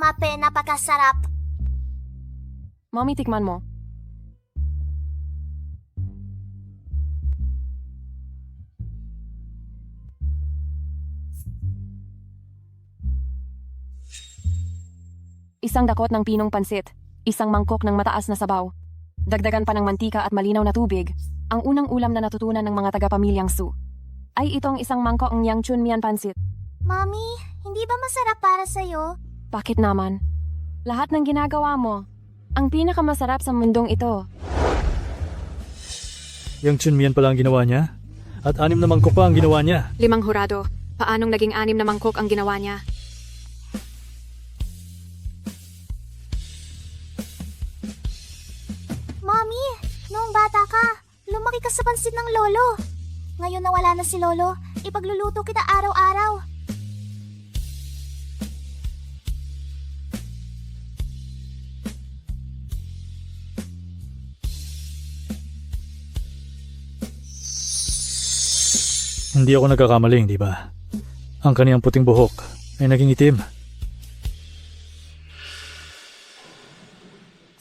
Mape, napakasarap. Mommy, tikman mo. Isang dakot ng pinong pansit, isang mangkok ng mataas na sabaw. Dagdagan pa ng mantika at malinaw na tubig, ang unang ulam na natutunan ng mga taga-pamilyang Su. Ay itong isang mangkok ng Yang Chun Mian pansit. Mommy, hindi ba masarap para sa'yo? Bakit naman? Lahat ng ginagawa mo, ang pinakamasarap sa mundong ito. Yang Chun Mian pala ang ginawa niya? At 6 na mangkok pa ang ginawa niya? 5 hurado. Paanong naging 6 na mangkok ang ginawa niya? Mommy, noong bata ka, lumaki ka sa pansit ng lolo. Ngayon na wala na si lolo, ipagluluto kita araw-araw. Hindi ako nagkakamali, di ba? Ang kaniyang puting buhok ay naging itim.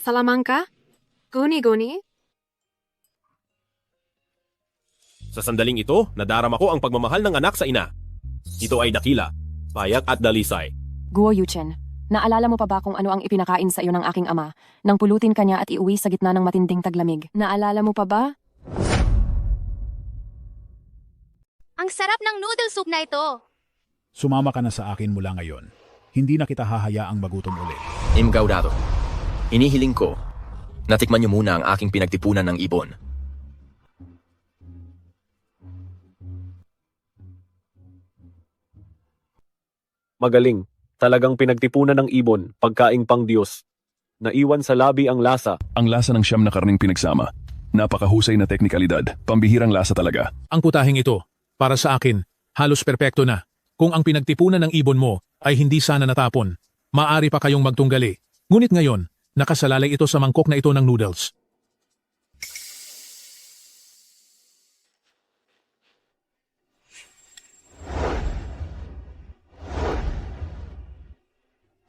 Salamangka? Guni-guni? Sa sandaling ito, nadarama ko ang pagmamahal ng anak sa ina. Ito ay dakila, payak at dalisay. Guo Yuchen, naalala mo pa ba kung ano ang ipinakain sa iyo ng aking ama nang pulutin kanya at iuwi sa gitna ng matinding taglamig? Naalala mo pa ba? Ang sarap ng noodle soup na ito. Sumama ka na sa akin mula ngayon. Hindi na kita hahayaang magutom ulit. Imgaudado. Inihiling ko, natikman niyo muna ang aking pinagtipunan ng ibon. Magaling. Talagang pinagtipunan ng ibon, pagkaing pang Diyos. Naiwan sa labi ang lasa. Ang lasa ng siyam na karning pinagsama. Napakahusay na teknikalidad. Pambihirang lasa talaga. Ang putahing ito, para sa akin, halos perpekto na. Kung ang pinagtipunan ng ibon mo ay hindi sana natapon, maaari pa kayong magtunggali. Ngunit ngayon, nakasalalay ito sa mangkok na ito ng noodles.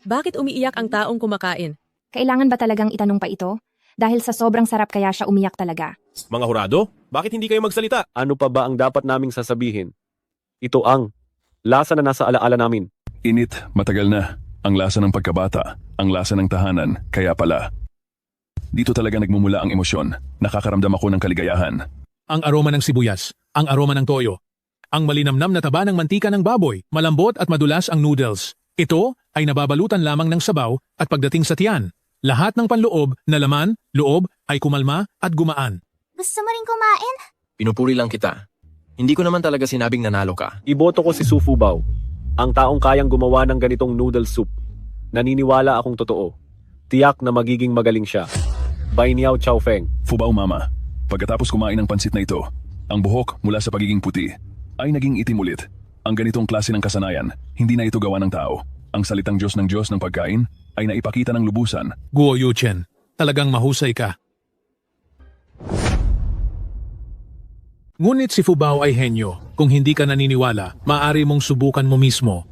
Bakit umiiyak ang taong kumakain? Kailangan ba talagang itanong pa ito? Dahil sa sobrang sarap kaya siya umiyak talaga. Mga hurado, bakit hindi kayo magsalita? Ano pa ba ang dapat naming sasabihin? Ito ang lasa na nasa alaala namin. Init, matagal na. Ang lasa ng pagkabata, ang lasa ng tahanan, kaya pala. Dito talaga nagmumula ang emosyon. Nakakaramdam ako ng kaligayahan. Ang aroma ng sibuyas, ang aroma ng toyo, ang malinamnam na taba ng mantika ng baboy, malambot at madulas ang noodles. Ito ay nababalutan lamang ng sabaw at pagdating sa tiyan, lahat ng panloob na laman, loob ay kumalma at gumaan. Gusto mo rin kumain? Pinupuri lang kita. Hindi ko naman talaga sinabing nanalo ka. Iboto ko si Su Fubao, ang taong kayang gumawa ng ganitong noodle soup. Naniniwala akong totoo. Tiyak na magiging magaling siya. Bai Niao Chao Feng. Fubao mama, pagkatapos kumain ng pansit na ito, ang buhok mula sa pagiging puti ay naging itim ulit. Ang ganitong klase ng kasanayan, hindi na ito gawa ng tao. Ang salitang Diyos ng pagkain ay naipakita ng lubusan. Guo Yuchen, talagang mahusay ka. Ngunit si Fubao ay henyo. Kung hindi ka naniniwala, maaari mong subukan mo mismo.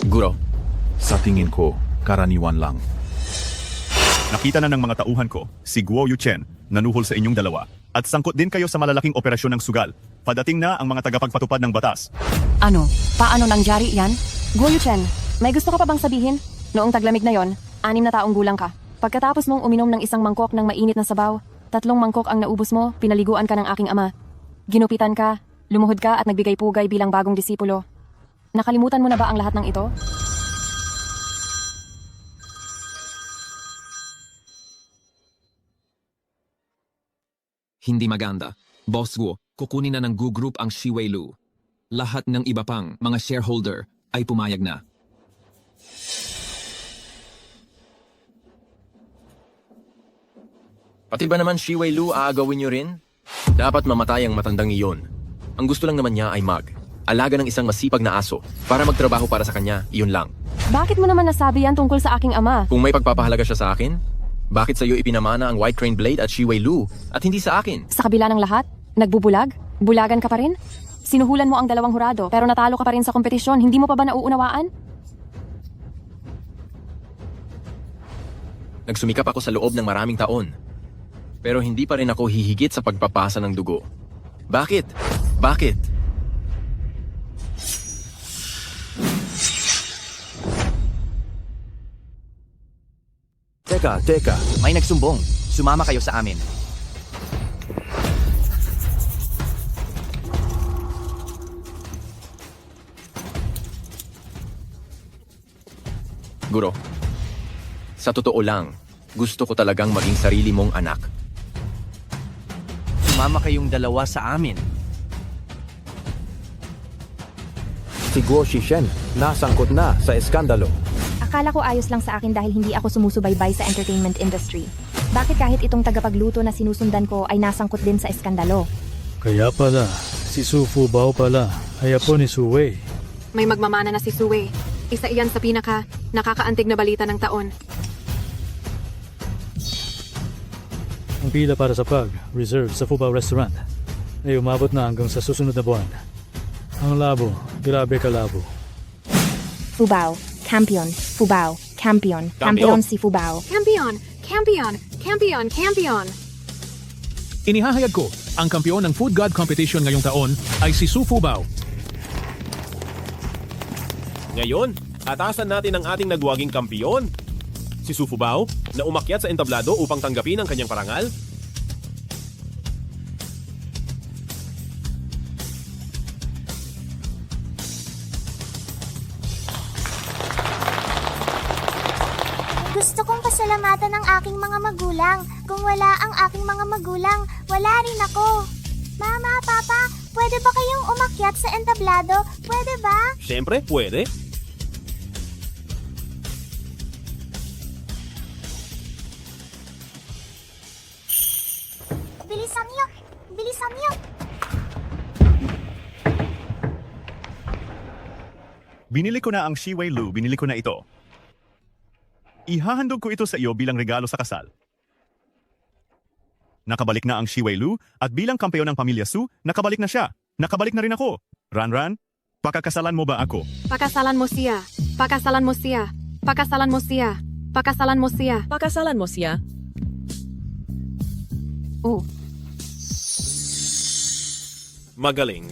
Guro, Sa tingin ko, karaniwan lang. Nakita na ng mga tauhan ko, si Guo Yuchen, nanuhol sa inyong dalawa, at sangkot din kayo sa malalaking operasyon ng sugal. Padating na ang mga tagapagpatupad ng batas. Ano? Paano nangyari yan? Guo Yuchen, may gusto ka pa bang sabihin? Noong taglamig na yon, 6 na taong gulang ka. Pagkatapos mong uminom ng isang mangkok ng mainit na sabaw, 3 mangkok ang naubos mo, pinaliguan ka ng aking ama. Ginupitan ka, lumuhod ka at nagbigay pugay bilang bagong disipulo. Nakalimutan mo na ba ang lahat ng ito? Hindi maganda. Boss Guo, kukunin na ng Gu Group ang Shiwei Lu. Lahat ng iba pang mga shareholder ay pumayag na. Pati ba naman Shiwei Lu aagawin niyo rin? Dapat mamatay ang matandang iyon. Ang gusto lang naman niya ay alaga ng isang masipag na aso para magtrabaho para sa kanya, iyon lang. Bakit mo naman nasabi yan tungkol sa aking ama? Kung may pagpapahalaga siya sa akin, bakit sa iyo ipinamana ang White Crane Blade at Shiwei Lu at hindi sa akin? Sa kabila ng lahat, nagbubulag? Bulagan ka pa rin? Sinuhulan mo ang 2 hurado pero natalo ka pa rin sa kompetisyon, hindi mo pa ba nauunawaan? Nagsumikap ako sa loob ng maraming taon. Pero hindi pa rin ako hihigit sa pagpapasa ng dugo. Bakit? Bakit? Teka. May nagsumbong. Sumama kayo sa amin. Guro, sa totoo lang, gusto ko talagang maging sarili mong anak. Sumama kayong 2 sa amin. Si Guo Shishen, nasangkot na sa eskandalo. Akala ko ayos lang sa akin dahil hindi ako sumusubaybay sa entertainment industry. Bakit kahit itong tagapagluto na sinusundan ko ay nasangkot din sa eskandalo? Kaya pala, si Su Fubao pala ay apo ni Su Wei. May magmamana na si Su Wei. Isa iyan sa nakakaantig na balita ng taon. Ang pila para sa reserve sa Fubao Restaurant ay umabot na hanggang sa susunod na buwan. Ang labo, grabe kalabo. Fubao, champion. Fubao, champion. Champion si Fubao. Campion! Inihahayag ko, ang kampiyon ng Food God Competition ngayong taon ay si Su Fubao. Ngayon, atasan natin ang ating nagwaging kampiyon. Si Su Fubao, na umakyat sa entablado upang tanggapin ang kanyang parangal. Gusto kong pasalamatan ang aking mga magulang. Kung wala ang aking mga magulang, wala rin ako. Mama, Papa, pwede ba kayong umakyat sa entablado? Pwede ba? Siyempre, pwede. Bilisan niyo! Bilisan niyo! Binili ko na ang Shiwei Lu, binili ko na ito. Ihahandog ko ito sa iyo bilang regalo sa kasal. Nakabalik na ang Shiwei Lu at bilang kampeon ng pamilya Su, nakabalik na siya. Nakabalik na rin ako. Ran, pakakasalan mo ba ako? Pakasalan mo siya. Pakasalan mo siya. Pakasalan mo siya. Pakasalan mo siya. Pakasalan mo siya. Oh. Magaling.